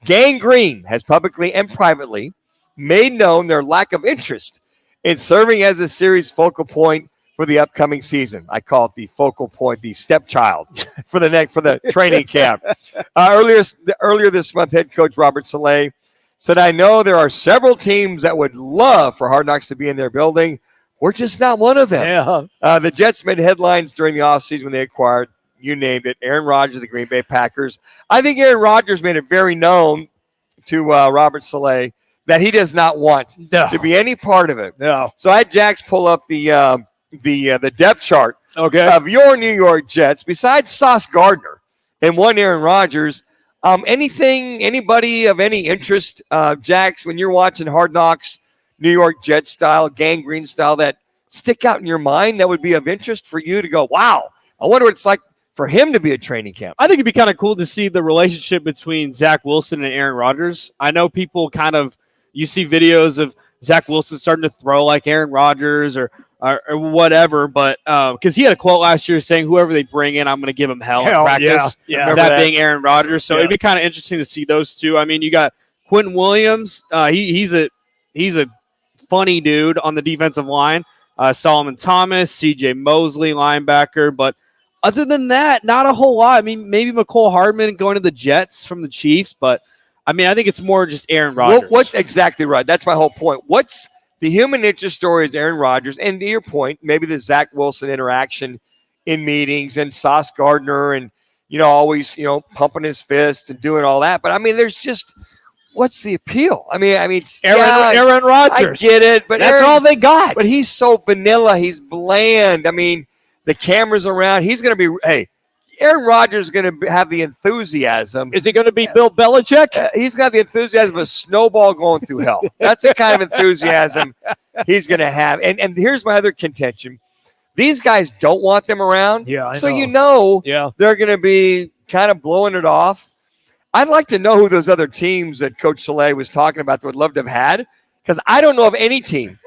Gang Green has publicly and privately made known their lack of interest in serving as a series focal point for the upcoming season. I call it the focal point, the stepchild for the training camp. Earlier this month, head coach Robert Saleh said, "I know there are several teams that would love for Hard Knocks to be in their building. We're just not one of them." Yeah. The Jets made headlines during the offseason when they acquired, you named it, Aaron Rodgers of the Green Bay Packers. I think Aaron Rodgers made it very known to Robert Saleh that he does not want to be any part of it. No. So I had Jax pull up the depth chart of your New York Jets. Besides Sauce Gardner and one Aaron Rodgers, anybody of any interest, Jax, when you're watching Hard Knocks, New York Jets style, Gang Green style, that stick out in your mind that would be of interest for you to go, wow, I wonder what it's like for him to be at training camp? I think it'd be kind of cool to see the relationship between Zach Wilson and Aaron Rodgers. I know people you see videos of Zach Wilson starting to throw like Aaron Rodgers or whatever, but because he had a quote last year saying whoever they bring in, I'm going to give him hell in practice. Yeah. That being Aaron Rodgers. So it'd be kind of interesting to see those two. I mean, you got Quentin Williams. He's a funny dude on the defensive line. Solomon Thomas, C.J. Mosley, linebacker. But other than that, not a whole lot. I mean, maybe McCole Hardman going to the Jets from the Chiefs, but I mean, I think it's more just Aaron Rodgers. What's exactly right? That's my whole point. What's the human interest story is Aaron Rodgers, and to your point, maybe the Zach Wilson interaction in meetings and Sauce Gardner and, always, pumping his fists and doing all that. But I mean, there's just, what's the appeal? I mean, Aaron Rodgers. I get it, but that's all they got. But he's so vanilla. He's bland. I mean, the camera's around. He's going to be, Aaron Rodgers is going to have the enthusiasm. Is he going to be Bill Belichick? He's got the enthusiasm of a snowball going through hell. That's the kind of enthusiasm he's going to have. And here's my other contention. These guys don't want them around. Yeah, I know. They're going to be kind of blowing it off. I'd like to know who those other teams that Coach Saleh was talking about that would love to have had, because I don't know of any team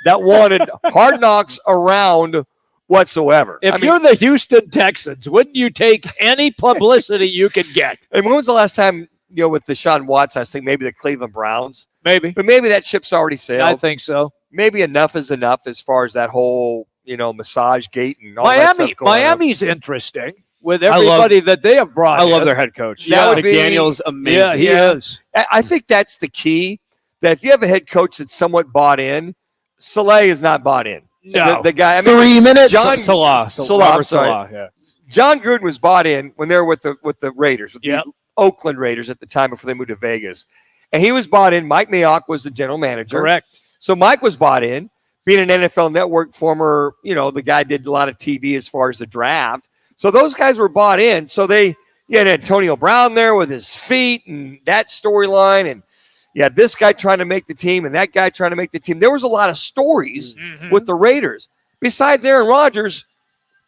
that wanted Hard Knocks around whatsoever. If you're the Houston Texans, wouldn't you take any publicity you could get? And when was the last time, with Deshaun Watson, I was thinking maybe the Cleveland Browns? Maybe. But maybe that ship's already sailed. I think so. Maybe enough is enough as far as that whole, massage gate and all that stuff going Miami's interesting with everybody that they have brought in. I love their head coach. Yeah, McDaniel's amazing. Yeah, he is. I think that's the key, that if you have a head coach that's somewhat bought in, Saleh is not bought in. No. The guy, 3 minutes. Salah. Yeah. John Gruden was bought in when they were with the Raiders, the Oakland Raiders at the time before they moved to Vegas. And he was bought in. Mike Mayock was the general manager. Correct. So Mike was bought in, being an NFL Network former, the guy did a lot of TV as far as the draft. So those guys were bought in. So you had Antonio Brown there with his feet and that storyline, and this guy trying to make the team and that guy trying to make the team. There was a lot of stories with the Raiders. Besides Aaron Rodgers,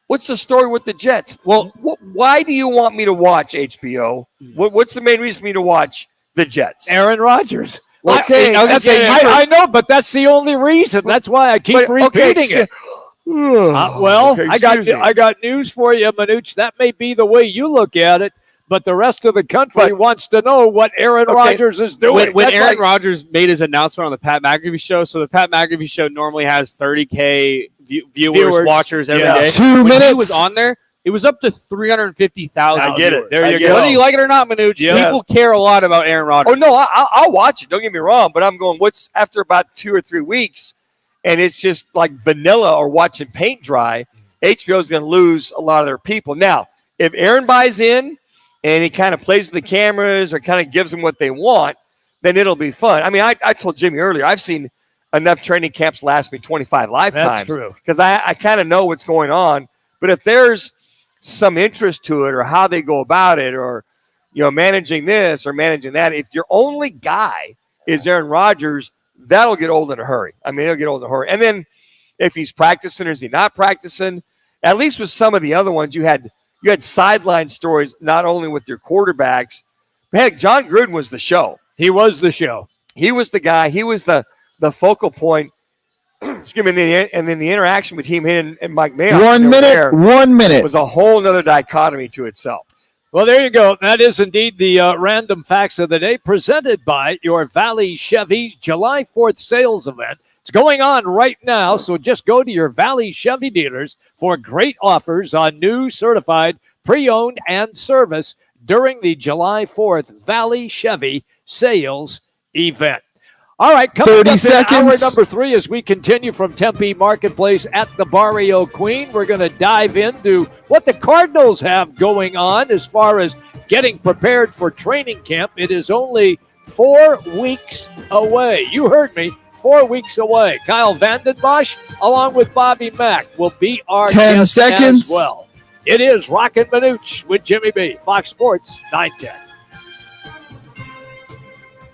what's the story with the Jets? Well, why do you want me to watch HBO? What's the main reason for me to watch the Jets? Aaron Rodgers. Okay. I know, but that's the only reason. That's why I keep repeating it. I got news for you, Manuch. That may be the way you look at it, but the rest of the country wants to know what Aaron Rodgers is doing. When Aaron Rodgers made his announcement on the Pat McAfee show, so the Pat McAfee show normally has 30K viewers, watchers every day. 2 minutes. When he was on there, it was up to 350,000. I get it. There you go. Whether you like it or not, Manuch, people care a lot about Aaron Rodgers. Oh, no, I'll watch it. Don't get me wrong, but I'm going, what's after about 2 or 3 weeks, and it's just like vanilla or watching paint dry, HBO is going to lose a lot of their people. Now, if Aaron buys in and he kind of plays the cameras or kind of gives them what they want, then it'll be fun. I mean, I told Jimmy earlier, I've seen enough training camps last me 25 lifetimes. That's true. Because I kind of know what's going on. But if there's some interest to it or how they go about it or, managing this or managing that, if your only guy is Aaron Rodgers, that'll get old in a hurry. I mean, it'll get old in a hurry. And then if he's practicing or is he not practicing, at least with some of the other ones, you had sideline stories, not only with your quarterbacks, but heck, John Gruden was the show. He was the show. He was the guy. He was the focal point. Excuse me, and then the interaction between him and Mike Mayock. 1 minute. Was a whole nother dichotomy to itself. Well, there you go. That is indeed the random facts of the day presented by your Valley Chevy July 4th sales event. It's going on right now, so just go to your Valley Chevy dealers for great offers on new, certified, pre-owned, and service during the July 4th Valley Chevy sales event. All right, coming 30 up seconds. in hour number 3 as we continue from Tempe Marketplace at the Barrio Queen, we're going to dive into what the Cardinals have going on as far as getting prepared for training camp. It is only 4 weeks away. You heard me. 4 weeks away. Kyle Vandenbosch, along with Bobby Mack, will be our 10 guest seconds. as well. It is Roc and Manuch with Jimmy B. Fox Sports 910.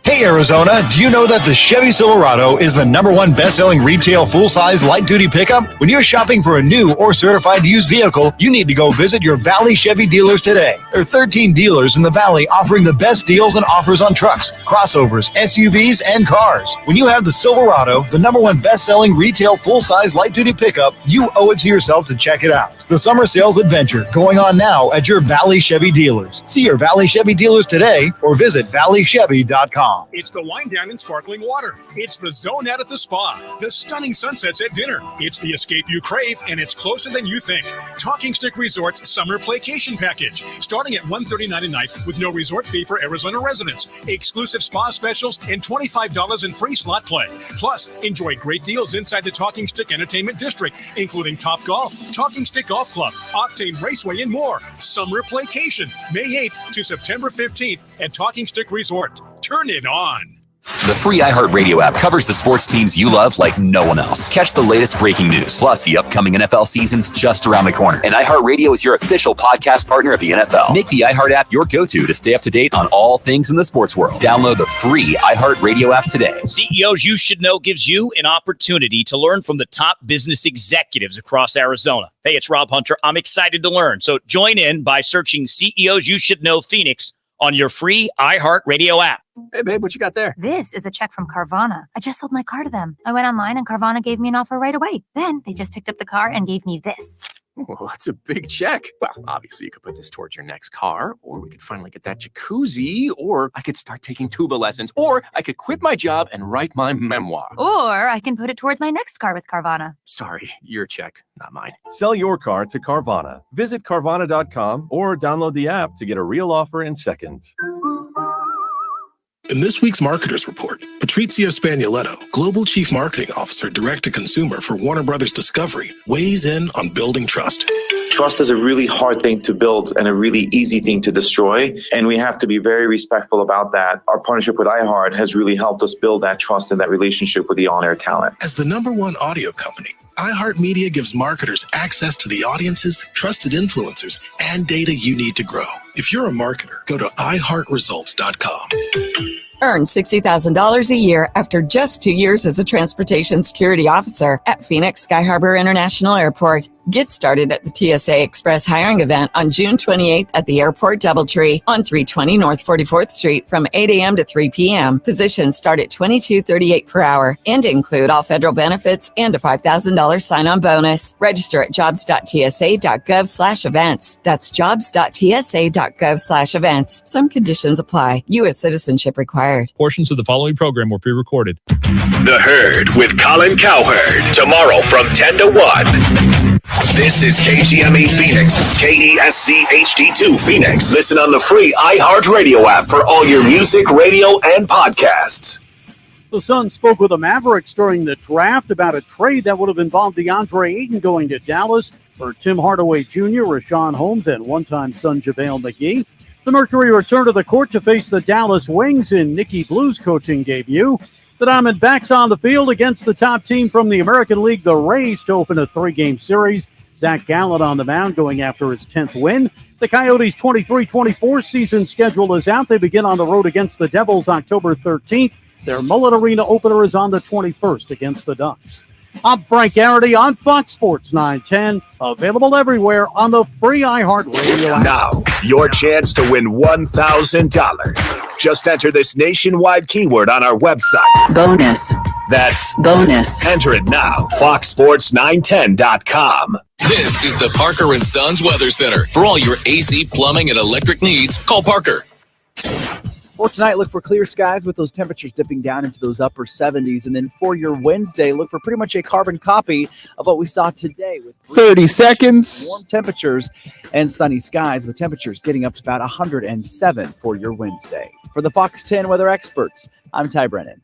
Hey Arizona, do you know that the Chevy Silverado is the #1 best-selling retail full-size light-duty pickup? When you're shopping for a new or certified used vehicle, you need to go visit your Valley Chevy dealers today. There are 13 dealers in the Valley offering the best deals and offers on trucks, crossovers, SUVs, and cars. When you have the Silverado, the #1 best-selling retail full-size light-duty pickup, you owe it to yourself to check it out. The summer sales adventure going on now at your Valley Chevy dealers. See your Valley Chevy dealers today or visit valleychevy.com. It's the wind down in sparkling water. It's the zone out at the spa. The stunning sunsets at dinner. It's the escape you crave, and it's closer than you think. Talking Stick Resort's summer playcation package, starting at $139 a night with no resort fee for Arizona residents. Exclusive spa specials and $25 in free slot play. Plus, enjoy great deals inside the Talking Stick Entertainment District, including Top Golf, Talking Stick Golf Club, Octane Raceway, and more. Summer playcation, May 8th to September 15th at Talking Stick Resort. Turn it on. The free iHeartRadio app covers the sports teams you love like no one else. Catch the latest breaking news, plus the upcoming NFL season's just around the corner. And iHeartRadio is your official podcast partner of the NFL. Make the iHeart app your go-to to stay up to date on all things in the sports world. Download the free iHeartRadio app today. CEOs You Should Know gives you an opportunity to learn from the top business executives across Arizona. Hey, it's Rob Hunter. I'm excited to learn. So join in by searching CEOs You Should Know Phoenix on your free iHeartRadio app. Hey, babe, what you got there? This is a check from Carvana. I just sold my car to them. I went online and Carvana gave me an offer right away. Then they just picked up the car and gave me this. Well, that's a big check. Well, obviously, you could put this towards your next car, or we could finally get that jacuzzi, or I could start taking tuba lessons, or I could quit my job and write my memoir. Or I can put it towards my next car with Carvana. Sorry, your check, not mine. Sell your car to Carvana. Visit Carvana.com or download the app to get a real offer in seconds. In this week's Marketers Report, Patrizia Spagnoletto, Global Chief Marketing Officer, Direct-to-Consumer for Warner Brothers Discovery, weighs in on building trust. Trust is a really hard thing to build and a really easy thing to destroy, and we have to be very respectful about that. Our partnership with iHeart has really helped us build that trust and that relationship with the on-air talent. As the #1 audio company, iHeartMedia gives marketers access to the audiences, trusted influencers, and data you need to grow. If you're a marketer, go to iHeartResults.com. Earn $60,000 a year after just 2 years as a transportation security officer at Phoenix Sky Harbor International Airport. Get started at the TSA Express hiring event on June 28th at the Airport Doubletree on 320 North 44th Street from 8 a.m. to 3 p.m. Positions start at $22.38 per hour and include all federal benefits and a $5,000 sign-on bonus. Register at jobs.tsa.gov/events. That's jobs.tsa.gov/events. Some conditions apply. U.S. citizenship required. Portions of the following program were pre-recorded. The Herd with Colin Cowherd. Tomorrow from 10 to 1. This is KGME Phoenix, KESC HD2 Phoenix. Listen on the free iHeartRadio app for all your music, radio, and podcasts. The Suns spoke with the Mavericks during the draft about a trade that would have involved DeAndre Ayton going to Dallas for Tim Hardaway Jr., Rashawn Holmes, and one-time Sun JaVale McGee. The Mercury returned to the court to face the Dallas Wings in Nikki Blue's coaching debut. The Diamondbacks on the field against the top team from the American League, the Rays, to open a 3-game series. Zach Gallen on the mound going after his 10th win. The Coyotes' 23-24 season schedule is out. They begin on the road against the Devils October 13th. Their Mullet Arena opener is on the 21st against the Ducks. I'm Frank Garrity on Fox Sports 910. Available everywhere on the free iHeartRadio app. Now, your chance to win $1,000. Just enter this nationwide keyword on our website. Bonus. That's bonus. Enter it now. FoxSports910.com. This is the Parker & Sons Weather Center. For all your AC, plumbing, and electric needs, call Parker. For tonight, look for clear skies with those temperatures dipping down into those upper 70s. And then for your Wednesday, look for pretty much a carbon copy of what we saw today with 30 seconds. Warm temperatures and sunny skies with temperatures getting up to about 107 for your Wednesday. For the Fox 10 weather experts, I'm Ty Brennan.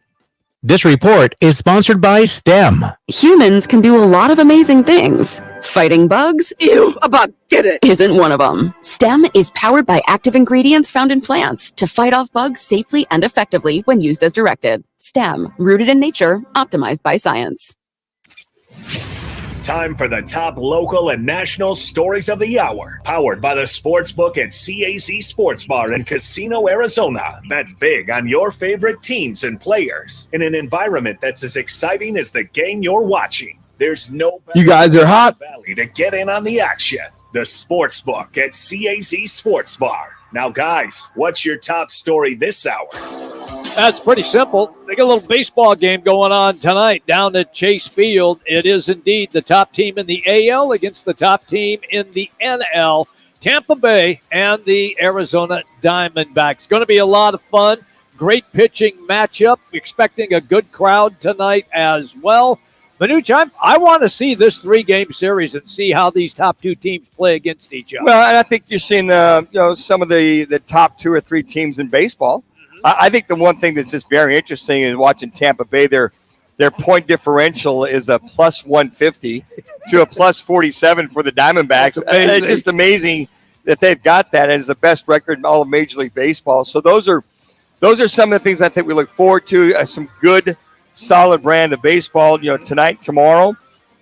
This report is sponsored by STEM. Humans can do a lot of amazing things. Fighting bugs? Ew, a bug, get it! Isn't one of them. STEM is powered by active ingredients found in plants to fight off bugs safely and effectively when used as directed. STEM, rooted in nature, optimized by science. Time for the top local and national stories of the hour. Powered by the Sportsbook at CAZ Sports Bar in Casino, Arizona. Bet big on your favorite teams and players in an environment that's as exciting as the game you're watching. There's no better You guys are hot. Valley to get in on the action. The Sportsbook at CAZ Sports Bar. Now, guys, what's your top story this hour? That's pretty simple. They got a little baseball game going on tonight down at Chase Field. It is indeed the top team in the AL against the top team in the NL, Tampa Bay and the Arizona Diamondbacks. Going to be a lot of fun. Great pitching matchup. Expecting a good crowd tonight as well. Manuch, I want to see this 3-game series and see how these top two teams play against each other. Well, and I think you're seeing some of the top 2 or 3 teams in baseball. I think the one thing that's just very interesting is watching Tampa Bay. Their point differential is a plus 150 to a plus 47 for the Diamondbacks. It's just amazing that they've got that as the best record in all of Major League Baseball. So those are some of the things I think we look forward to. Some good, solid brand of baseball. Tonight, tomorrow,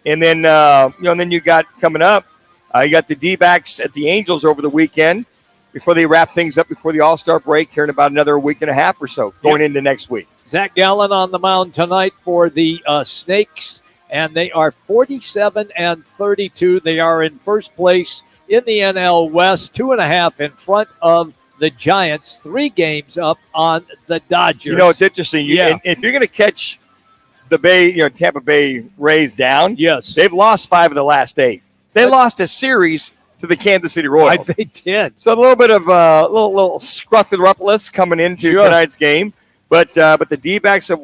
and then then you got coming up. You got the D-backs at the Angels over the weekend, before they wrap things up before the All-Star break here in about another week and a half or so going into next week. Zach Gallen on the mound tonight for the Snakes, and they are 47-32. They are in first place in the NL West, 2.5 in front of the Giants, 3 games up on the Dodgers. It's interesting. If you're going to catch the Tampa Bay Rays down, yes, they've lost 5 of the last 8. They lost a series to the Kansas City Royals. They did. So a little bit of little scruffy-ruffless coming into tonight's game. But the D-backs have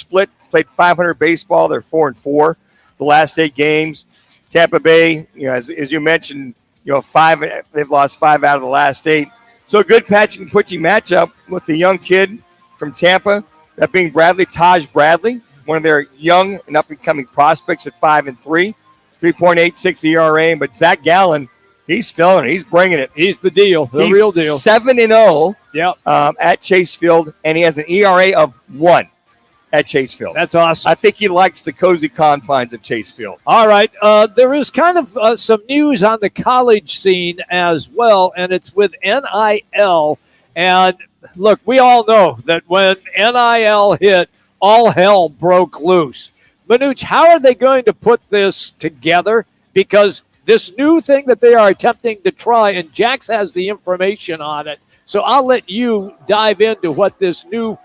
played 500 baseball. They're 4-4 the last 8 games. Tampa Bay, as you mentioned, 5. They've lost 5 out of the last 8. So a good pitching matchup with the young kid from Tampa, that being Taj Bradley, one of their young and up-and-coming prospects at 5-3, 3.86 ERA. But Zach Gallen, he's feeling it. He's bringing it. He's the deal, real deal. 7-0 yep. At Chase Field, and he has an ERA of 1 at Chase Field. That's awesome. I think he likes the cozy confines of Chase Field. All right. There is kind of some news on the college scene as well, and it's with NIL. And, look, we all know that when NIL hit, all hell broke loose. Manuch, how are they going to put this together? Because this new thing that they are attempting to try, and Jax has the information on it, so I'll let you dive into what this new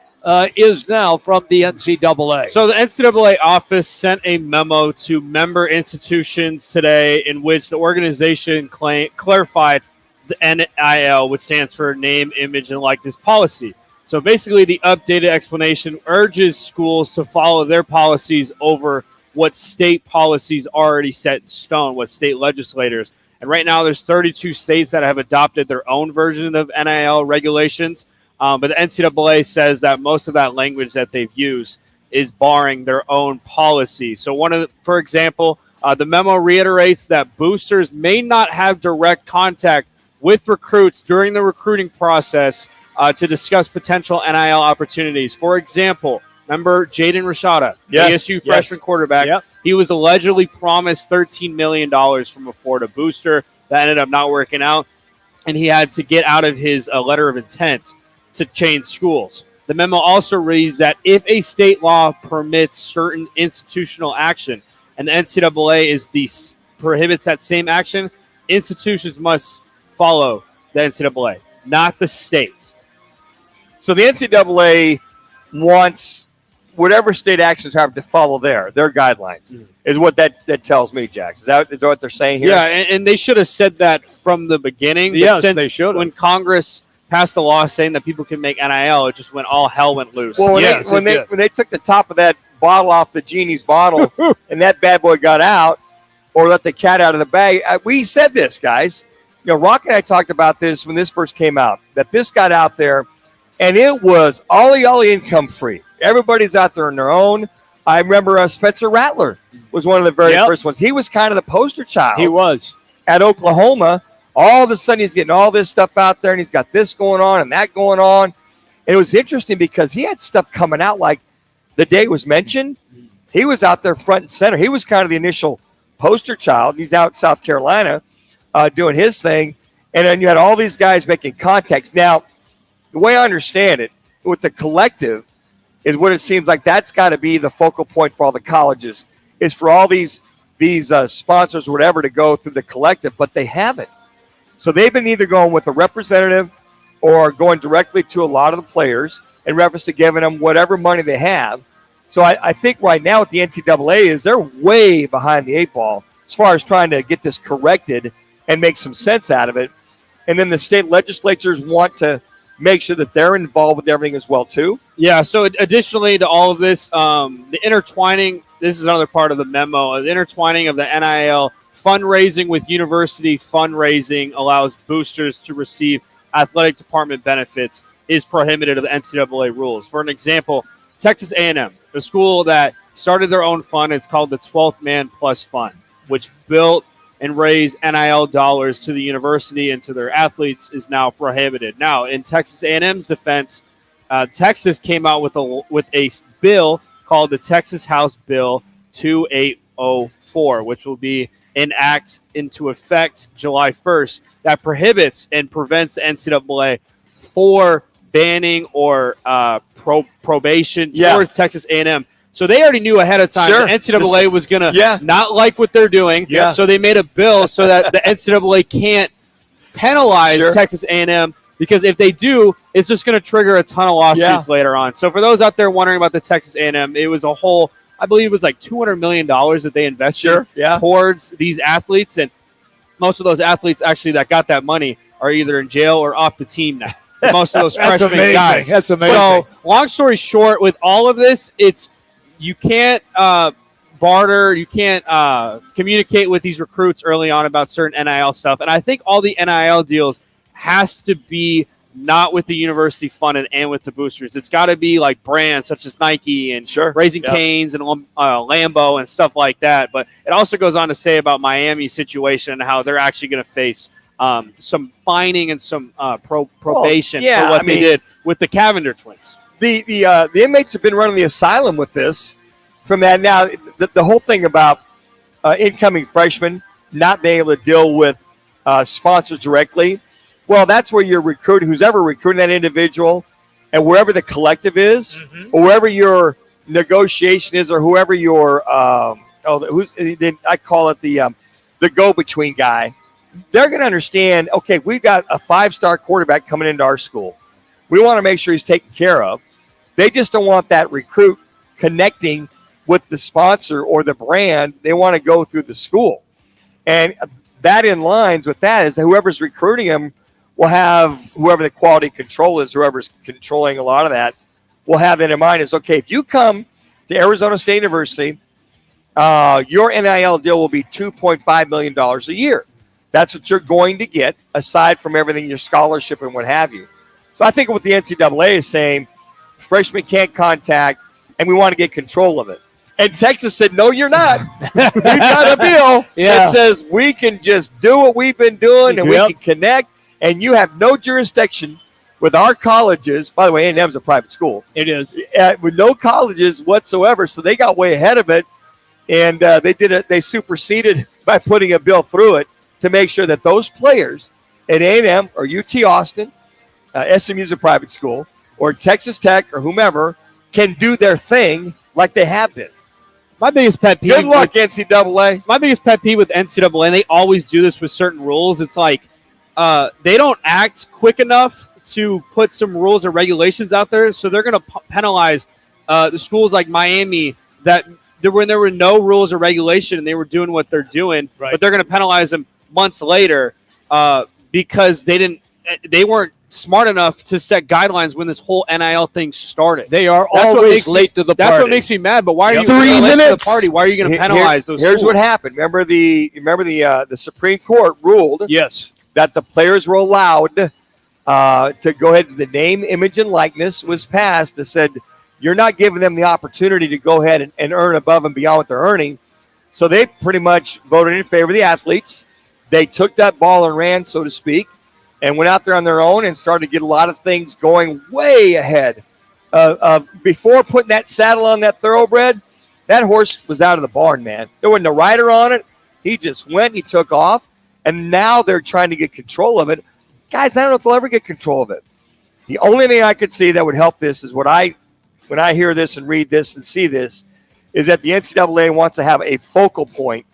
is now from the NCAA. So the NCAA office sent a memo to member institutions today in which the organization clarified the NIL, which stands for Name, Image, and Likeness Policy. So basically the updated explanation urges schools to follow their policies over what state policies already set in stone, what state legislators. And right now there's 32 states that have adopted their own version of NIL regulations. But the NCAA says that most of that language that they've used is barring their own policy. So for example, the memo reiterates that boosters may not have direct contact with recruits during the recruiting process to discuss potential NIL opportunities. For example, Remember Jaden Rashada, Yes, ASU freshman quarterback? Yep. He was allegedly promised $13 million from a Florida booster. That ended up not working out, and he had to get out of his letter of intent to change schools. The memo also reads that if a state law permits certain institutional action and the NCAA prohibits that same action, institutions must follow the NCAA, not the state. So the NCAA wants whatever state actions have to follow their guidelines, is what that tells me, Jax. Is that what they're saying here? Yeah, and they should have said that from the beginning. But Yes, since they should. When Congress passed a law saying that people can make NIL, it just went all hell went loose. Well, when they took the top of that bottle off the genie's bottle and that bad boy got out, or let the cat out of the bag, we said this, guys. Rock and I talked about this when this first came out, that this got out there, and it was ollie income free. Everybody's out there on their own. I remember Spencer Rattler was one of the very first ones. He was kind of the poster child. He was. At Oklahoma. All of a sudden, he's getting all this stuff out there, and he's got this going on and that going on. And it was interesting because he had stuff coming out like the day it was mentioned. He was out there front and center. He was kind of the initial poster child. He's out in South Carolina doing his thing. And then you had all these guys making contacts. Now, the way I understand it, with the collective, is what it seems like that's got to be the focal point for all the colleges, is for all these sponsors or whatever to go through the collective, but they haven't. So they've been either going with a representative or going directly to a lot of the players in reference to giving them whatever money they have. So I think right now with the NCAA is they're way behind the 8 ball as far as trying to get this corrected and make some sense out of it. And then the state legislatures want to make sure that they're involved with everything as well, too. Yeah, so additionally to all of this, the intertwining, this is another part of the memo, the intertwining of the NIL fundraising with university fundraising allows boosters to receive athletic department benefits is prohibited of the NCAA rules. For an example, Texas A&M, the school that started their own fund, it's called the 12th Man Plus Fund, which built and raised NIL dollars to the university and to their athletes, is now prohibited. Now, in Texas A&M's defense, Texas came out with a bill called the Texas House Bill 2804, which will be into effect July 1st, that prohibits and prevents the NCAA for banning or probation towards Texas A&M. So they already knew ahead of time the NCAA was going to not like what they're doing. Yeah. So they made a bill so that the NCAA can't penalize Texas A&M, because if they do, it's just going to trigger a ton of lawsuits later on. So for those out there wondering about the Texas A&M, it was a whole, I believe it was like $200 million that they invested towards these athletes. And most of those athletes actually that got that money are either in jail or off the team now. Most of those freshman guys. That's amazing. So long story short, with all of this, you can't barter, you can't communicate with these recruits early on about certain NIL stuff. And I think all the NIL deals has to be not with the university funded and with the boosters. It's got to be like brands such as Nike and Raising Cane's and Lambo and stuff like that. But it also goes on to say about Miami's situation and how they're actually going to face some fining and some probation for what they did with the Cavender twins. The inmates have been running the asylum with this from that. Now, the whole thing about incoming freshmen not being able to deal with sponsors directly, well, that's where you're recruiting, who's ever recruiting that individual, and wherever the collective is, or wherever your negotiation is, or whoever your I call it the go-between guy, they're going to understand, okay, we've got a 5-star quarterback coming into our school. We want to make sure he's taken care of. They just don't want that recruit connecting with the sponsor or the brand. They want to go through the school. And that in lines with that is that whoever's recruiting him will have, whoever the quality control is, whoever's controlling a lot of that, will have that in mind is, okay, if you come to Arizona State University, your NIL deal will be $2.5 million a year. That's what you're going to get, aside from everything, your scholarship and what have you. So I think what the NCAA is saying, freshmen can't contact, and we want to get control of it. And Texas said, no, you're not. We've got a bill that says we can just do what we've been doing, and we can connect, and you have no jurisdiction with our colleges, by the way, A&M's a private school. It is. With no colleges whatsoever, so they got way ahead of it, and they superseded by putting a bill through it to make sure that those players at A&M or UT Austin, SMU's a private school, or Texas Tech or whomever can do their thing like they have been. My biggest pet peeve. Good luck, NCAA. My biggest pet peeve with NCAA, and they always do this with certain rules. It's like they don't act quick enough to put some rules or regulations out there, so they're going to penalize the schools like Miami when there were no rules or regulation and they were doing what they're doing, but they're going to penalize them months later because they weren't smart enough to set guidelines when this whole NIL thing started. They are always late to the party. That's what makes me mad. But why are you 3 late minutes to the party? Why are you going to penalize those? Here's schools? what happened. Remember the Supreme Court ruled that the players were allowed to go ahead. The name, image, and likeness was passed that said you're not giving them the opportunity to go ahead and earn above and beyond what they're earning. So they pretty much voted in favor of the athletes. They took that ball and ran, so to speak, and went out there on their own and started to get a lot of things going way ahead. Before putting that saddle on that thoroughbred, that horse was out of the barn, man. There wasn't a rider on it. He just went, he took off, and now they're trying to get control of it. Guys, I don't know if they'll ever get control of it. The only thing I could see that would help this is when I hear this and read this and see this, is that the NCAA wants to have a focal point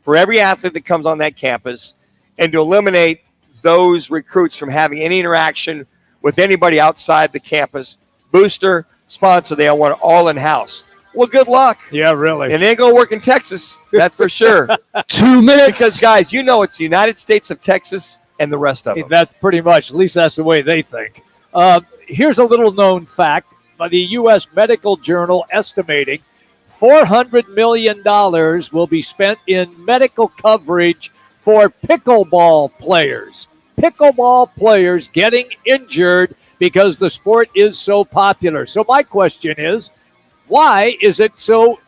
for every athlete that comes on that campus and to eliminate those recruits from having any interaction with anybody outside the campus. Booster, sponsor, they all want it all in-house. Well, good luck. Yeah, really. And they ain't going to work in Texas. That's for sure. 2 minutes. Because, guys, you know it's the United States of Texas and the rest of them. That's pretty much, at least that's the way they think. Here's a little known fact by the U.S. Medical Journal estimating $400 million will be spent in medical coverage for pickleball players. Pickleball players getting injured because the sport is so popular. So my question is, why is it so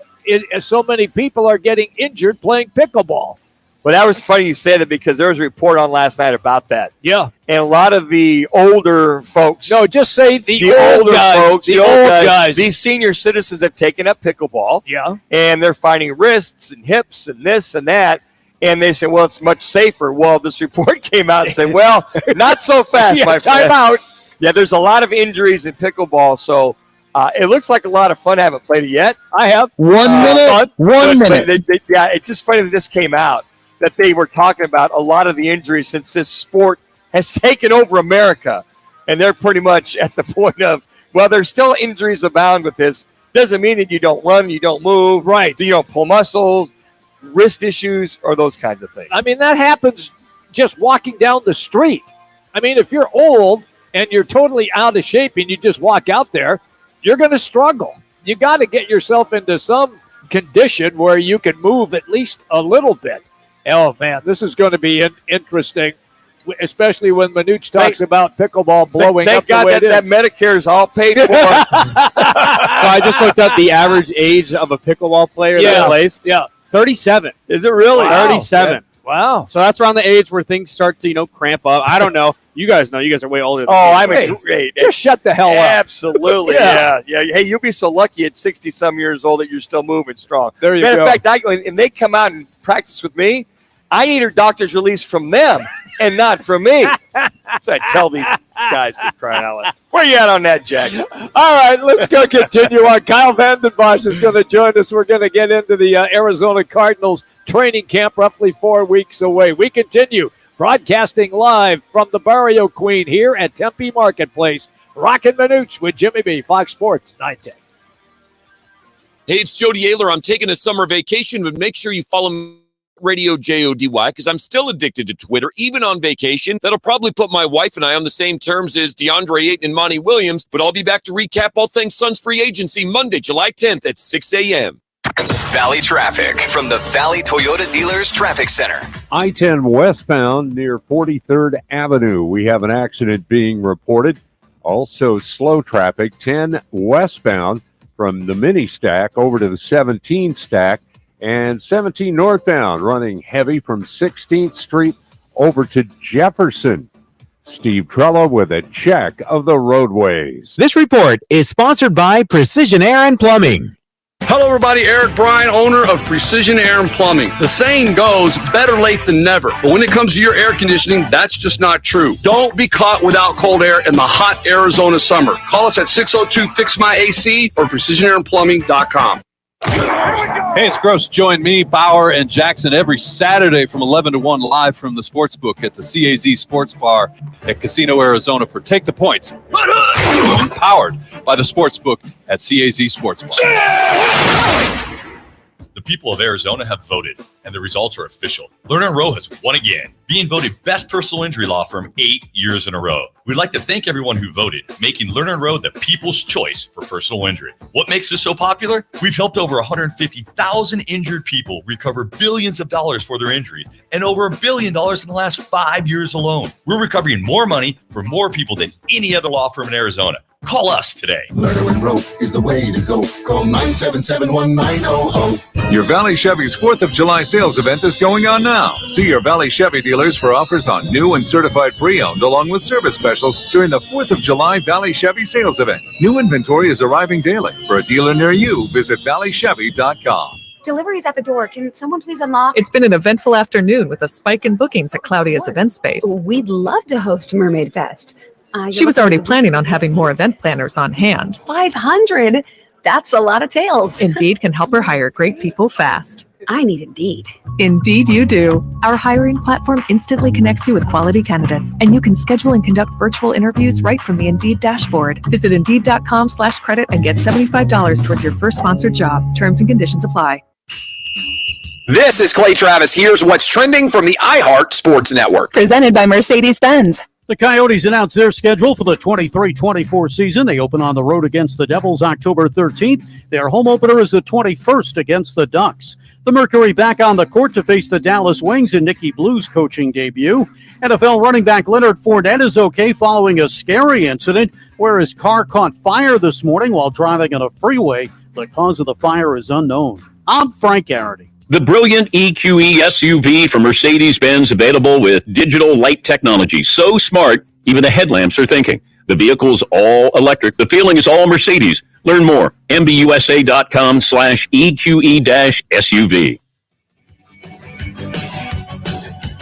many people are getting injured playing pickleball? Well, that was funny you said that because there was a report on last night about that. Yeah. And a lot of the older folks. No, just say the old older guys, folks. The old guys. These senior citizens have taken up pickleball. Yeah. And they're finding wrists and hips and this and that. And they say, well, it's much safer. Well, this report came out and said, well, not so fast, my friend. Time out. Yeah, there's a lot of injuries in pickleball. So it looks like a lot of fun. I haven't played it yet. I have. 1 minute. 1 minute. Yeah, it's just funny that this came out, that they were talking about a lot of the injuries since this sport has taken over America. And they're pretty much at the point of, well, there's still injuries abound with this. Doesn't mean that you don't run, you don't move, right? You don't pull muscles, wrist issues, or those kinds of things. I mean, that happens just walking down the street. I mean, if you're old and you're totally out of shape and you just walk out there, you're going to struggle. You got to get yourself into some condition where you can move at least a little bit. Oh, man, this is going to be interesting, especially when Manuch talks about pickleball blowing up the way it is. Thank God that Medicare is all paid for. So I just looked up the average age of a pickleball player that plays. Yeah. 37. Is it really? Wow. 37. Wow. So that's around the age where things start to, cramp up. I don't know. You guys know. You guys are way older than me. I'm a great. Just shut the hell up. Absolutely. Yeah. Hey, you'll be so lucky at 60-some years old that you're still moving strong. There you Matter go. of fact, and they come out and practice with me, I need a doctor's release from them and not from me. So I tell these guys, for crying out loud. Where you at on that, Jax? All right, let's go continue on. Kyle Vanden Bosch is going to join us. We're going to get into the Arizona Cardinals training camp, roughly 4 weeks away. We continue broadcasting live from the Barrio Queen here at Tempe Marketplace. Roc and Manuch with Jimmy B, Fox Sports 910. Hey, it's Jody Ayler. I'm taking a summer vacation, but make sure you follow me. Radio JODY, because I'm still addicted to Twitter, even on vacation. That'll probably put my wife and I on the same terms as DeAndre Ayton and Monty Williams, but I'll be back to recap all things Suns free agency Monday, July 10th at 6 a.m. Valley traffic from the Valley Toyota Dealers Traffic Center. I-10 westbound near 43rd Avenue. We have an accident being reported. Also slow traffic, 10 westbound from the mini stack over to the 17 stack. And 17 northbound running heavy from 16th Street over to Jefferson. Steve Trello with a check of the roadways. This report is sponsored by Precision Air and Plumbing. Hello, everybody. Eric Bryan, owner of Precision Air and Plumbing. The saying goes, better late than never. But when it comes to your air conditioning, that's just not true. Don't be caught without cold air in the hot Arizona summer. Call us at 602-FIX-MY-AC or PrecisionAirandPlumbing.com. Hey, it's Gross. Join me, Bauer, and Jackson every Saturday from 11 to 1 live from the Sportsbook at the CAZ Sports Bar at Casino Arizona for Take the Points. Powered by the Sportsbook at CAZ Sports Bar. The people of Arizona have voted, and the results are official. Lerner & Rowe has won again, being voted best personal injury law firm 8 years in a row. We'd like to thank everyone who voted, making Lerner & Rowe the people's choice for personal injury. What makes this so popular? We've helped over 150,000 injured people recover billions of dollars for their injuries, and over $1 billion in the last 5 years alone. We're recovering more money for more people than any other law firm in Arizona. Call us today. Lerner & Rowe is the way to go. Call 977-1900. Your Valley Chevy's 4th of July sales event is going on now. See your Valley Chevy dealers for offers on new and certified pre-owned along with service specials during the 4th of July Valley Chevy sales event. New inventory is arriving daily. For a dealer near you, visit valleychevy.com. Delivery's at the door. Can someone please unlock? It's been an eventful afternoon with a spike in bookings at Claudia's event space. We'd love to host Mermaid Fest. She was already planning on having more event planners on hand. 500? That's a lot of tails. Indeed can help her hire great people fast. I need Indeed. Indeed you do. Our hiring platform instantly connects you with quality candidates, and you can schedule and conduct virtual interviews right from the Indeed dashboard. Visit Indeed.com/credit and get $75 towards your first sponsored job. Terms and conditions apply. This is Clay Travis. Here's what's trending from the iHeart Sports Network. Presented by Mercedes-Benz. The Coyotes announced their schedule for the 23-24 season. They open on the road against the Devils October 13th. Their home opener is the 21st against the Ducks. The Mercury back on the court to face the Dallas Wings in Nicky Blue's coaching debut. NFL running back Leonard Fournette is okay following a scary incident where his car caught fire this morning while driving on a freeway. The cause of the fire is unknown. I'm Frank Garrity. The brilliant EQE SUV from Mercedes-Benz, available with digital light technology. So smart, even the headlamps are thinking. The vehicle's all electric. The feeling is all Mercedes. Learn more. MBUSA.com/EQE-SUV.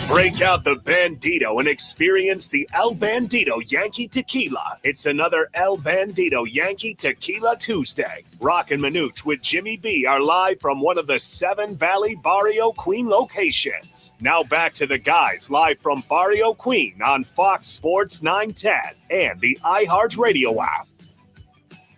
Break out the Bandito and experience the El Bandito Yankee Tequila. It's another El Bandito Yankee Tequila Tuesday. Roc and Manuch with Jimmy B are live from one of the 7 Valley Barrio Queen locations. Now back to the guys live from Barrio Queen on Fox Sports 910 and the iHeart Radio app.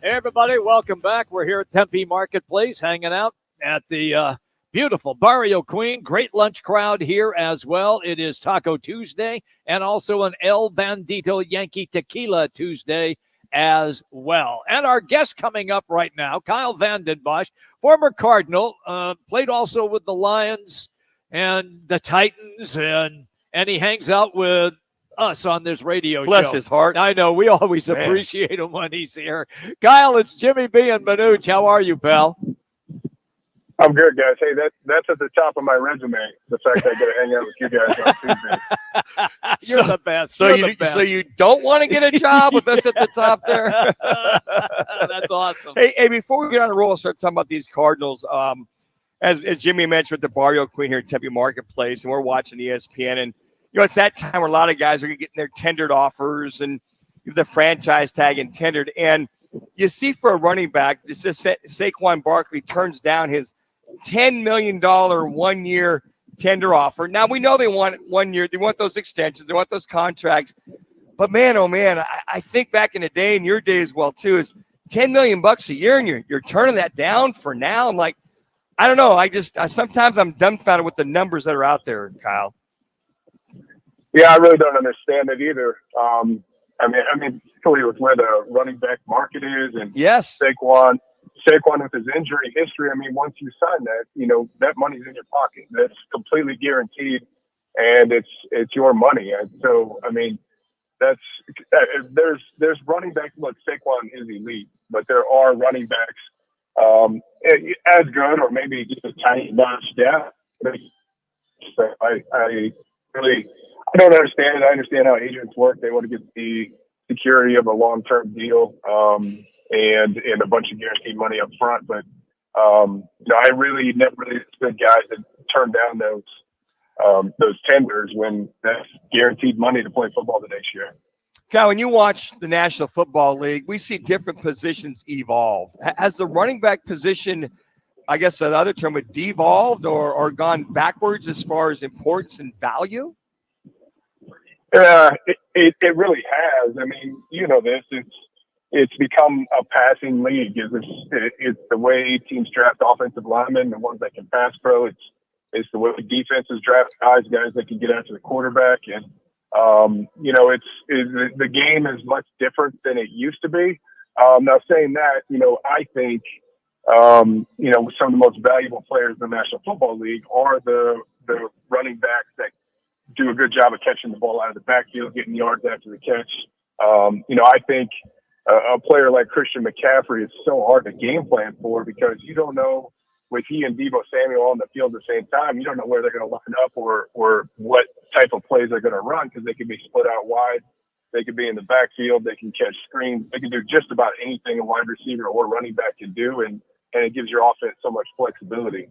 Hey, everybody, welcome back. We're here at Tempe Marketplace hanging out at the beautiful Barrio Queen. Great lunch crowd here as well. It is Taco Tuesday and also an El Bandito Yankee Tequila Tuesday as well. And our guest coming up right now, Kyle Vanden Bosch, former Cardinal, played also with the Lions and the Titans, and he hangs out with us on this radio show. Bless his heart. I know. We always appreciate him when he's here. Kyle, it's Jimmy B and Manuch. How are you, pal? I'm good, guys. Hey, that's at the top of my resume, the fact that I get to hang out with you guys on Tuesday. You're the best. So you don't want to get a job with us at the top there? That's awesome. Hey, before we get on the roll, start talking about these Cardinals. As Jimmy mentioned with the Barrio Queen here at Tempe Marketplace, and we're watching ESPN, and it's that time where a lot of guys are getting their tendered offers and the franchise tag and tendered. And you see for a running back, this is Saquon Barkley turns down his $10 million 1-year tender offer. Now, we know they want 1 year. They want those extensions. They want those contracts. But, man, oh, man, I think back in the day, and your day as well, too, is $10 million a year, and you're turning that down for now. I'm like, I don't know. Sometimes I'm dumbfounded with the numbers that are out there, Kyle. Yeah, I really don't understand it either. I mean, particularly with where the running back market is, and yes, Saquon with his injury history. I mean, once you sign that, that money's in your pocket. That's completely guaranteed, and it's your money. And so, I mean, there's running backs. Look, Saquon is elite, but there are running backs as good, or maybe just a tiny notch down. So I I don't understand it. I understand how agents work. They want to get the security of a long-term deal and a bunch of guaranteed money up front. But I really never really understood guys that turn down those tenders when that's guaranteed money to play football the next year. Kyle, when you watch the National Football League, we see different positions evolve. Has the running back position, I guess another term, would devolved or gone backwards as far as importance and value? It really has. I mean, you know this. It's become a passing league. It's the way teams draft offensive linemen, the ones that can pass pro. It's the way defenses draft guys that can get after the quarterback. And the game is much different than it used to be. Now saying that, I think some of the most valuable players in the National Football League are the running backs that do a good job of catching the ball out of the backfield, getting yards after the catch. I think a player like Christian McCaffrey is so hard to game plan for because you don't know with he and Deebo Samuel on the field at the same time, you don't know where they're going to line up or what type of plays they're going to run because they can be split out wide. They could be in the backfield. They can catch screens. They can do just about anything a wide receiver or running back can do, and it gives your offense so much flexibility.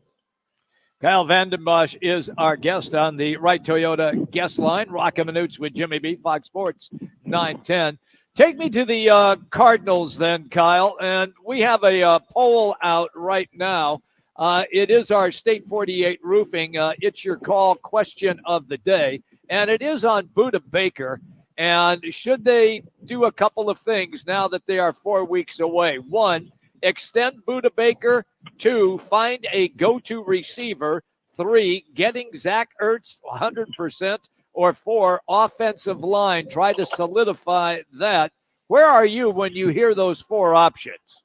Kyle Vanden Bosch is our guest on the Wright Toyota guest line. Roc and Manuch with Jimmy B, Fox Sports 910. Take me to the Cardinals then, Kyle. And we have a poll out right now. It is our State 48 Roofing. It's your call question of the day. And it is on Buda Baker. And should they do a couple of things now that they are 4 weeks away? One, extend Buda Baker. 2, find a go-to receiver. 3, getting Zach Ertz 100%. Or 4, offensive line. Try to solidify that. Where are you when you hear those 4 options?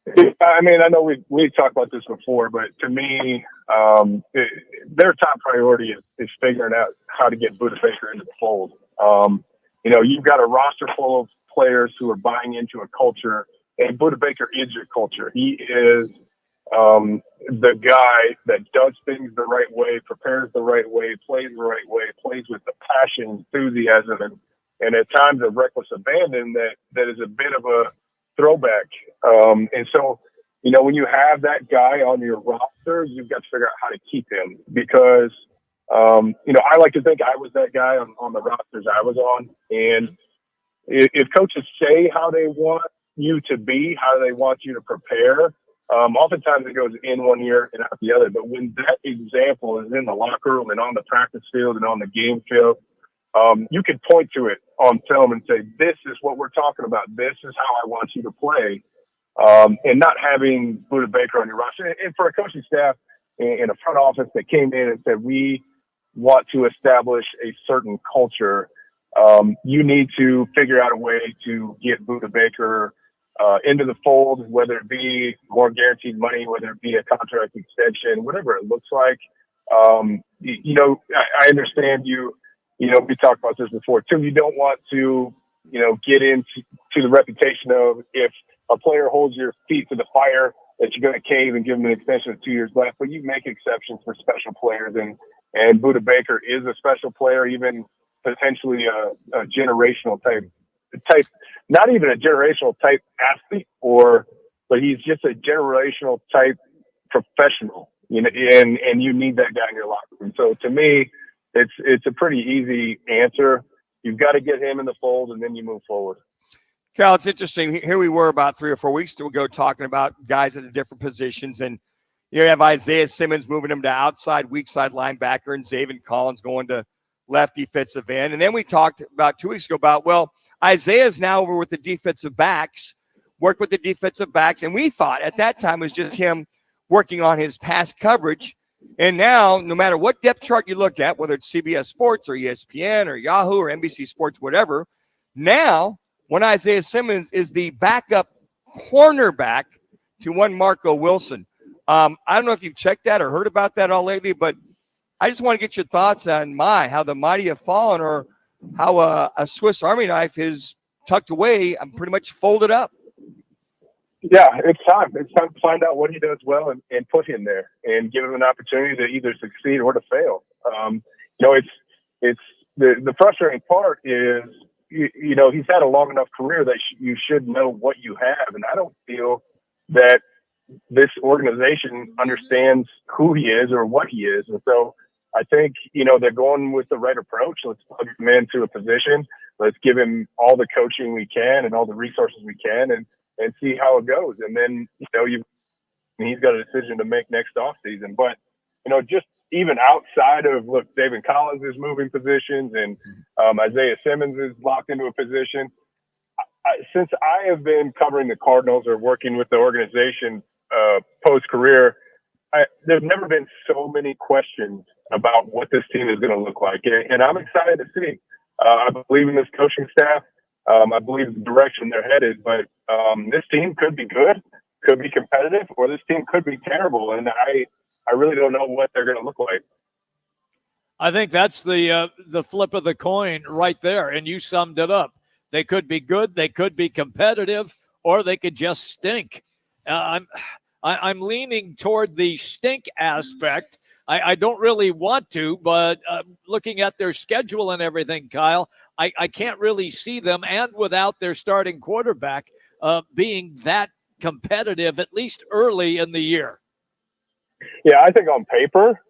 I mean, I know we talked about this before, but to me, their top priority is figuring out how to get Buda Baker into the fold. You've got a roster full of players who are buying into a culture, and Buda Baker is your culture. He is the guy that does things the right way, prepares the right way, plays the right way, plays with the passion, enthusiasm, and at times a reckless abandon that is a bit of a throwback. And so, when you have that guy on your roster, you've got to figure out how to keep him because, I like to think I was that guy on the rosters I was on. And if coaches say how they want you to be, how they want you to prepare, oftentimes it goes in one ear and out the other. But when that example is in the locker room and on the practice field and on the game field, you can point to it on film and say, this is what we're talking about. This is how I want you to play. And not having Buda Baker on your roster. And for a coaching staff in a front office that came in and said, we want to establish a certain culture, you need to figure out a way to get Buda Baker into the fold, whether it be more guaranteed money, whether it be a contract extension, whatever it looks like. I understand you. We talked about this before too. You don't want to, get into the reputation of if a player holds your feet to the fire that you're going to cave and give them an extension of 2 years left. But you make exceptions for special players, and Buda Baker is a special player, even potentially a generational type, not even a generational type athlete, but he's just a generational type professional. And you need that guy in your locker room. So to me, it's a pretty easy answer. You've got to get him in the fold, and then you move forward. Cal, it's interesting. Here we were about 3 or 4 weeks ago talking about guys at the different positions, and you have Isaiah Simmons moving him to outside, weak side linebacker, and Zaven Collins going to left defensive end. And then we talked about 2 weeks ago about, Isaiah's now over with the defensive backs, worked with the defensive backs, and we thought at that time it was just him working on his pass coverage. And now, no matter what depth chart you look at, whether it's CBS Sports or ESPN or Yahoo or NBC Sports, whatever, now when Isaiah Simmons is the backup cornerback to one Marco Wilson. I don't know if you've checked that or heard about that all lately, but I just want to get your thoughts on how the mighty have fallen, or how a Swiss Army knife is tucked away and pretty much folded up. Yeah, it's time. It's time to find out what he does well and put him there and give him an opportunity to either succeed or to fail. it's the frustrating part is, you know, he's had a long enough career that you should know what you have. And I don't feel that this organization understands who he is or what he is. And so I think, you know, they're going with the right approach. Let's plug him into a position. Let's give him all the coaching we can and all the resources we can and see how it goes. And then, you know, he's got a decision to make next offseason. But, you know, just even outside of, look, David Collins is moving positions and Isaiah Simmons is locked into a position. Since I have been covering the Cardinals or working with the organization post-career, there's never been so many questions about what this team is going to look like. And I'm excited to see. I believe in this coaching staff. I believe the direction they're headed. But this team could be good, could be competitive, or this team could be terrible. And I really don't know what they're going to look like. I think that's the flip of the coin right there, and you summed it up. They could be good, they could be competitive, or they could just stink. I'm leaning toward the stink aspect. I don't really want to, but looking at their schedule and everything, Kyle, I can't really see them, and without their starting quarterback, being that competitive, at least early in the year. Yeah, I think on paper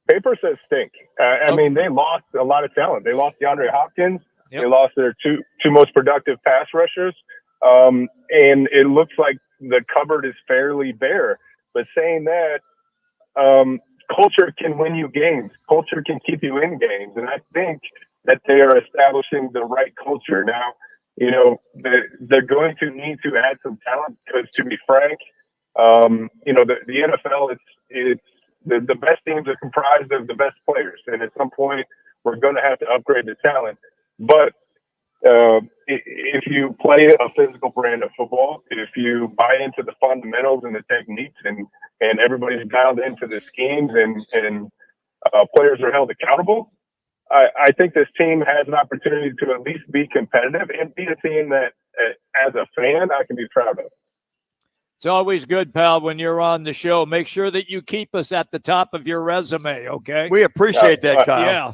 says stink. I mean, they lost a lot of talent. They lost DeAndre Hopkins. Yep. They lost their two most productive pass rushers. And it looks like the cupboard is fairly bare. But saying that, culture can win you games. Culture can keep you in games. And I think that they are establishing the right culture. Now, you know, they're going to need to add some talent because, to be frank, you know, the NFL, it's the best teams are comprised of the best players. And at some point, we're going to have to upgrade the talent. But if you play a physical brand of football, if you buy into the fundamentals and the techniques and everybody's dialed into the schemes and players are held accountable, I think this team has an opportunity to at least be competitive and be a team that, as a fan, I can be proud of. It's always good, pal, when you're on the show. Make sure that you keep us at the top of your resume, okay? We appreciate that, Kyle. Yeah.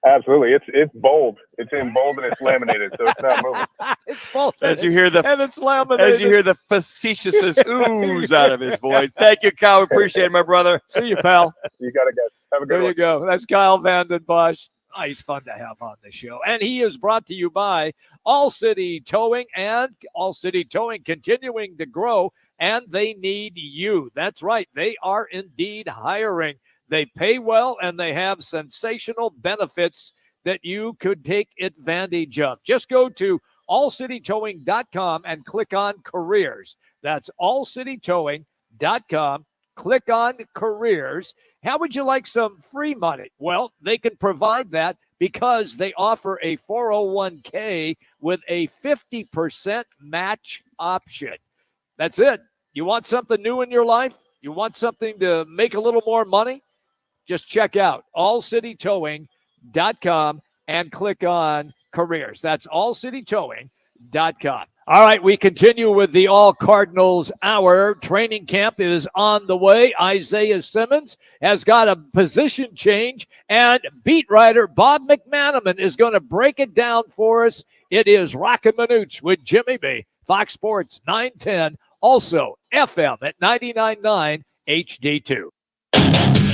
Absolutely. It's bold. It's in bold and it's laminated, so it's not moving. It's bold. As you hear and it's laminated. As you hear the facetious ooze out of his voice. Thank you, Kyle. Appreciate it, my brother. See you, pal. You got it, guys. Have a good one. There you go. That's Kyle Vanden Bosch. Oh, he's fun to have on the show. And he is brought to you by All City Towing, and All City Towing continuing to grow, and they need you. That's right. They are indeed hiring. They pay well, and they have sensational benefits that you could take advantage of. Just go to allcitytowing.com and click on careers. That's allcitytowing.com. Click on careers. How would you like some free money? Well, they can provide that because they offer a 401k with a 50% match option. That's it. You want something new in your life? You want something to make a little more money? Just check out allcitytowing.com and click on careers. That's allcitytowing.com. All right, we continue with the All Cardinals Hour. Training camp is on the way. Isaiah Simmons has got a position change, and beat writer Bob McManaman is going to break it down for us. It is Roc and Manuch with Jimmy B, Fox Sports 910, also FM at 99.9 HD2.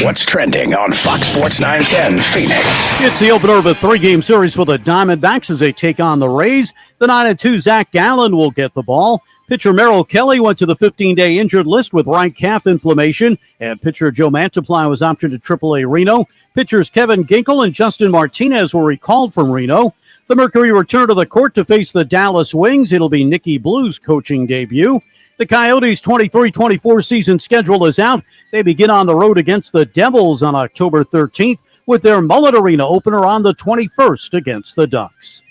What's trending on Fox Sports 910 Phoenix? It's the opener of a 3-game series for the Diamondbacks as they take on the Rays. The 9-2 Zach Gallen will get the ball. Pitcher Merrill Kelly went to the 15-day injured list with right calf inflammation, and pitcher Joe Mantiply was optioned to AAA Reno. Pitchers Kevin Ginkel and Justin Martinez were recalled from Reno. The Mercury return to the court to face the Dallas Wings. It'll be Nicky Blue's coaching debut. The Coyotes' 23-24 season schedule is out. They begin on the road against the Devils on October 13th with their Mullet Arena opener on the 21st against the Ducks.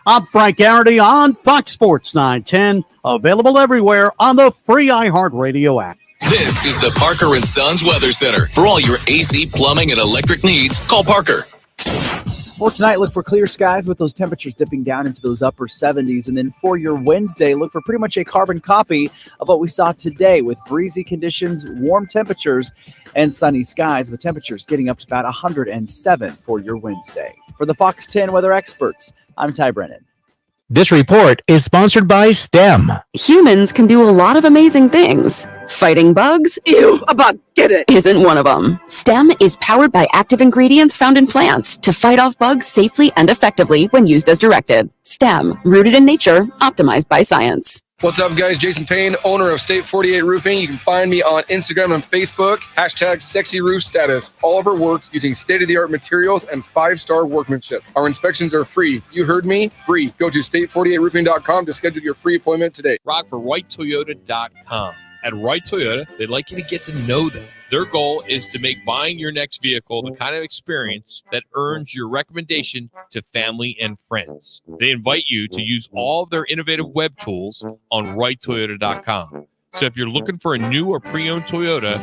I'm Frank Garrity on Fox Sports 910, available everywhere on the free iHeartRadio app. This is the Parker & Sons Weather Center. For all your AC, plumbing, and electric needs, call Parker. For tonight, look for clear skies with those temperatures dipping down into those upper 70s. And then for your Wednesday, look for pretty much a carbon copy of what we saw today with breezy conditions, warm temperatures, and sunny skies with temperatures getting up to about 107 for your Wednesday. For the Fox 10 weather experts, I'm Ty Brennan. This report is sponsored by STEM. Humans can do a lot of amazing things. Fighting bugs? Ew, a bug, get it! Isn't one of them. STEM is powered by active ingredients found in plants to fight off bugs safely and effectively when used as directed. STEM, rooted in nature, optimized by science. What's up, guys? Jason Payne, owner of State 48 Roofing. You can find me on Instagram and Facebook, #SexyRoofStatus. All of our work using state-of-the-art materials and 5-star workmanship. Our inspections are free. You heard me? Free. Go to state48roofing.com to schedule your free appointment today. Rock for WrightToyota.com. At Wright Toyota, they'd like you to get to know them. Their goal is to make buying your next vehicle the kind of experience that earns your recommendation to family and friends. They invite you to use all of their innovative web tools on WrightToyota.com. So if you're looking for a new or pre-owned Toyota,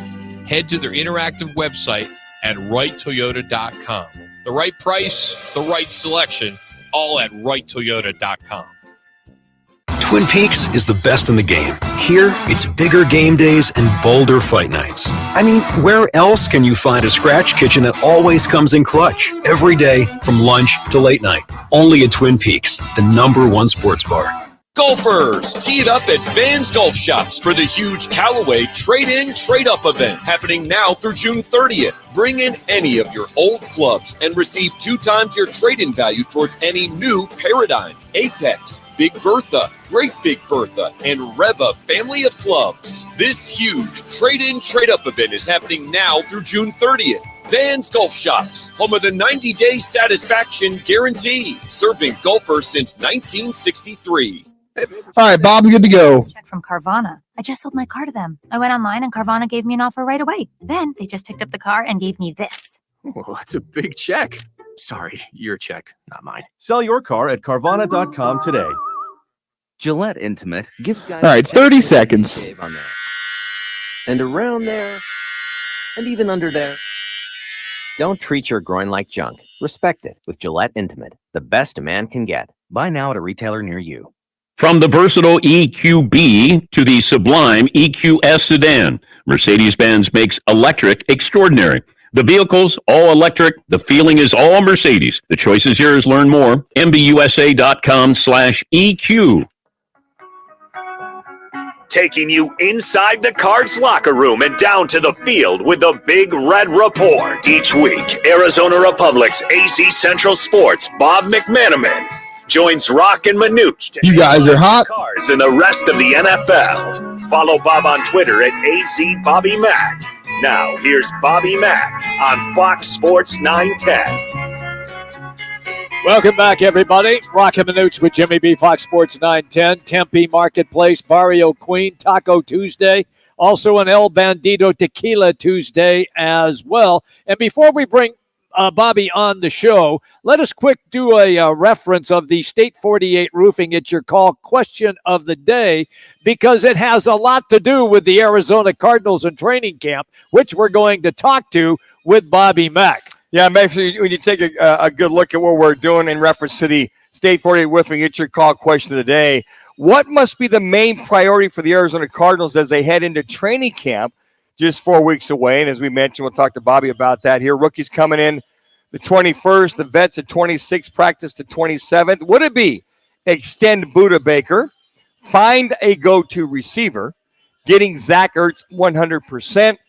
head to their interactive website at WrightToyota.com. The right price, the right selection, all at WrightToyota.com. Twin Peaks is the best in the game. Here, it's bigger game days and bolder fight nights. I mean, where else can you find a scratch kitchen that always comes in clutch? Every day, from lunch to late night. Only at Twin Peaks, the #1 sports bar. Golfers, tee it up at Vans Golf Shops for the huge Callaway Trade-In, Trade-Up event happening now through June 30th. Bring in any of your old clubs and receive 2 times your trade-in value towards any new Paradigm, Apex, Big Bertha, Great Big Bertha, and Reva family of clubs. This huge Trade-In, Trade-Up event is happening now through June 30th. Vans Golf Shops, home of the 90-day satisfaction guarantee, serving golfers since 1963. All right, Bob's good to go. Check from Carvana. I just sold my car to them. I went online and Carvana gave me an offer right away. Then they just picked up the car and gave me this. Oh, that's a big check. Sorry, your check, not mine. Sell your car at Carvana.com today. Gillette Intimate gives guys... All right, 30 seconds. On there. And around there, and even under there. Don't treat your groin like junk. Respect it with Gillette Intimate, the best a man can get. Buy now at a retailer near you. From the versatile EQB to the sublime EQS sedan, Mercedes-Benz makes electric extraordinary. The vehicle's all electric. The feeling is all Mercedes. The choice is yours. Learn more. MBUSA.com/EQ. Taking you inside the Cards locker room and down to the field with the Big Red Report. Each week, Arizona Republic's AZ Central Sports' Bob McManaman joins Roc and Manuch. You guys are hot. Cards and the rest of the NFL. Follow Bob on Twitter at AZBobbyMac. Now, here's Bobby Mack on Fox Sports 910. Welcome back, everybody. Roc and Manuch with Jimmy B, Fox Sports 910, Tempe Marketplace, Barrio Queen, Taco Tuesday, also an El Bandito Tequila Tuesday as well. And before we bring Bobby on the show, let us quick do a reference of the State 48 Roofing It's Your Call question of the day, because it has a lot to do with the Arizona Cardinals and training camp, which we're going to talk to with Bobby Mack. Yeah, make sure when you take a good look at what we're doing in reference to the State 48 Roofing It's Your Call question of the day, what must be the main priority for the Arizona Cardinals as they head into training camp just 4 weeks away? And as we mentioned, we'll talk to Bobby about that here. Rookies coming in the 21st, the vets at 26th, practice the 27th. Would it be extend Buda Baker, find a go-to receiver, getting Zach Ertz 100%,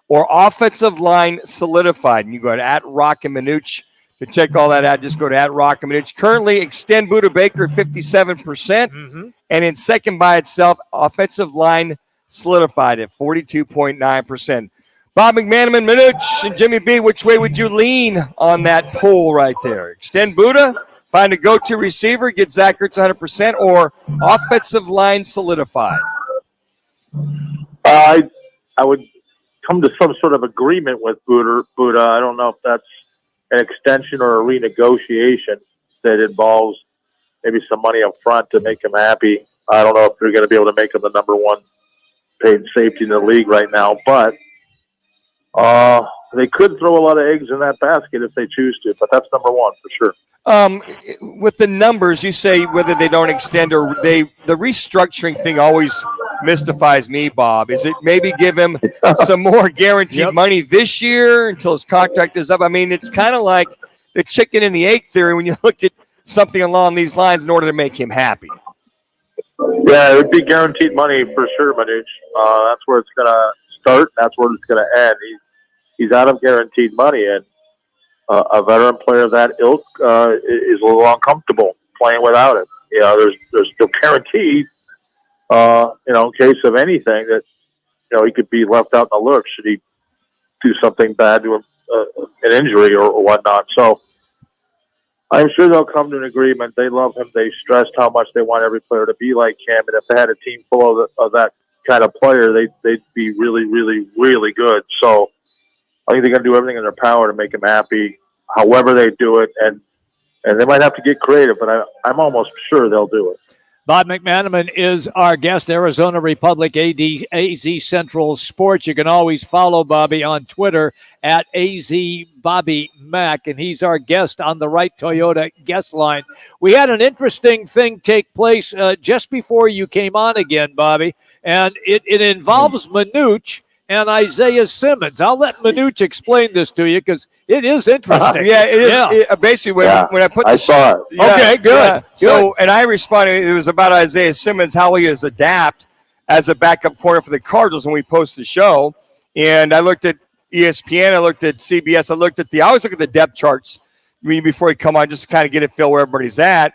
or offensive line solidified? And you go to at Roc and Manuch to check all that out. Just go to at Roc and Manuch. Currently, extend Buda Baker at 57%. And in second by itself, offensive line solidified at 42.9%. Bob McManaman, Manuch, and Jimmy B, which way would you lean on that poll right there? Extend Buda, find a go-to receiver, get Zach Ertz 100%, or offensive line solidified? I would come to some sort of agreement with Buda. I don't know if that's an extension or a renegotiation that involves maybe some money up front to make him happy. I don't know if they're going to be able to make him the #1 paid safety in the league right now, but They could throw a lot of eggs in that basket if they choose to, but that's number one for sure. With the numbers, you say whether they don't extend or the restructuring thing always mystifies me, Bob. Is it maybe give him some more guaranteed money this year until his contract is up? I mean, it's kind of like the chicken and the egg theory when you look at something along these lines in order to make him happy. Yeah, it would be guaranteed money for sure, Manuch. That's where it's going to start. That's where it's going to end. He's out of guaranteed money, and a veteran player of that ilk is a little uncomfortable playing without it. You know, there's still guaranteed, in case of anything that, he could be left out in the lurch should he do something bad to him, an injury or whatnot. So I'm sure they'll come to an agreement. They love him. They stressed how much they want every player to be like him. And if they had a team full of that kind of player, they'd be really, really, really good. So I think they're going to do everything in their power to make him happy, however they do it. And they might have to get creative, but I'm almost sure they'll do it. Bob McManaman is our guest, Arizona Republic AZ Central Sports. You can always follow Bobby on Twitter at AZBobbyMac, and he's our guest on the Right Toyota guest line. We had an interesting thing take place just before you came on again, Bobby, and it involves Manuch and Isaiah Simmons. I'll let Manuch explain this to you because it is interesting. Yeah, it is. Basically, when I put I saw it. Okay, good. Yeah. So, and I responded, it was about Isaiah Simmons, how he has adapted as a backup corner for the Cardinals when we post the show. And I looked at ESPN, I looked at CBS, I always look at the depth charts before you come on just to kind of get a feel where everybody's at.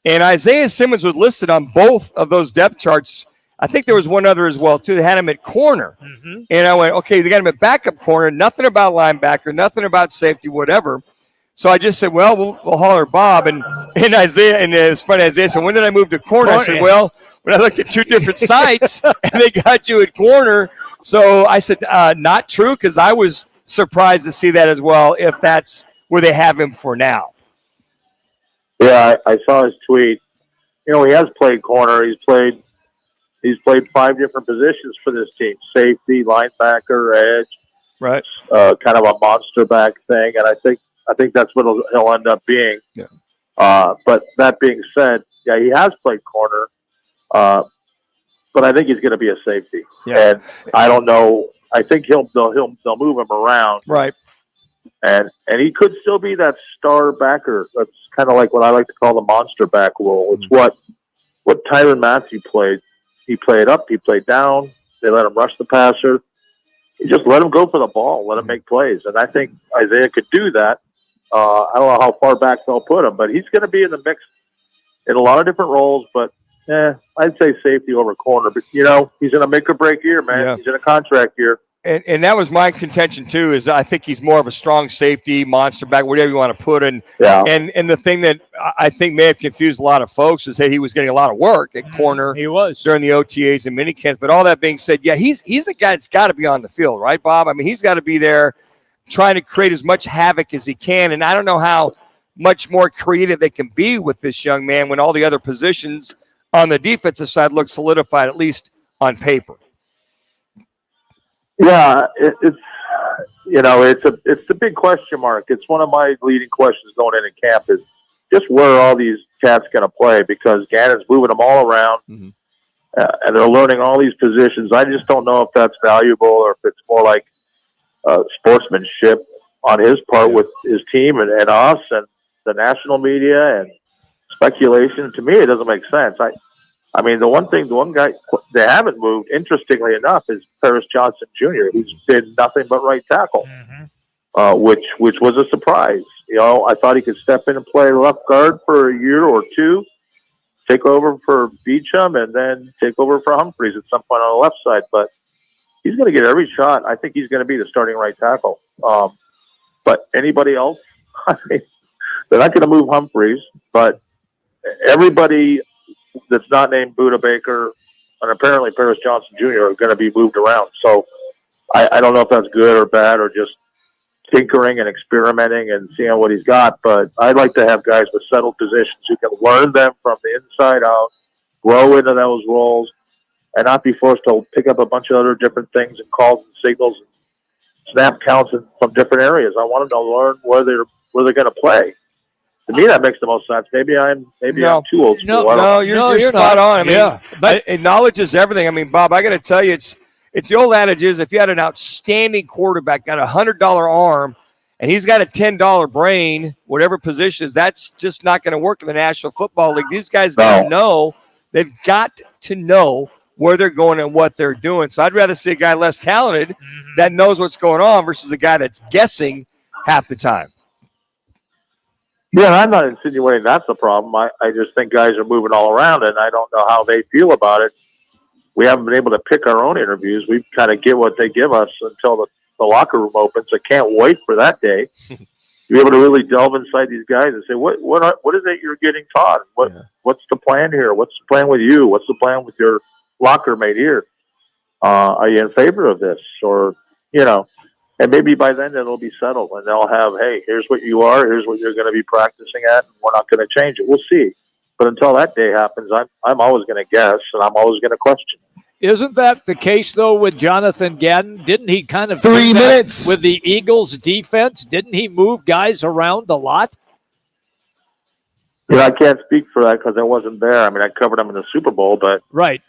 And Isaiah Simmons was listed on both of those depth charts. I think there was one other as well, too. They had him at corner. Mm-hmm. And I went, okay, they got him at backup corner, nothing about linebacker, nothing about safety, whatever. So I just said, well, we'll holler Bob. And Isaiah, and it's funny, Isaiah said, when did I move to corner? I said, well, when I looked at two different sites, and they got you at corner. So I said, not true, because I was surprised to see that as well, if that's where they have him for now. Yeah, I saw his tweet. He has played corner. He's played 5 different positions for this team: safety, linebacker, edge, right? Kind of a monster back thing, and I think that's what he'll end up being. Yeah. But that being said, yeah, he has played corner, but I think he's going to be a safety. Yeah. And I don't know. I think they'll move him around, right? And he could still be that star backer. That's kind of like what I like to call the monster back role. It's what Tyrann Mathieu played. He played up, he played down. They let him rush the passer. You just let him go for the ball, let him make plays. And I think Isaiah could do that. I don't know how far back they'll put him, but he's going to be in the mix in a lot of different roles. But I'd say safety over corner. But, he's in a make or break year, man. Yeah. He's in a contract year. And that was my contention, too, is I think he's more of a strong safety, monster back, whatever you want to put in. Yeah. And the thing that I think may have confused a lot of folks is that he was getting a lot of work at corner. He was. During the OTAs and minicamps. But all that being said, yeah, he's a guy that's got to be on the field, right, Bob? I mean, he's got to be there trying to create as much havoc as he can. And I don't know how much more creative they can be with this young man when all the other positions on the defensive side look solidified, at least on paper. Yeah, it's a big question mark. It's one of my leading questions going into camp is just where are all these cats going to play, because Gannon's moving them all around, and they're learning all these positions. I just don't know if that's valuable or if it's more like sportsmanship on his part with his team and us and the national media and speculation. To me, it doesn't make sense. I mean, the one guy they haven't moved, interestingly enough, is Paris Johnson Jr., who's been nothing but right tackle, which was a surprise. I thought he could step in and play left guard for a year or two, take over for Beachum, and then take over for Humphreys at some point on the left side. But he's going to get every shot. I think he's going to be the starting right tackle. But anybody else, I mean, they're not going to move Humphreys, but everybody that's not named Buda Baker and apparently Paris Johnson Jr. are going to be moved around. So I don't know if that's good or bad or just tinkering and experimenting and seeing what he's got. But I'd like to have guys with settled positions who can learn them from the inside out, grow into those roles, and not be forced to pick up a bunch of other different things and calls and signals snap counts from different areas. I want them to learn where they're going to play. To me, that makes the most sense. Maybe I'm too old school. You're spot on. I mean, knowledge is everything. I mean, Bob, I got to tell you, it's the old adage is if you had an outstanding quarterback, got a $100 arm, and he's got a $10 brain, whatever position is, that's just not going to work in the National Football League. These guys got to know. They've got to know where they're going and what they're doing. So I'd rather see a guy less talented that knows what's going on versus a guy that's guessing half the time. Yeah, I'm not insinuating that's the problem. I just think guys are moving all around, and I don't know how they feel about it. We haven't been able to pick our own interviews. We kind of get what they give us until the locker room opens. I can't wait for that day to be able to really delve inside these guys and say, what is it you're getting taught? What's the plan here? What's the plan with you? What's the plan with your locker mate here? Are you in favor of this? Or, and maybe by then it'll be settled and they'll have, hey, here's what you are. Here's what you're going to be practicing at. And we're not going to change it. We'll see. But until that day happens, I'm always going to guess and I'm always going to question. Isn't that the case, though, with Jonathan Gadden? Didn't he kind of 3 minutes with the Eagles' defense? Didn't he move guys around a lot? I can't speak for that because I wasn't there. I mean, I covered them in the Super Bowl, but right.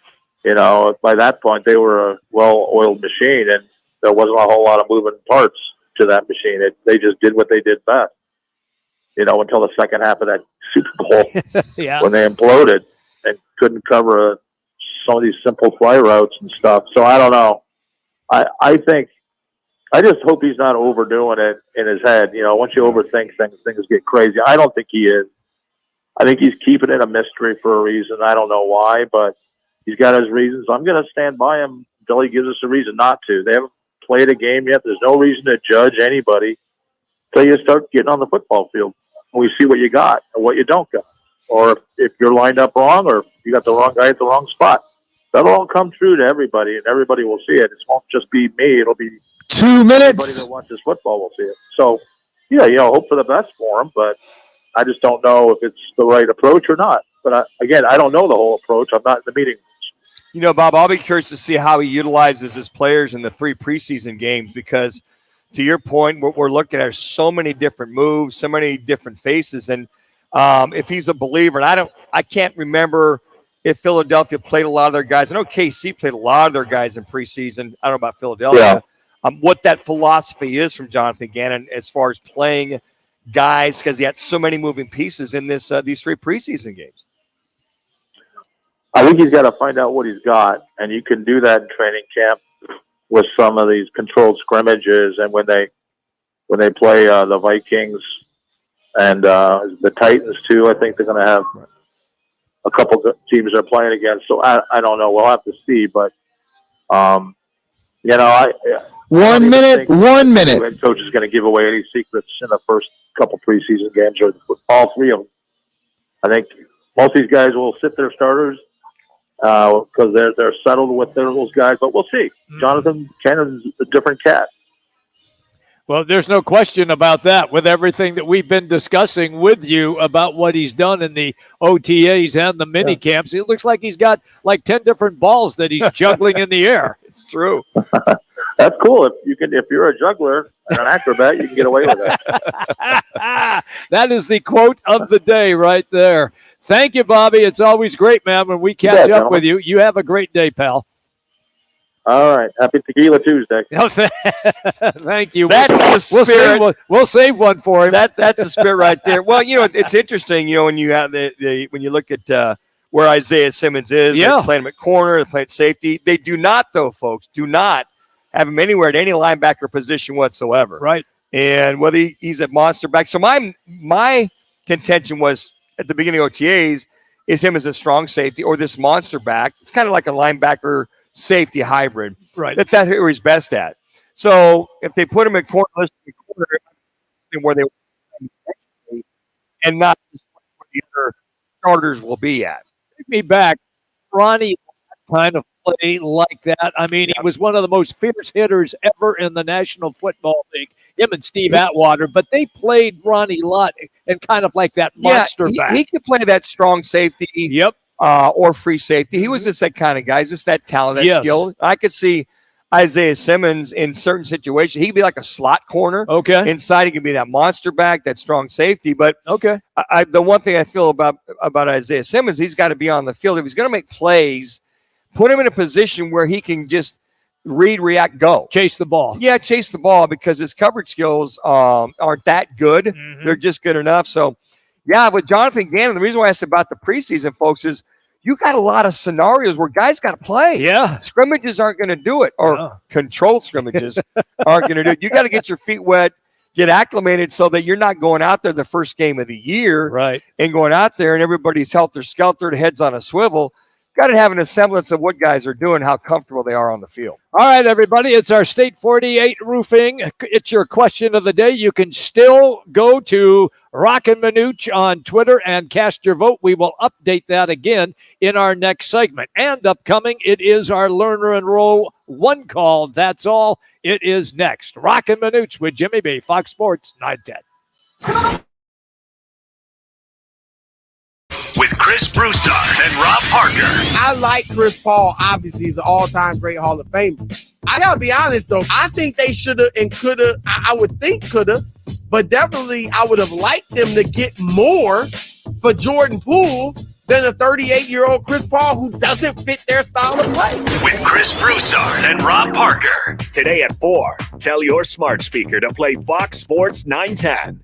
By that point, they were a well-oiled machine, and there wasn't a whole lot of moving parts to that machine. They just did what they did best, until the second half of that Super Bowl when they imploded and couldn't cover some of these simple fly routes and stuff. So I don't know. I just hope he's not overdoing it in his head. Once you overthink things get crazy. I don't think he is. I think he's keeping it a mystery for a reason. I don't know why, but he's got his reasons. I'm going to stand by him until he gives us a reason not to. They haven't played a game yet. There's no reason to judge anybody until you start getting on the football field and we see what you got or what you don't got. Or if you're lined up wrong or you got the wrong guy at the wrong spot. That'll all come true to everybody, and everybody will see it. It won't just be me. It'll be 2 minutes. Everybody that watches football will see it. So, hope for the best for him, but I just don't know if it's the right approach or not. But I don't know the whole approach. I'm not in the meeting. Bob, I'll be curious to see how he utilizes his players in the 3 preseason games because, to your point, what we're looking at are so many different moves, so many different faces, and if he's a believer, and I can't remember if Philadelphia played a lot of their guys. I know KC played a lot of their guys in preseason. I don't know about Philadelphia. Yeah. What that philosophy is from Jonathan Gannon as far as playing guys because he had so many moving pieces in these 3 preseason games. I think he's got to find out what he's got, and you can do that in training camp with some of these controlled scrimmages and when they play the Vikings and the Titans too. I think they're going to have a couple of teams they're playing against. So I don't know. We'll have to see. But, 1 minute. The head coach is going to give away any secrets in the first couple preseason games or all 3 of them. I think most of these guys will sit their starters because they're settled with those guys. But we'll see. Jonathan Cannon's a different cat. Well, there's no question about that with everything that we've been discussing with you about what he's done in the OTAs and the mini camps. It looks like he's got like 10 different balls that he's juggling in the air. It's true. That's cool. If you're a juggler and an acrobat, you can get away with it. That is the quote of the day right there. Thank you, Bobby. It's always great, man, when we catch up with you. You have a great day, pal. All right. Happy Tequila Tuesday. Thank you. That's the spirit. We'll save one for him. That's the spirit right there. Well, it's interesting, when you have when you look at where Isaiah Simmons is, they're playing him at corner, they're playing safety. They do not, though, folks, have him anywhere at any linebacker position whatsoever. Right. And whether he's at monster back. So my contention was at the beginning of OTAs is him as a strong safety or this monster back. It's kind of like a linebacker safety hybrid. Right. That's where he's best at. So if they put him at corner, where they and not where the other starters will be at. Take me back. Ronnie kind of play like that. I mean, he was one of the most fierce hitters ever in the National Football League, him and Steve Atwater, but they played Ronnie Lott and kind of like that monster back. He could play that strong safety. Yep. Or free safety. He was just that kind of guy, just that talent, that skill. I could see Isaiah Simmons in certain situations. He could be like a slot corner. Okay. Inside, he could be that monster back, that strong safety. But okay, the one thing I feel about Isaiah Simmons, he's got to be on the field. If he's going to make plays, put him in a position where he can just read, react, go. Chase the ball. Yeah, chase the ball, because his coverage skills aren't that good. Mm-hmm. They're just good enough. So, yeah, with Jonathan Gannon, the reason why I asked about the preseason, folks, is you got a lot of scenarios where guys got to play. Yeah. Scrimmages aren't going to do it, or controlled scrimmages aren't going to do it. You got to get your feet wet, get acclimated so that you're not going out there the first game of the year. Right. And going out there and everybody's helter-skelter, heads on a swivel. Got to have a semblance of what guys are doing, how comfortable they are on the field. All right, everybody, it's our State 48 Roofing. It's your question of the day. You can still go to Roc and Manuch on Twitter and cast your vote. We will update that again in our next segment. And upcoming, it is our Learner Enroll one call. That's all. It is next. Roc and Manuch with Jimmy B, Fox Sports 910. With Chris Broussard and Rob Parker. I like Chris Paul. Obviously, he's an all-time great Hall of Famer. I got to be honest, though. I think they should have and could have. I would think could have. But definitely, I would have liked them to get more for Jordan Poole than a 38-year-old Chris Paul who doesn't fit their style of play. With Chris Broussard and Rob Parker. Today at 4, tell your smart speaker to play Fox Sports 910.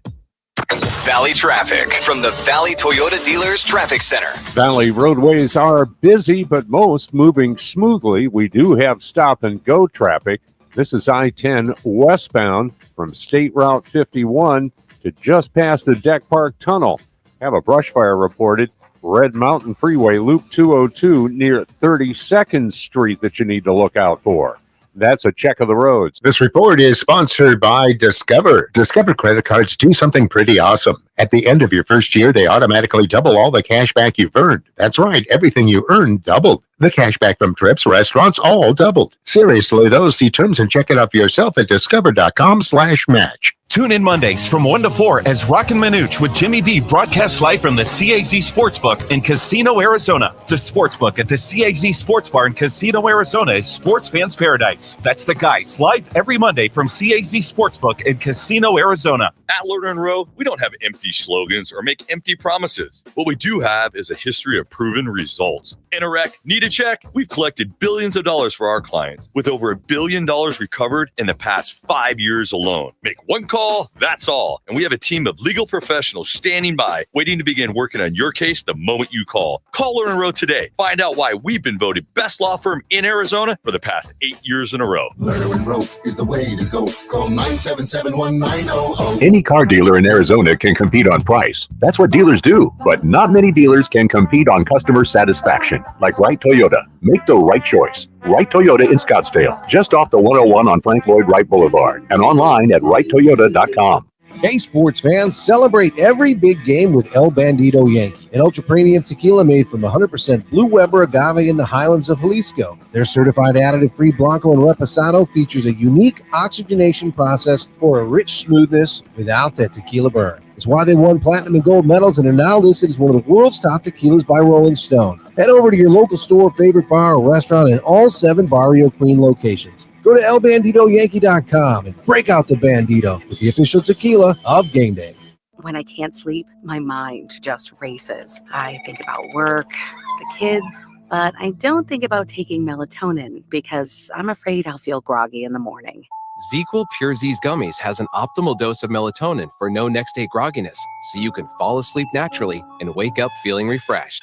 Valley traffic from the Valley Toyota Dealers Traffic Center. Valley roadways are busy, but most moving smoothly. We do have stop and go traffic. This is I-10 westbound from State Route 51 to just past the Deck Park Tunnel. Have a brush fire reported. Red Mountain Freeway Loop 202 near 32nd Street that you need to look out for. That's a check of the roads. This report is sponsored by Discover. Discover credit cards do something pretty awesome. At the end of your first year, they automatically double all the cash back you've earned. That's right, everything you earned doubled. The cash back from trips, restaurants, all doubled. Seriously, though, see terms and check it out for yourself at discover.com/match. Tune in Mondays from 1 to 4 as Roc and Manuch with Jimmy B broadcasts live from the CAZ Sportsbook in Casino, Arizona. The Sportsbook at the CAZ Sports Bar in Casino, Arizona is sports fans' paradise. That's the guys live every Monday from CAZ Sportsbook in Casino, Arizona. At Learner and Row, we don't have empty slogans or make empty promises. What we do have is a history of proven results. In a wreck, need a check? We've collected billions of dollars for our clients, with over $1 billion recovered in the past 5 years alone. Make one call, that's all. And we have a team of legal professionals standing by, waiting to begin working on your case the moment you call. Call Learner and Row today. Find out why we've been voted best law firm in Arizona for the past 8 years in a row. Learner and Row is the way to go. Call 977-1900. Any car dealer in Arizona can compete on price. That's what dealers do. But not many dealers can compete on customer satisfaction. Like Wright Toyota. Make the right choice. Wright Toyota in Scottsdale, just off the 101 on Frank Lloyd Wright Boulevard, and online at wrighttoyota.com. Hey, sports fans, celebrate every big game with El Bandito Yankee, an ultra-premium tequila made from 100% Blue Weber agave in the highlands of Jalisco. Their certified additive-free Blanco and Reposado features a unique oxygenation process for a rich smoothness without that tequila burn. It's why they won platinum and gold medals and are now listed as one of the world's top tequilas by Rolling Stone. Head over to your local store, favorite bar, or restaurant in all 7 Barrio Queen locations. Go to elbanditoyankee.com and break out the Bandito with the official tequila of game day. When I can't sleep, my mind just races. I think about work, the kids, but I don't think about taking melatonin because I'm afraid I'll feel groggy in the morning. ZzzQuil Pure Z's Gummies has an optimal dose of melatonin for no next-day grogginess, so you can fall asleep naturally and wake up feeling refreshed.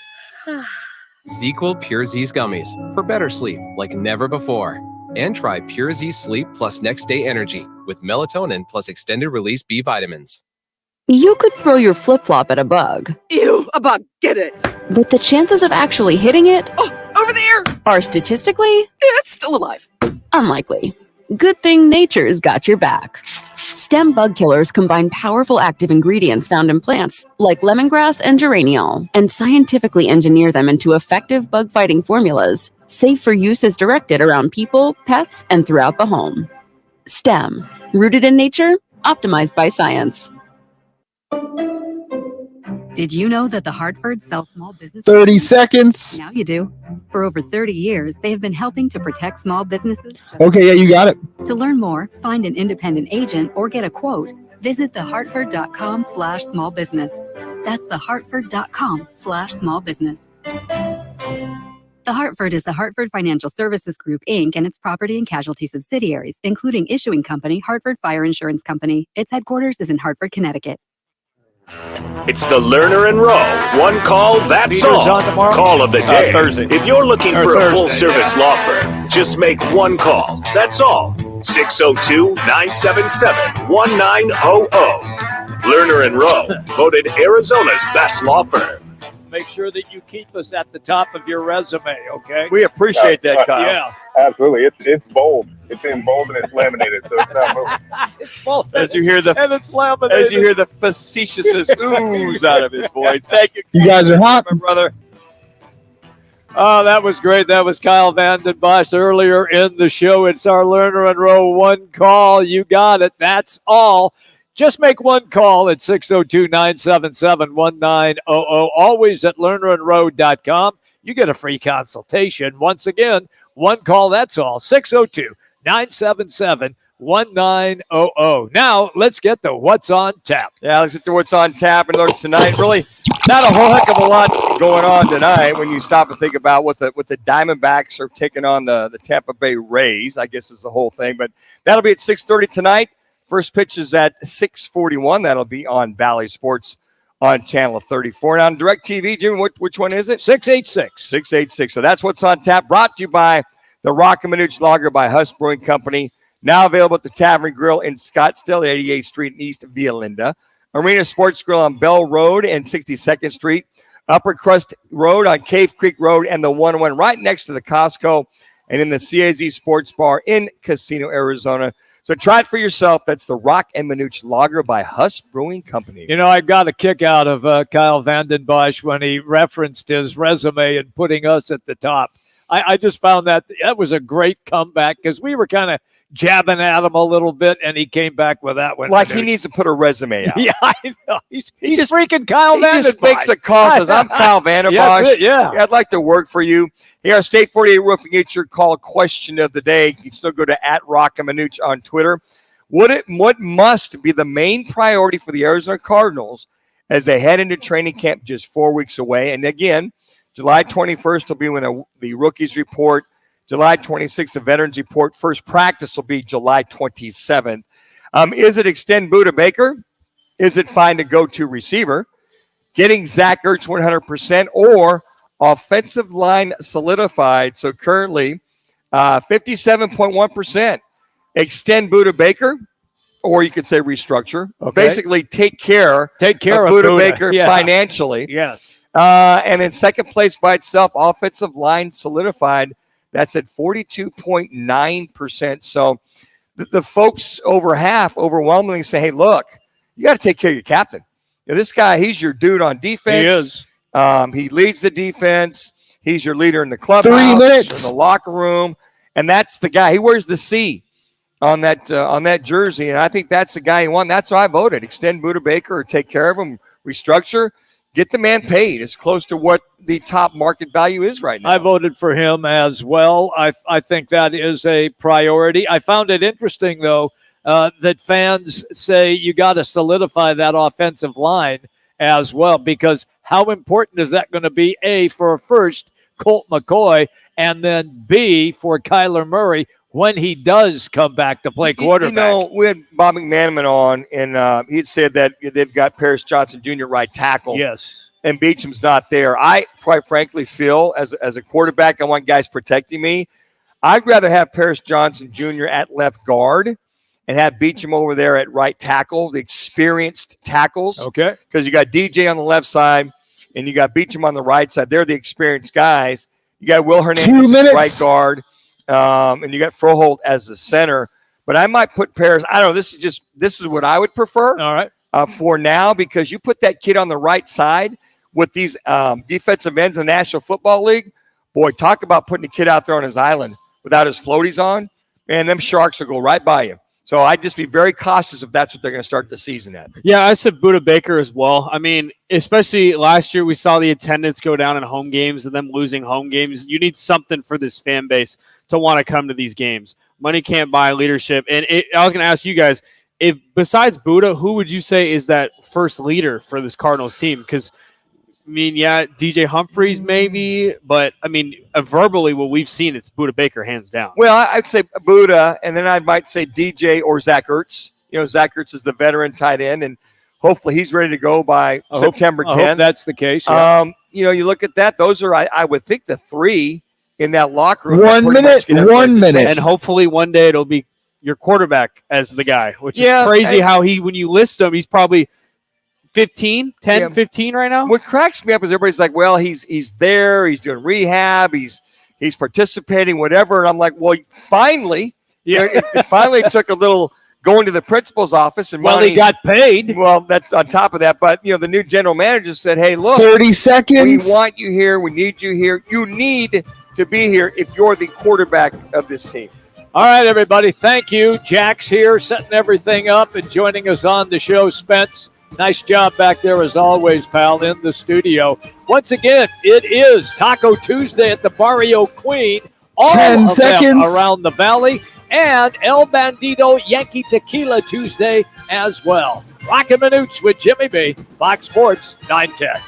ZzzQuil Pure Z's Gummies for better sleep like never before. And try Pure Z Sleep plus Next Day Energy with melatonin plus extended release B vitamins. You could throw your flip-flop at a bug. Ew, a bug, get it. But the chances of actually hitting it Over there! are statistically It's still alive. unlikely. Good thing nature's got your back. Stem bug killers combine powerful active ingredients found in plants like lemongrass and geraniol and scientifically engineer them into effective bug-fighting formulas, safe for use as directed around people, pets, and throughout the home. STEM, rooted in nature, optimized by science. Did you know that the Hartford sells small business? 30 seconds. Now you do. For over 30 years, they have been helping to protect small businesses. Okay, yeah, you got it. To learn more, find an independent agent, or get a quote, visit thehartford.com/smallbusiness. That's thehartford.com/smallbusiness. The Hartford is the Hartford Financial Services Group, Inc. and its property and casualty subsidiaries, including issuing company Hartford Fire Insurance Company. Its headquarters is in Hartford, Connecticut. It's the Lerner and Rowe. One call, that's Peter's all. on tomorrow? Call of the day. Thursday. If you're looking Or for a Thursday, full-service law firm, just make one call. That's all. 602-977-1900. Lerner and Rowe, voted Arizona's best law firm. Make sure that you keep us at the top of your resume, okay? We appreciate that, Kyle. Yeah. Absolutely. It's bold. It's in bold and it's laminated, so it's not moving. It's bold. As you hear the and it's laminated. As you hear the facetious ooze out of his voice. Thank you. You guys are hot. My brother. Oh, that was great. That was Kyle Vanden Bosch earlier in the show. It's our Lerner and Rowe one call. You got it. That's all. Just make one call at 602-977-1900. Always at lernerandrowe.com. You get a free consultation. Once again, one call, that's all. 602-977-1900. Now, let's get to What's on Tap. Yeah, let's get to What's on Tap. And notice tonight, really not a whole heck of a lot going on tonight when you stop and think about what the Diamondbacks are taking on the Tampa Bay Rays, I guess is the whole thing. But that'll be at 6:30 tonight. First pitch is at 6:41. That'll be on Valley Sports on channel 34. And on DirecTV, Jimmy, which one is it? 686. 686. So that's What's on Tap, brought to you by the Roc and Manuch Lager by Huss Brewing Company. Now available at the Tavern Grill in Scottsdale, 88th Street and East Via Linda. Arena Sports Grill on Bell Road and 62nd Street. Upper Crust Road on Cave Creek Road and the 101 right next to the Costco. And in the CAZ Sports Bar in Casino, Arizona. So try it for yourself. That's the Roc and Manuch Lager by Huss Brewing Company. You know, I got a kick out of Kyle Vanden Bosch when he referenced his resume and putting us at the top. I just found that was a great comeback because we were kind of jabbing at him a little bit, and he came back with that one. Like he needs to put a resume out. Yeah, I know. He's just freaking Kyle Vanden Bosch. He just makes a call and says, I'm Kyle Vanden Bosch. That's it, yeah. I'd like to work for you. Here, State 48 Roofing, it's your call question of the day. You can still go to @Roc and Manuch on Twitter. What must be the main priority for the Arizona Cardinals as they head into training camp just 4 weeks away? And again, July 21st will be when the rookies report. July 26th, the veterans report. First practice will be July 27th. Is it extend Buda Baker? Is it find a go-to receiver? Getting Zach Ertz 100% or offensive line solidified? So currently 57.1%. Extend Buda Baker, or you could say restructure. Okay. Basically take care of Buda Baker financially. Yes. And then second place by itself, offensive line solidified. That's at 42.9%. So the folks over half overwhelmingly say, hey, look, you got to take care of your captain. This guy, he's your dude on defense. He is. He leads the defense. He's your leader in the clubhouse, 3 minutes. in the locker room. And that's the guy. He wears the C on that jersey. And I think that's the guy he won. That's why I voted. Extend Buda Baker or take care of him, restructure. Get the man paid as close to what the top market value is right now. I voted for him as well. I think that is a priority. I found it interesting, though, that fans say you got to solidify that offensive line as well, because how important is that going to be, A, for first Colt McCoy, and then B, for Kyler Murray when he does come back to play quarterback? You know, we had Bob McManaman on, and he had said that they've got Paris Johnson Jr. right tackle. Yes. And Beacham's not there. I, quite frankly, feel as a quarterback, I want guys protecting me. I'd rather have Paris Johnson Jr. at left guard and have Beacham over there at right tackle, the experienced tackles. Okay. Because you got DJ on the left side and you got Beacham on the right side. They're the experienced guys. You got Will Hernandez at right guard, and you got Froholt as the center. But I might put Paris. I don't know. This is what I would prefer. All right. For now, because you put that kid on the right side with these defensive ends in the National Football League. Boy, talk about putting a kid out there on his island without his floaties on. Man, them Sharks will go right by you. So I'd just be very cautious if that's what they're going to start the season at. Yeah, I said Buda Baker as well. I mean, especially last year, we saw the attendance go down in home games and them losing home games. You need something for this fan base to want to come to these games. Money can't buy leadership. And I was going to ask you guys, if besides Buda, who would you say is that first leader for this Cardinals team? Because, I mean, yeah, DJ Humphries maybe, but, I mean, verbally what we've seen, it's Buda Baker hands down. Well, I'd say Buda, and then I might say DJ or Zach Ertz. You know, Zach Ertz is the veteran tight end, and hopefully he's ready to go by September 10th. I hope that's the case. Yeah. You know, you look at that; those are, I would think, the three in that locker room. 1 minute. And hopefully one day it'll be your quarterback as the guy, which is crazy how when you list him, he's probably 15 right now. What cracks me up is everybody's like, well, he's there, he's doing rehab, he's participating, whatever. And I'm like, well, finally, it finally took a little going to the principal's office, and he got paid. Well, that's on top of that. But the new general manager said, hey, look, 30 seconds. We want you here. We need you here. You need to be here if you're the quarterback of this team. All right, everybody. Thank you. Jack's here setting everything up and joining us on the show. Spence, nice job back there as always, pal, in the studio. Once again, it is Taco Tuesday at the Barrio Queen. All 10 of seconds. them around the valley. And El Bandito Yankee Tequila Tuesday as well. Roc and Manuch with Jimmy B, Fox Sports 910.